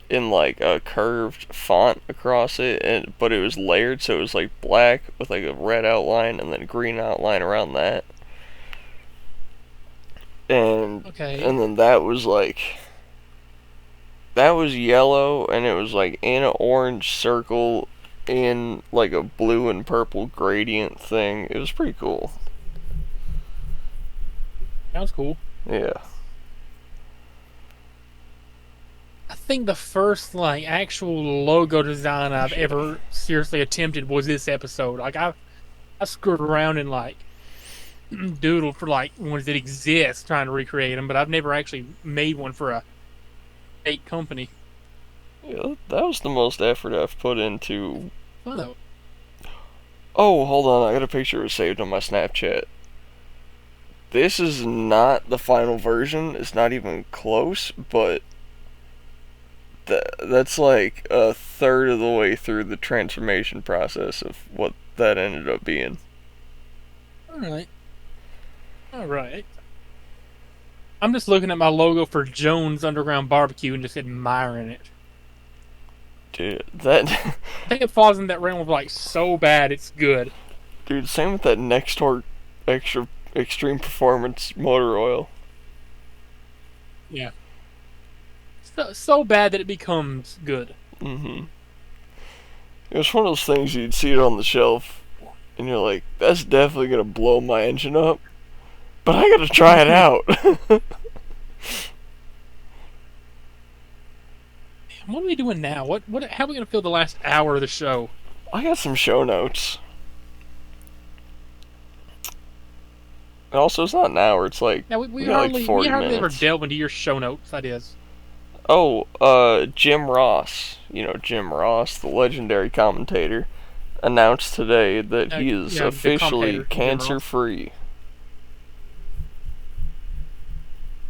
in like a curved font across it, but it was layered, so it was like black with like a red outline and then a green outline around that. And then that was yellow, and it was like in an orange circle in like a blue and purple gradient thing. It was pretty cool. Sounds cool. Yeah. I think the first like actual logo design I've ever seriously attempted was this episode. Like I screwed around and like doodled for like ones that exist trying to recreate them, but I've never actually made one for a fake company. Yeah, that was the most effort I've put into. Oh. Oh, hold on, I got a picture saved on my Snapchat. This is not the final version. It's not even close, but that's like a third of the way through the transformation process of what that ended up being. Alright. I'm just looking at my logo for Jones Underground Barbecue and just admiring it. Dude, that... I think it falls in that realm of like so bad it's good. Dude, same with that Nextor extra extreme performance motor oil. Yeah. So bad that it becomes good. Mm-hmm. It was one of those things you'd see it on the shelf, and you're like, that's definitely gonna blow my engine up, but I gotta try it out. What are we doing now? How are we gonna fill the last hour of the show? I got some show notes. Also, it's not an hour. It's like Now we we got like hardly we 40 hardly ever minutes. delve into your show notes. That is. Oh, Jim Ross. You know Jim Ross, the legendary commentator, announced today that he is The officially commentator, Jim cancer Ross. free.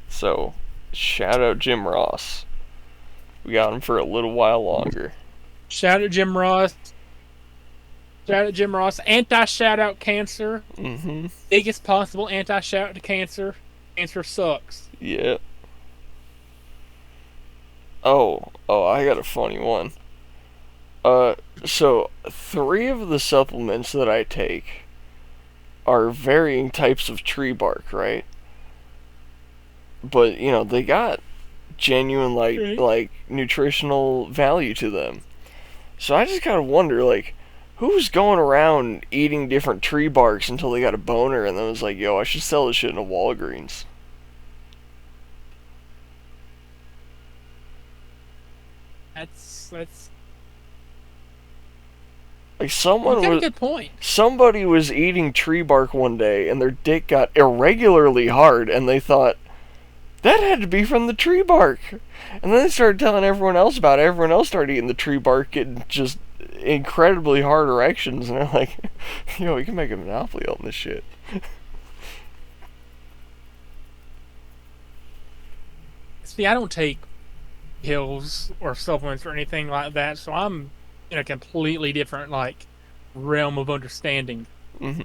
So, shout out Jim Ross. We got him for a little while longer. Shout out Jim Ross. Shout out Jim Ross. Anti shout out cancer. Mm-hmm. Biggest possible anti shout out to cancer. Cancer sucks. Yeah. Oh, I got a funny one. So 3 of the supplements that I take are varying types of tree bark, right? But you know they got genuine Okay. like nutritional value to them. So I just gotta wonder like who's going around eating different tree barks until they got a boner and then was like, yo, I should sell this shit in a Walgreens. That's Like you got a good point. somebody was eating tree bark one day and their dick got irregularly hard and they thought that had to be from the tree bark. And then they started telling everyone else about it. Everyone else started eating the tree bark, getting just incredibly hard erections, and they're like, yo, we can make a monopoly on this shit. See, I don't take pills or supplements or anything like that, so I'm in a completely different like realm of understanding. hmm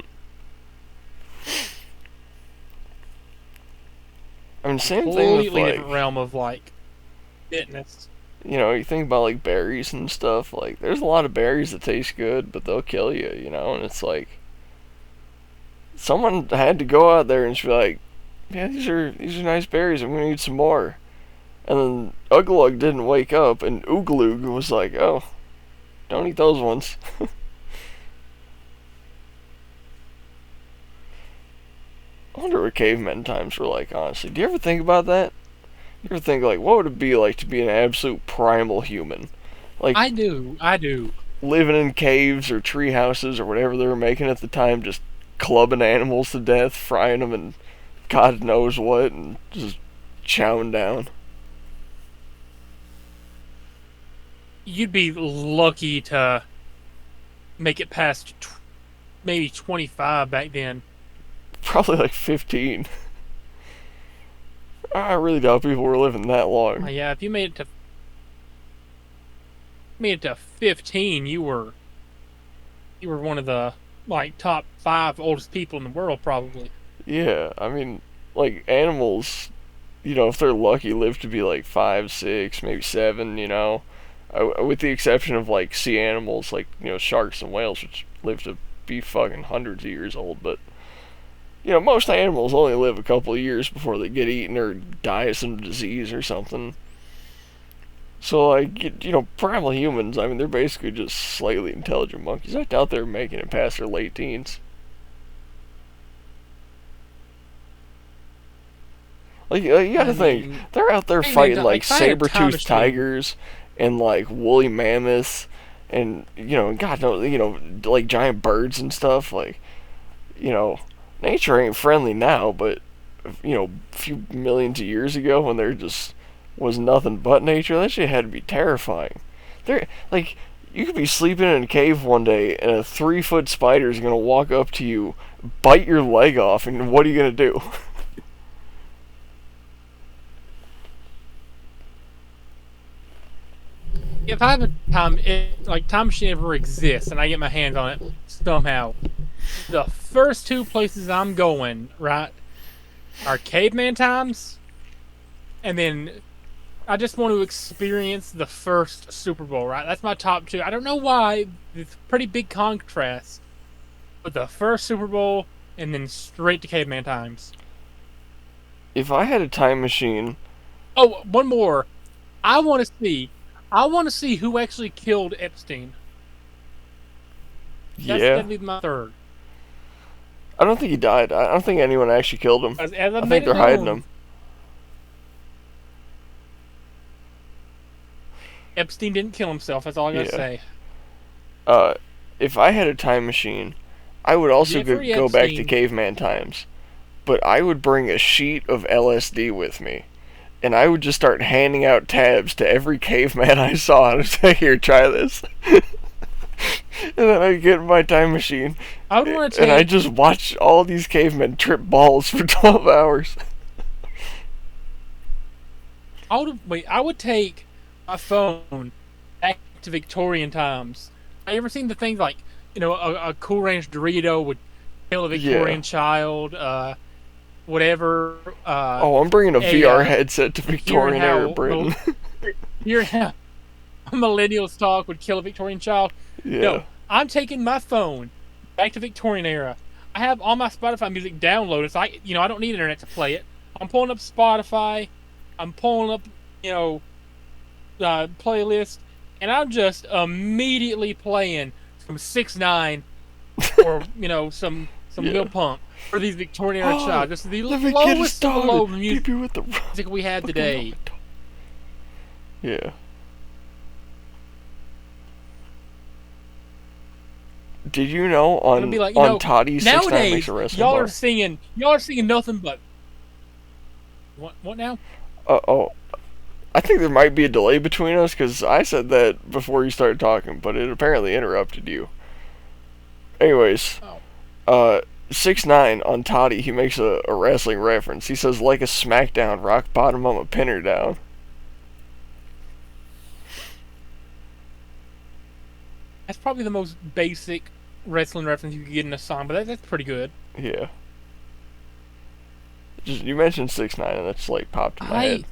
I mean, same thing with Completely like, different realm of like fitness. you know, you think about like berries and stuff. Like, there's a lot of berries that taste good, but they'll kill you, you know. And it's like someone had to go out there and just be like, yeah, these are nice berries. I'm gonna eat some more. And then Uglug didn't wake up, and Ooglug was like, oh, don't eat those ones. I wonder what cavemen times were like, honestly. Do you ever think about that? You ever think, like, what would it be like to be an absolute primal human? Like, I do. living in caves or tree houses or whatever they were making at the time, just clubbing animals to death, frying them, and God knows what, and just chowing down. You'd be lucky to make it past maybe 25 back then. Probably like 15. I really doubt people were living that long. Yeah, if you made it to 15, you were one of the like top 5 oldest people in the world probably. Yeah, I mean, like, animals, you know, if they're lucky, live to be like 5, 6, maybe 7, you know. With the exception of, like, sea animals, like, you know, sharks and whales, which live to be fucking hundreds of years old, but, you know, most animals only live a couple of years before they get eaten or die of some disease or something. So, like, you know, primal humans, I mean, they're basically just slightly intelligent monkeys. I doubt they're making it past their late teens. Like, you I gotta think, mean, they're out there hey, man, fighting, like like, if I had a time saber-toothed machine, tigers and, like, woolly mammoths and, you know, God knows, you know, like, giant birds and stuff. Like, you know, nature ain't friendly now, but, you know, a few millions of years ago when there just was nothing but nature, that shit had to be terrifying. There, like, you could be sleeping in a cave one day and a 3-foot spider is gonna walk up to you, bite your leg off, and what are you gonna do? if I have a time machine ever exists and I get my hands on it somehow, the first 2 places I'm going, right, are caveman times, and then I just want to experience the first Super Bowl, right? That's my top 2. I don't know why. It's a pretty big contrast. But the first Super Bowl and then straight to caveman times. If I had a time machine, Oh, one more. I want to see. I want to see who actually killed Epstein. yeah, That'd be my third. I don't think he died. I don't think anyone actually killed him. As I I made think it they're hiding known, him. Epstein didn't kill himself. That's all I gotta Yeah. say. Uh, if I had a time machine, I would also Jeffrey go back to Epstein. caveman times, but I would bring a sheet of LSD with me, and I would just start handing out tabs to every caveman I saw and say, "Here, try this." And then I'd get in my time machine, I would want to and I take. just watch all these cavemen trip balls for 12 hours. I would take my phone back to Victorian times. Have you ever seen the things like, a Cool Ranch Dorito would kill a Yeah. Victorian child, whatever. Oh, I'm bringing a A VR headset to hearing Victorian era how Britain. hearing how a millennials talk would kill a Victorian child. Yeah. No, I'm taking my phone back to Victorian era. I have all my Spotify music downloaded, so I don't need internet to play it. I'm pulling up Spotify. I'm pulling up, playlist, and I'm just immediately playing some 6ix9ine or some Yeah. Lil Pump for these Victorian era Oh, child. This is the let me get it lowest of the low started. music Baby with the we had rocking on today. my toe. Yeah. Did you know It'll on be like, Toddy 6ix9ine makes nowadays a wrestling y'all are bar? singing nothing but what now? Oh, I think there might be a delay between us because I said that before you started talking, but it apparently interrupted you. Anyways, Oh, 6ix9ine on Toddy, he makes a wrestling reference. He says, like a smackdown, rock bottom, I'ma pin her down. that's probably the most basic wrestling reference you could get in a song, but that's pretty good. Yeah. Just, you mentioned 6ix9ine and that's like popped in my head. I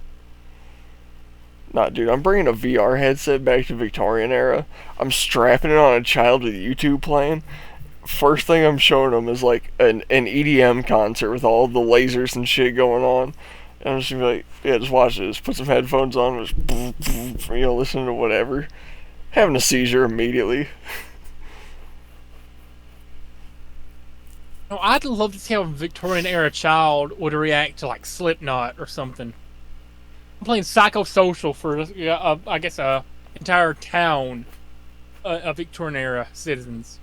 Nah, dude, I'm bringing a VR headset back to Victorian era. I'm strapping it on a child with YouTube playing. First thing I'm showing them is like an EDM concert with all the lasers and shit going on. And I'm just gonna be like, yeah, just watch this. Put some headphones on, just listen to whatever. Having a seizure immediately. No, I'd love to see how a Victorian era child would react to like Slipknot or something. I'm playing psychosocial for I guess a entire town of Victorian era citizens.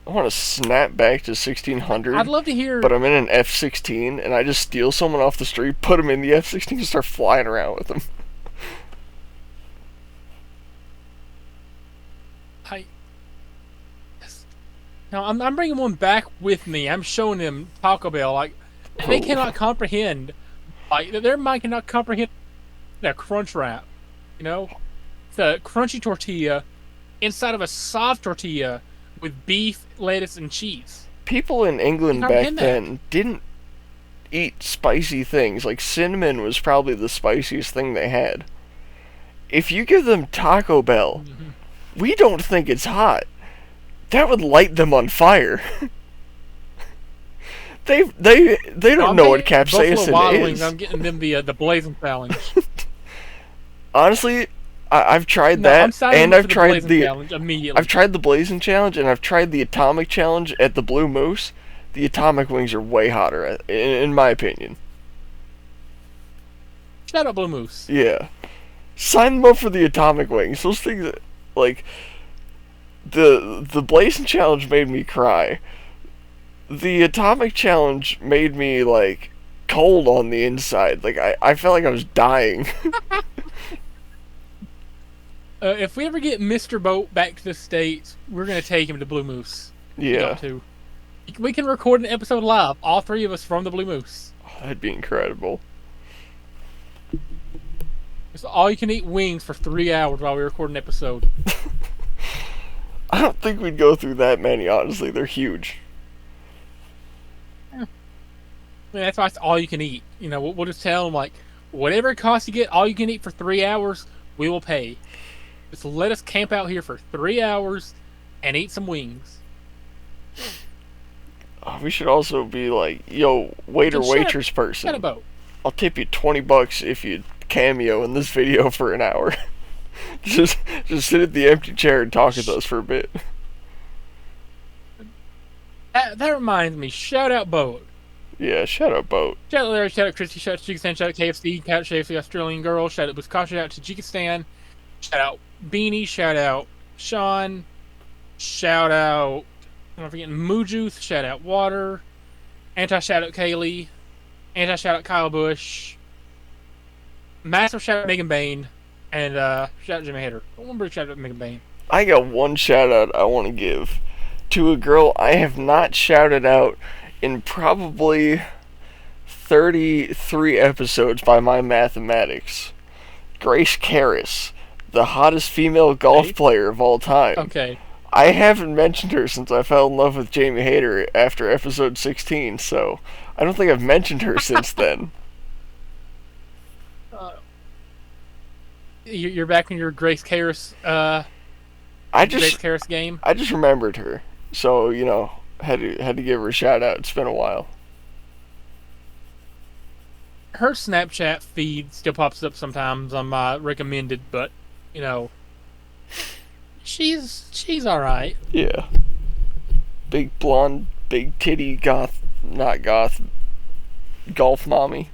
I want to snap back to I'd 1600, love to but hear. I'm in an F-16 and I just steal someone off the street, put them in the F-16, and start flying around with them. I Now I'm bringing one back with me. I'm showing them Taco Bell. Like they cannot comprehend. Like their mind cannot comprehend a crunch wrap. You know, it's a crunchy tortilla inside of a soft tortilla with beef, lettuce, and cheese. People in You England back comprehend that? then didn't eat spicy things. Like cinnamon was probably the spiciest thing they had. If you give them Taco Bell, Mhm. we don't think it's hot. That would light them on fire. They No, don't I'm know what taking Buffalo capsaicin Wild Wings. is. I'm getting them the blazing challenge. Honestly, I've tried No, I'm that, signing and up I've for the tried blazing the challenge immediately. I've tried the Blazing Challenge, and I've tried the Atomic Challenge at the Blue Moose. The Atomic Wings are way hotter, in my opinion. Shout out Blue Moose. Yeah. Sign them up for the Atomic Wings. Those things, like, the Blazing Challenge made me cry. The Atomic Challenge made me, like, cold on the inside. Like, I felt like I was dying. If we ever get Mr. Boat back to the States, we're gonna take him to Blue Moose. We Yeah. got to. We can record an episode live, all three of us from the Blue Moose. That'd be incredible. It's all you can eat wings for 3 hours while we record an episode. I don't think we'd go through that many, honestly. They're huge. I mean, that's why it's all you can eat. We'll just tell them like, whatever it costs to get all you can eat for 3 hours, we will pay. Just let us camp out here for 3 hours and eat some wings. We should also be like, yo, waiter, And shut waitress a person. boat. I'll tip you $20 if you cameo in this video for an hour. just sit at the empty chair and talk with us for a bit. That reminds me. Shout out Boat. Yeah, shut up, boat. Shout out Larry. Shout out Christy. Shout out Tajikistan. Shout out KFC. Shout out KFC Australian Girl. Shout out Buskash. Shout out Tajikistan. Shout out Beanie. Shout out Sean. Shout out. I'm forgetting Moojuth. Shout out Water. Anti shout out Kaylee. Anti shout out Kyle Bush. Massive shout out Megan Bain. And shout out Jimmy Hater. I remember shout out Megan Bain. I got one shout out I want to give to a girl I have not shouted out in probably 33 episodes by my mathematics. Grace Karras, the hottest female golf player of all time. Okay. I haven't mentioned her since I fell in love with Jamie Hayter after episode 16, so I don't think I've mentioned her since then. You're back in your Grace Karras, Grace Karras game. I just remembered her, so had to give her a shout out. It's been a while. Her Snapchat feed still pops up sometimes on my recommended, but she's all right. Yeah, big blonde, big titty goth, not goth, golf mommy.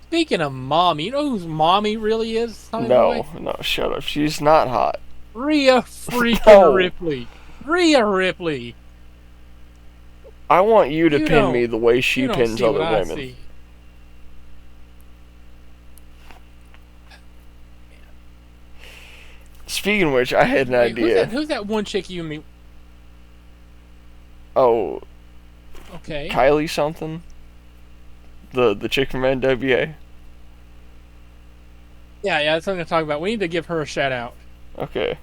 Speaking of mommy, you know whose mommy really is? No, shut up. She's not hot. Rhea freaking No. Ripley. Rhea Ripley. I want you to You pin don't- me the way she You don't pins see other what I women. see. Speaking of which, I had an Wait, idea. Who's that one chick you and me? Oh, Okay. Kylie something? The chick from NWA? Yeah, that's what I'm going to talk about. We need to give her a shout out. Okay.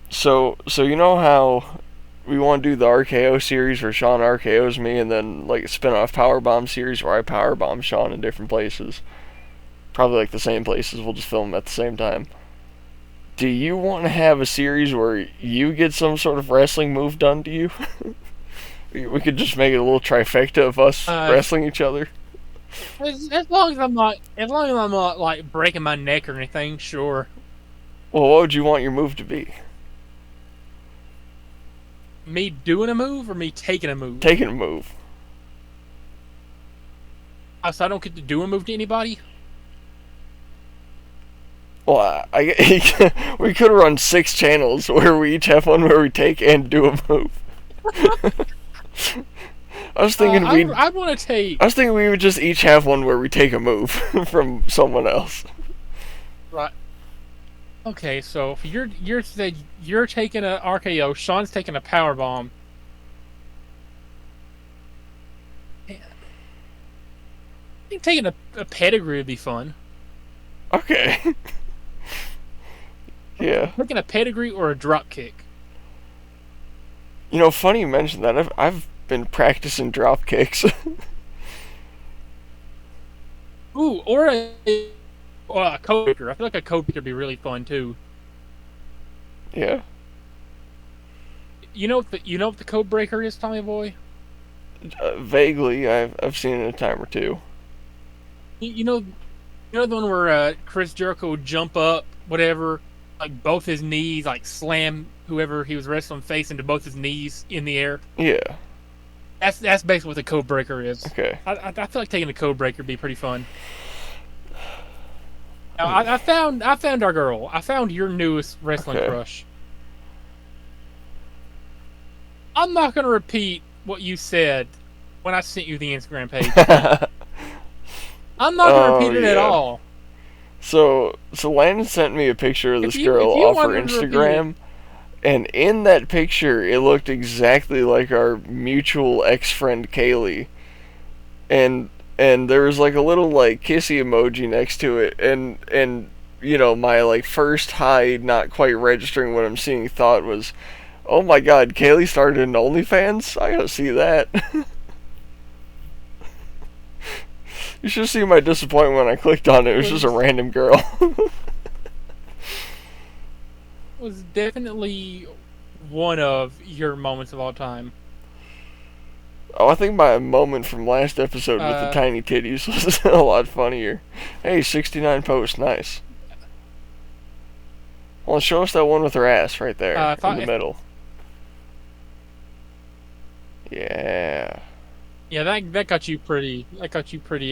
So you know how we want to do the RKO series where Sean RKOs me, and then like a spin-off Powerbomb series where I powerbomb Sean in different places? Probably like the same places, we'll just film them at the same time. Do you want to have a series where you get some sort of wrestling move done to you? We could just make it a little trifecta of us wrestling each other. As long as I'm not like breaking my neck or anything, sure. Well, what would you want your move to be? Me doing a move or me taking a move? Taking a move. Oh, so I don't get to do a move to anybody? Well, we could run 6 channels where we each have one where we take and do a move. I was thinking I'd want to take. I was thinking we would just each have one where we take a move from someone else. Right. Okay, so if you're taking a RKO, Sean's taking a power bomb. I think taking a pedigree would be fun. Okay. Yeah. Taking a pedigree or a drop kick. Funny you mentioned that. I've been practicing drop kicks. Ooh, or a code breaker. I feel like a code breaker would be really fun too. Yeah. You know what the code breaker is, Tommy Boy? Vaguely, I've seen it a time or two. You know the one where Chris Jericho would jump up, whatever, like both his knees, like slam whoever he was wrestling face into both his knees in the air. Yeah. That's basically what the code breaker is. Okay. I feel like taking a code breaker would be pretty fun. Now, I found our girl. I found your newest wrestling crush. I'm not gonna repeat what you said when I sent you the Instagram page. I'm not gonna repeat it at all. So Landon sent me a picture of this girl off her Instagram, and in that picture, it looked exactly like our mutual ex-friend Kaylee, and there was like a little like kissy emoji next to it, and my like first high, not quite registering what I'm seeing, thought was, oh my god, Kaylee started an OnlyFans? I gotta see that. You should see my disappointment when I clicked on it. It was just a random girl. Was definitely one of your moments of all time. Oh, I think my moment from last episode with the tiny titties was a lot funnier. Hey, 69 posts, nice. Well, show us that one with her ass right there in the middle. Yeah. Yeah, that got you pretty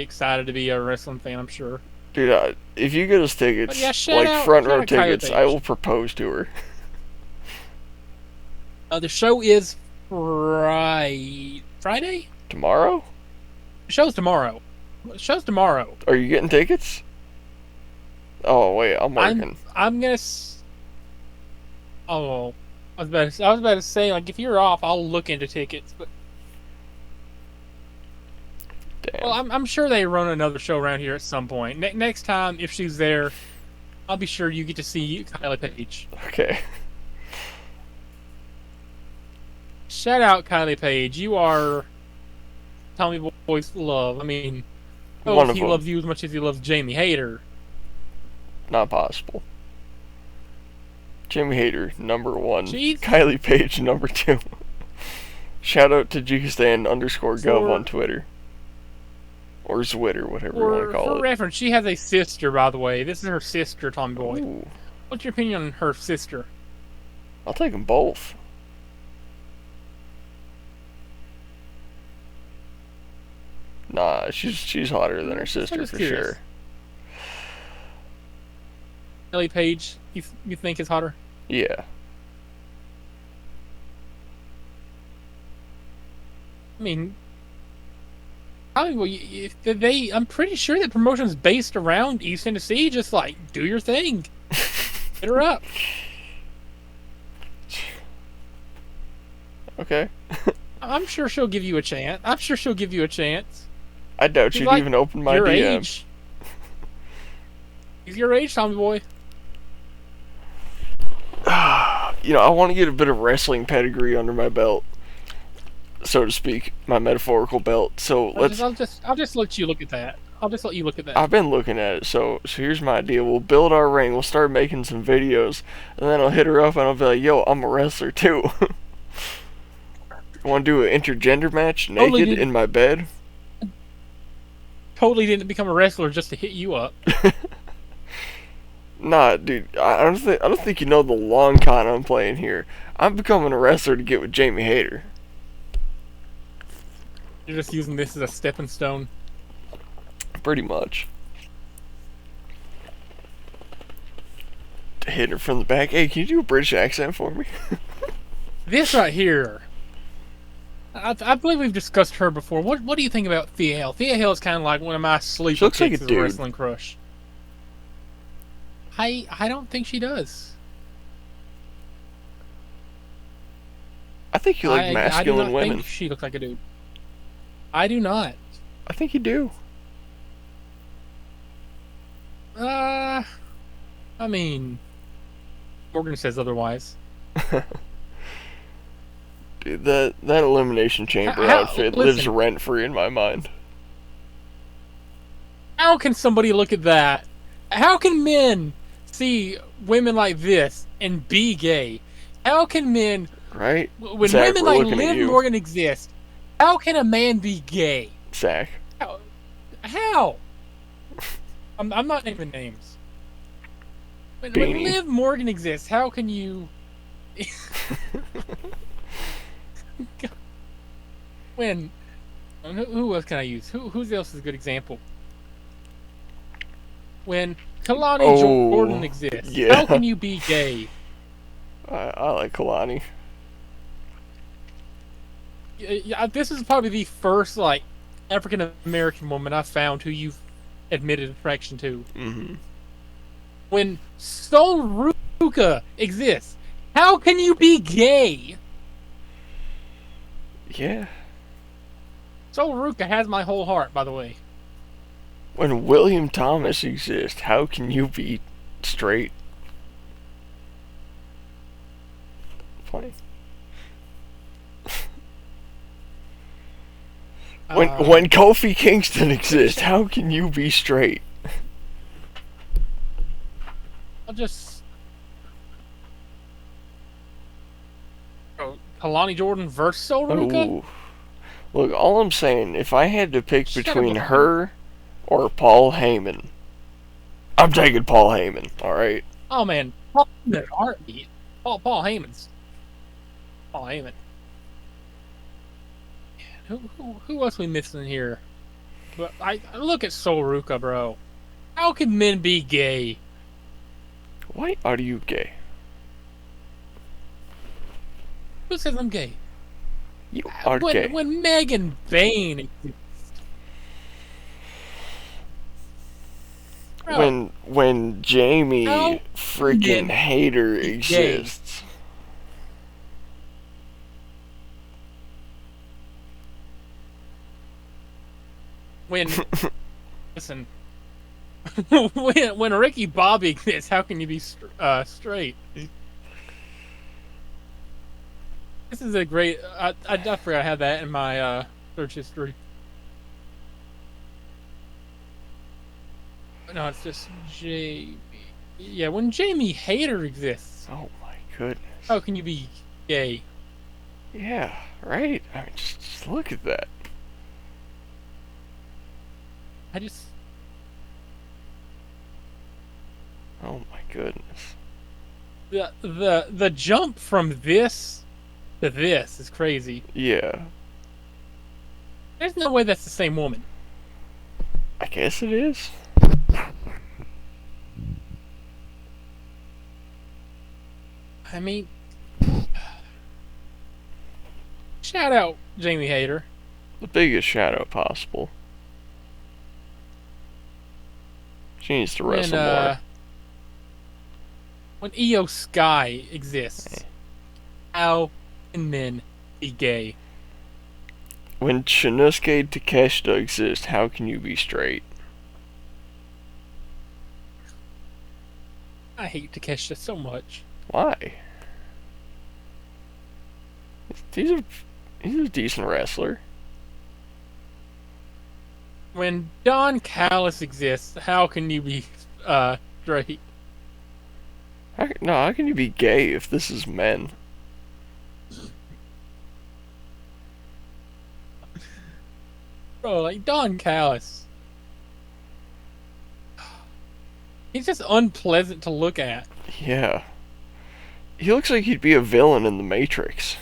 excited to be a wrestling fan, I'm sure. Dude, if you get us But tickets, yeah, like front shout row out Kylie tickets, I Page. will propose to her. The show is Friday. Tomorrow? The show's tomorrow. The show's tomorrow. Are you getting tickets? Oh wait, I'm working. I'm gonna. Oh, I was about to say, like, if you're off, I'll look into tickets. But well, Damn. I'm sure they run another show around here at some point. Next time, if she's there, I'll be sure you get to see Kylie Page. Okay. Shout out Kylie Page. You are Tommy Boy's love. I mean, oh, One if of he them. loves you as much as he loves Jamie Hayter. Not possible. Jimmy Hater, number 1. Jeez. Kylie Page, number 2. Shout out to Jukistan_gov on Twitter. Or Zwitter, whatever you want to call For it. reference, she has a sister, by the way. This is her sister, Tommy Boy. Ooh, What's your opinion on her sister? I'll take them both. Nah, she's hotter than her sister just for curious. sure. Ellie Page, you think is hotter? Yeah. I mean, I'm pretty sure that promotion's based around East Tennessee. Just like, do your thing. Hit her up. Okay. I'm sure she'll give you a chance. I doubt She's she'd like even open my your DM. age. He's your age, Tommy Boy. You know, I want to get a bit of wrestling pedigree under my belt, so to speak, my metaphorical belt. So I'll just let you look at that. I've been looking at it. So here's my idea. We'll build our ring. We'll start making some videos, and then I'll hit her up and I'll be like, "Yo, I'm a wrestler too. Want to do an intergender match naked in my bed?" Totally didn't become a wrestler just to hit you up. Nah, dude. I don't think you know the long con I'm playing here. I'm becoming a wrestler to get with Jamie Hayter. You're just using this as a stepping stone. Pretty much. Hitting her from the back. Hey, can you do a British accent for me? This right here. I believe we've discussed her before. What do you think about Thea Hale? Thea Hale is kind of like one of my sleeper looks like picks a as a dude. wrestling crush. I don't think she does. I think you like masculine I do not women. think she looks like a dude. I do not. I think you do. I mean, Morgan says otherwise. Dude, that Elimination Chamber outfit lives rent free in my mind. How can somebody look at that? How can men see women like this and be gay? How can men, Right? when Zach, women we're like looking at Liv you. Morgan exist, how can a man be gay? Zach. How? I'm not naming names. When Beanie. Liv Morgan exists, how can you? When? Who else can I use? Who else is a good example? When Kalani Jordan exists, yeah. how can you be gay? I like Kalani. Yeah, this is probably the first like African American woman I've found who you've admitted attraction to. Mm-hmm. When Sol Ruka exists, how can you be gay? Yeah. Sol Ruka has my whole heart, by the way. When William Thomas exists, how can you be straight? Funny. When Kofi Kingston exists, how can you be straight? I'll just... Oh, Kalani Jordan versus Sol Ruka? Ooh. Look, all I'm saying, if I had to pick Shut between up. her or Paul Heyman, I'm taking Paul Heyman, alright? Oh man, Paul Heyman, heartbeat. Paul Heyman's. Paul Heyman. Who else we missing here? But I look at Sol Ruka, bro. How can men be gay? Why are you gay? Who says I'm gay? You are When gay. when Megan Bain, bro, When how Jamie can freaking men Hater be gay? exists. When listen, when Ricky Bobby exists, how can you be straight? This is a great. I forgot I had that in my search history. No, it's just Jamie. Yeah, when Jamie Hater exists, Oh my goodness. how can you be gay? Yeah, right? I mean, just look at that. I just Oh my goodness. the jump from this to this is crazy. Yeah, There's no way that's the same woman. I guess it is. I mean, shout out Jamie Hater. The biggest shadow possible. She needs to When wrestle more. when EO Sky exists, how can men be gay? When Shinosuke Takeshita exists, how can you be straight? I hate Takeshita so much. Why? He's a he's a decent wrestler. When Don Callis exists, how can you be straight? No, how can you be gay if this is men? Bro, like Don Callis. He's just unpleasant to look at. Yeah. He looks like he'd be a villain in the Matrix.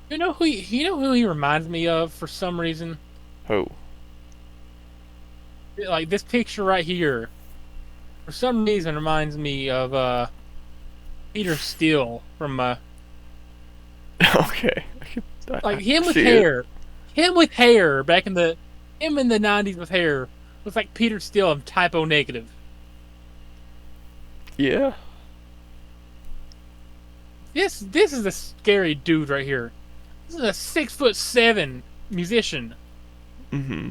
You know who he reminds me of for some reason? Who? Like this picture right here. For some reason reminds me of Peter Steele from Okay. like I him with see it. hair. Him with hair back in the him in the 90s with hair looks like Peter Steele of typo negative. Yeah. This is a scary dude right here. This is a 6'7" musician. Mm-hmm.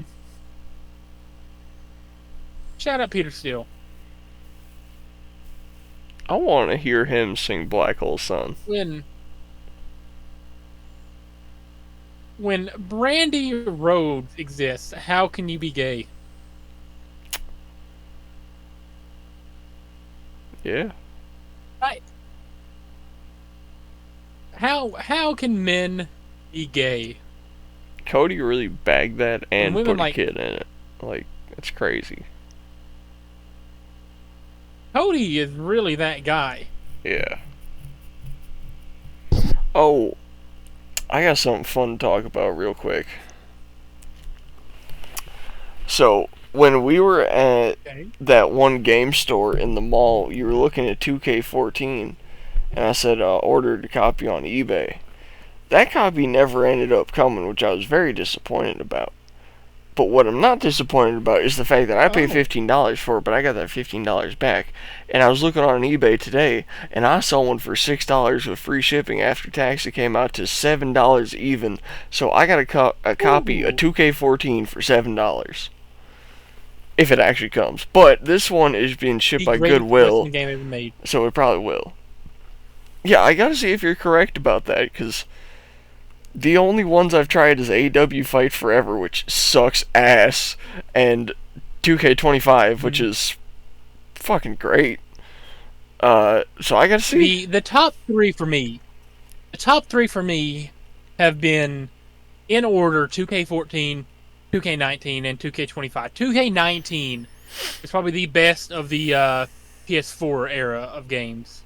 Shout out Peter Steele. I want to hear him sing Black Hole Sun. When Brandy Rhodes exists, how can you be gay? Yeah. I, how can men be gay? Cody really bagged that and women put a like kid in it. Like, that's crazy. Cody is really that guy. Yeah. Oh, I got something fun to talk about real quick. So, when we were at Okay. that one game store in the mall, you were looking at 2K14, and I said, ordered a copy on eBay. That copy never ended up coming, which I was very disappointed about. But what I'm not disappointed about is the fact that I paid Oh, $15 for it, but I got that $15 back. And I was looking on eBay today, and I saw one for $6 with free shipping after tax. It came out to $7 even. So I got a copy, a ooh, 2K14 for $7. If it actually comes. But this one is being shipped the by greatest Goodwill, wrestling game ever made. so it probably will. Yeah, I gotta see if you're correct about that, because the only ones I've tried is AEW Fight Forever, which sucks ass, and 2K25, which Mhm. is fucking great. So I gotta see. The top three for me. The top three for me have been in order 2K14, 2K19, and 2K25. 2K19 is probably the best of the PS4 era of games.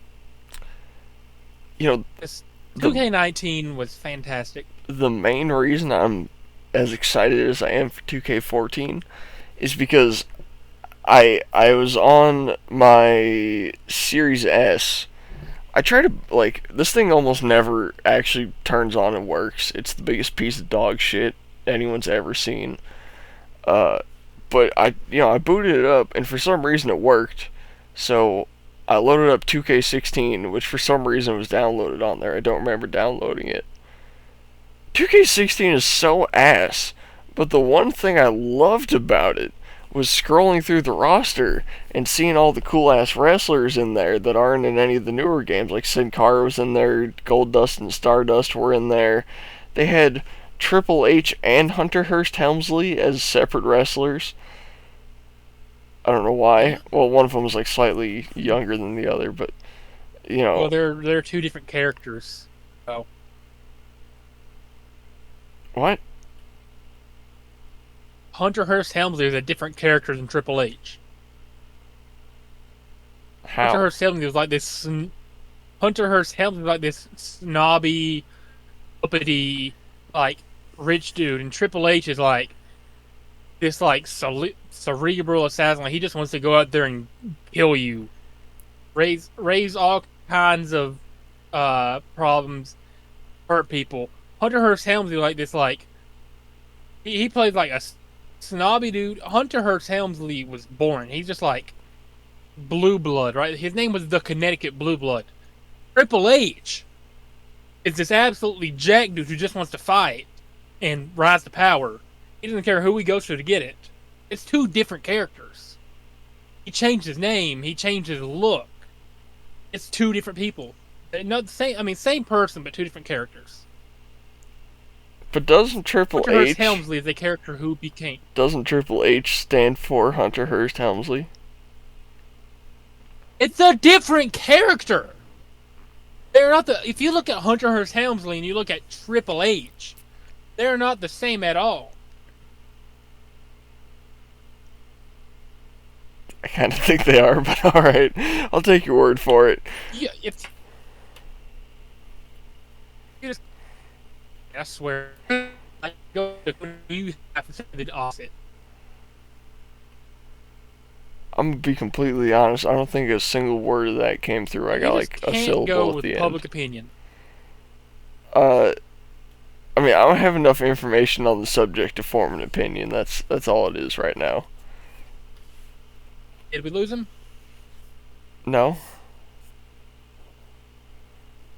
You know, This the 2K19 was fantastic. the main reason I'm as excited as I am for 2K14 is because I was on my Series S. I try to like this thing almost never actually turns on and works. It's the biggest piece of dog shit anyone's ever seen. Uh, but I booted it up and for some reason it worked. So I loaded up 2K16, which for some reason was downloaded on there. I don't remember downloading it. 2K16 is so ass, but the one thing I loved about it was scrolling through the roster and seeing all the cool ass wrestlers in there that aren't in any of the newer games. Like Sin Cara was in there, Goldust and Stardust were in there. They had Triple H and Hunter Hearst Helmsley as separate wrestlers. I don't know why. Well, one of them was like slightly younger than the other, but you know. Well, they're two different characters. Oh, What? Hunter Hearst Helmsley is a different character than Triple H. Hunter How? Hearst Helmsley was like this. Hunter Hearst Helmsley was like this snobby, uppity, like rich dude, and Triple H is like this like cerebral assassin. Like, he just wants to go out there and kill you, raise all kinds of problems, hurt people. Hunter Hearst Helmsley like this like he plays like a snobby dude. Hunter Hearst Helmsley was boring. He's just like blue blood, right? His name was the Connecticut Blue Blood. Triple H is this absolutely jack dude who just wants to fight and rise to power. He doesn't care who he goes to get it. It's two different characters. He changed his name. He changed his look. It's two different people. They're not the same. I mean, same person, but two different characters. But doesn't Triple Hunter Hearst H Helmsley is the character who became. doesn't Triple H stand for Hunter Hearst Helmsley? It's a different character. They're not the. If you look at Hunter Hearst Helmsley and you look at Triple H, they're not the same at all. I kind of think they are, but all right, I'll take your word for it. Yeah, if you just, I swear, I go to you have to say the opposite. I'm gonna be completely honest. I don't think a single word of that came through. I You got just like a can't syllable go at with the public end. opinion. I mean, I don't have enough information on the subject to form an opinion. That's all it is right now. Did we lose him? No.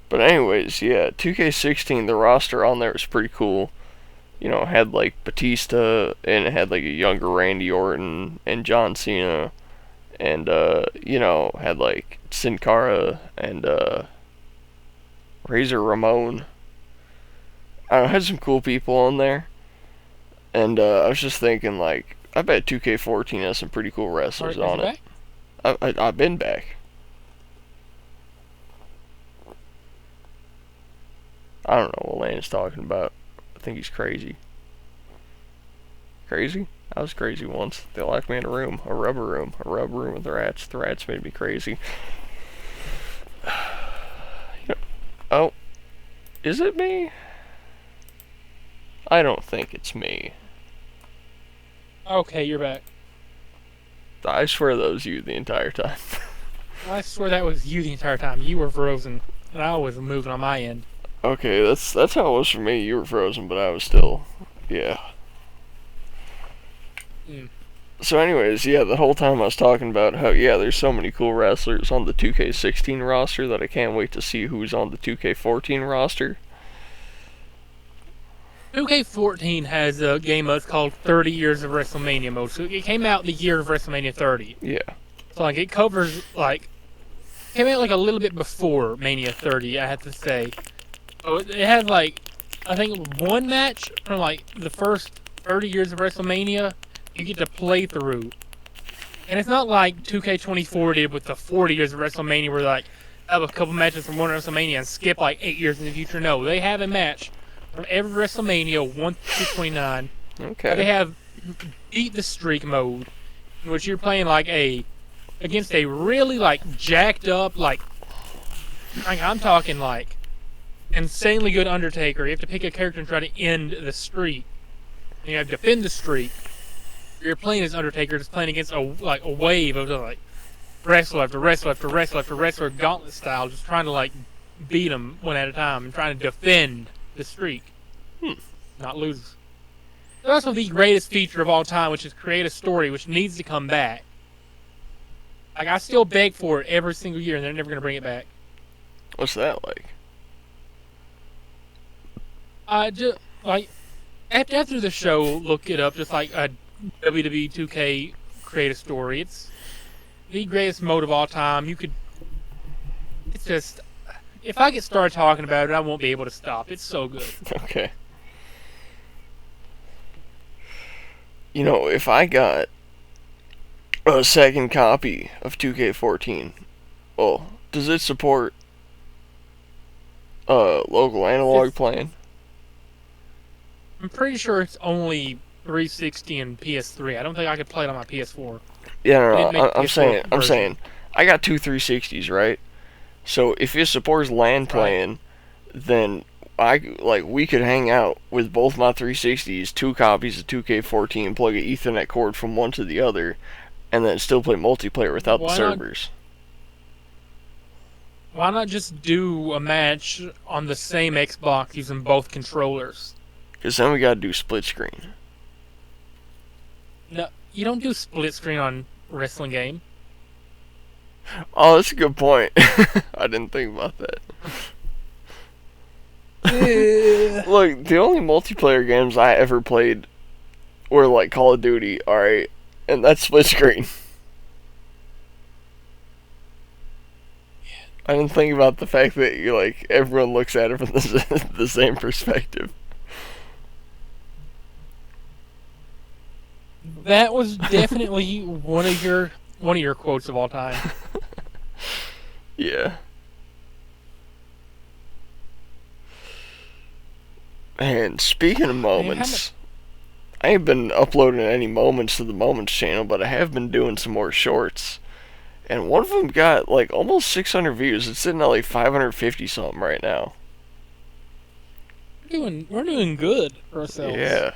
But anyways, yeah, 2K16, the roster on there is pretty cool. You know, it had like Batista and it had like a younger Randy Orton and John Cena and you know, had like Sin Cara and Razor Ramon. I don't know, had some cool people on there. And I was just thinking like I bet 2K14 has some pretty cool wrestlers Are on you it. back? I've been back. I don't know what Lane's talking about. I think he's crazy. Crazy? I was crazy once. They locked me in a room. A rubber room. A rubber room with rats. The rats made me crazy. You know, oh, is it me? I don't think it's me. Okay, you're back. I swear that was you the entire time. I swear that was you the entire time. You were frozen, and I was moving on my end. Okay, that's how it was for me. You were frozen, but I was still, yeah. Mm. So anyways, yeah, the whole time I was talking about how, yeah, there's so many cool wrestlers on the 2K16 roster that I can't wait to see who's on the 2K14 roster. 2K14 has a game mode called 30 Years of WrestleMania mode. So it came out the year of WrestleMania 30. Yeah. So like it covers like came out like a little bit before Mania 30, I have to say. So it had like I think one match from like the first 30 years of WrestleMania you get to play through. And it's not like 2K24 did with the 40 years of WrestleMania where like have a couple matches from one WrestleMania and skip like 8 years in the future. No, they have a match from every WrestleMania 1 through 29. Okay. They have beat the streak mode, in which you're playing like against a really like jacked up like I'm talking like insanely good Undertaker. You have to pick a character and try to end the streak. And you have to defend the streak. You're playing as Undertaker, just playing against a wave of like wrestler after wrestler after wrestler after wrestler, gauntlet style, just trying to like beat them one at a time and trying to defend the streak, not lose. There's also the greatest feature of all time, which is create a story which needs to come back. Like, I still beg for it every single year, and they're never going to bring it back. What's that like? Just like after the show, look it up. Just like a WWE 2K create a story. It's the greatest mode of all time. It's just, if I get started talking about it, I won't be able to stop. It's so good. Okay. You know, if I got a second copy of 2K14, well, does it support local analog playing? I'm pretty sure it's only 360 and PS3. I don't think I could play it on my PS4. Yeah, no, I'm saying, I got two 360s, right? So if it supports LAN playing, then we could hang out with both my 360s, two copies of 2K14, plug an Ethernet cord from one to the other, and then still play multiplayer without the servers. Why not just do a match on the same Xbox using both controllers? Because then we gotta do split screen. No, you don't do split screen on wrestling game. Oh, that's a good point. I didn't think about that. Look, the only multiplayer games I ever played were like Call of Duty, alright? And that's split screen. I didn't think about the fact that you everyone looks at it from the same perspective. That was definitely one of your quotes of all time. Yeah. And speaking of moments, I ain't been uploading any moments to the Moments channel, but I have been doing some more shorts. And one of them got almost 600 views. It's sitting at 550 something right now. We're doing good for ourselves. Yeah.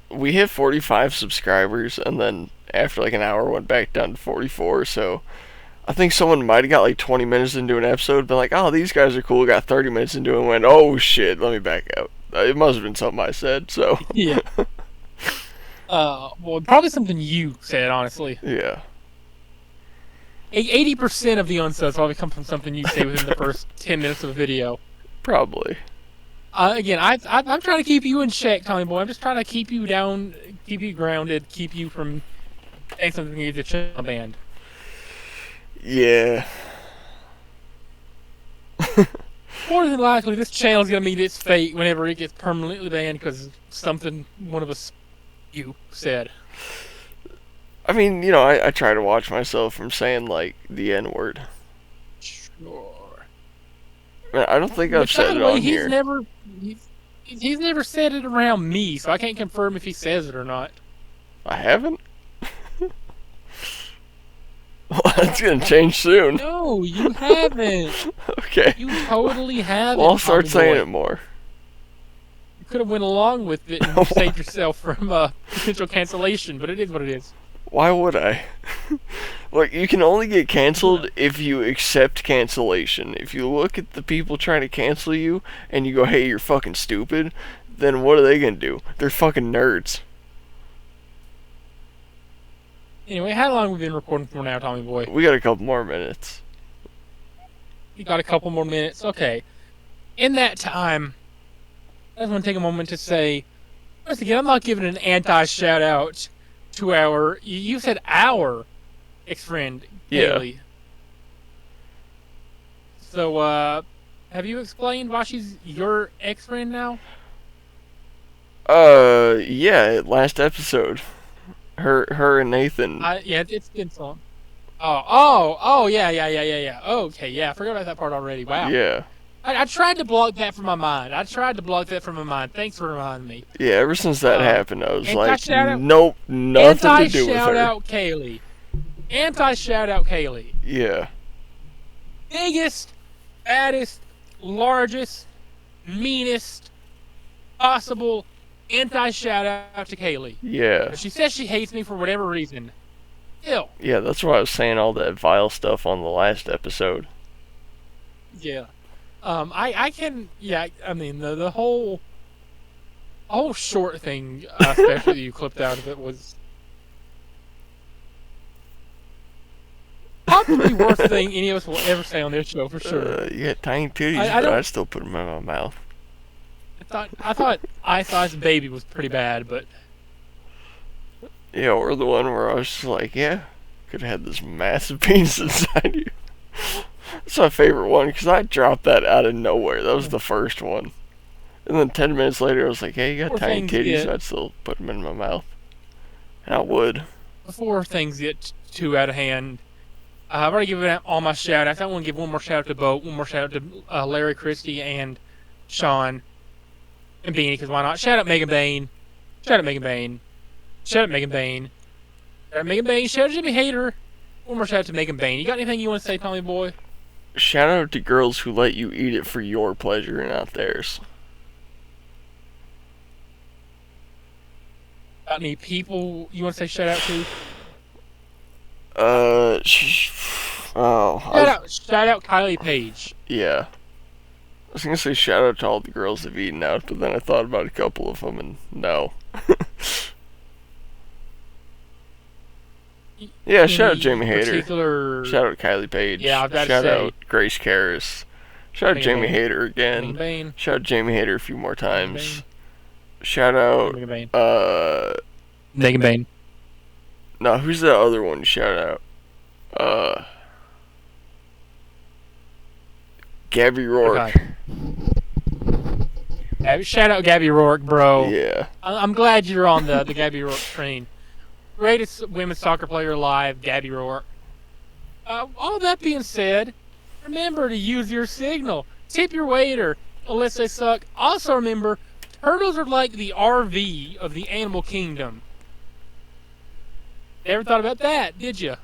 We hit 45 subscribers, and then after an hour went back down to 44, so I think someone might have got 20 minutes into an episode, been like, oh, these guys are cool, got 30 minutes into it, and went, oh shit, let me back out. It must have been something I said, so. Yeah. Well, probably something you said, honestly. Yeah. 80% of the unsubs probably come from something you say within the first 10 minutes of a video. Probably. Again, I'm trying to keep you in check, Tommy Boy. I'm just trying to keep you down, keep you grounded, keep you from saying something you get the channel banned. Yeah. More than likely, this channel's gonna meet its fate whenever it gets permanently banned because something one of us you said. I mean, I try to watch myself from saying the N-word. Sure. I don't think I've said it on here. He's never said it around me, so I can't confirm if he says it or not. I haven't? Well, that's gonna change soon. No, you haven't. Okay. You totally haven't. Well, I'll start saying it more. You could have went along with it and saved yourself from potential cancellation, but it is what it is. Why would I? Look, you can only get canceled if you accept cancellation. If you look at the people trying to cancel you and you go, hey, you're fucking stupid, then what are they gonna do? They're fucking nerds. Anyway, how long have we been recording for now, Tommy Boy? We got a couple more minutes. You got a couple more minutes? Okay. In that time, I just want to take a moment to say, once again, I'm not giving an anti-shout-out to our... You said our ex-friend, Haley. Yeah. So, have you explained why she's your ex-friend now? Yeah, last episode. Her and Nathan. Yeah, it's been so long. Oh, yeah. Okay, yeah, I forgot about that part already. Wow. Yeah. I tried to block that from my mind. Thanks for reminding me. Yeah, ever since that happened, I was like, Anti-shout-out- nope, nothing to do with her. Anti-shout-out Kaylee. Anti-shout-out Kaylee. Yeah. Biggest, baddest, largest, meanest, possible anti-shout out to Kaylee. Yeah. She says she hates me for whatever reason. Still. Yeah, that's why I was saying all that vile stuff on the last episode. Yeah. I can, yeah, I mean, the whole short thing, especially that you clipped out of it, was probably the worst thing any of us will ever say on this show, for sure. You got tiny titties, but I still put them in my mouth. I thought Ice Baby was pretty bad, but... Yeah, or the one where I was just like, yeah, could have had this massive penis inside you. That's my favorite one, because I dropped that out of nowhere. That was the first one. And then 10 minutes later, I was like, hey, you got tiny titties, so I'd still put them in my mouth. And I would. Before things get too out of hand, I've already given out all my shout-outs. I want to give one more shout-out to Bo, one more shout-out to Larry Christie and Sean and Beanie, because why not? Shout-out Megan Bain. Shout-out Megan Bain. Shout-out Megan Bain. Shout-out Megan Bain. Shout-out Jimmy Hater. One more shout-out to Megan Bain. You got anything you want to say, Tommy Boy? Shout out to girls who let you eat it for your pleasure and not theirs. Got any people you want to say shout-out to? Shout out Kylie Page. Yeah. I was gonna say shout out to all the girls that have eaten out, but then I thought about a couple of them and no. Yeah, shout out Jamie Hader. Shout out Kylie Page. Yeah, shout out Grace Karras. Shout out Jamie Hader again. Shout out Jamie Hader a few more times. Shout out Megan Bain. No, who's that other one? Shout out Gabby Rourke. Shout out Gabby Rourke, bro. Yeah. I'm glad you're on the Gabby Rourke train. Greatest women's soccer player alive, Gabby Rourke. All that being said, remember to use your signal. Tip your waiter, unless they suck. Also remember, turtles are like the RV of the animal kingdom. Never thought about that, did you?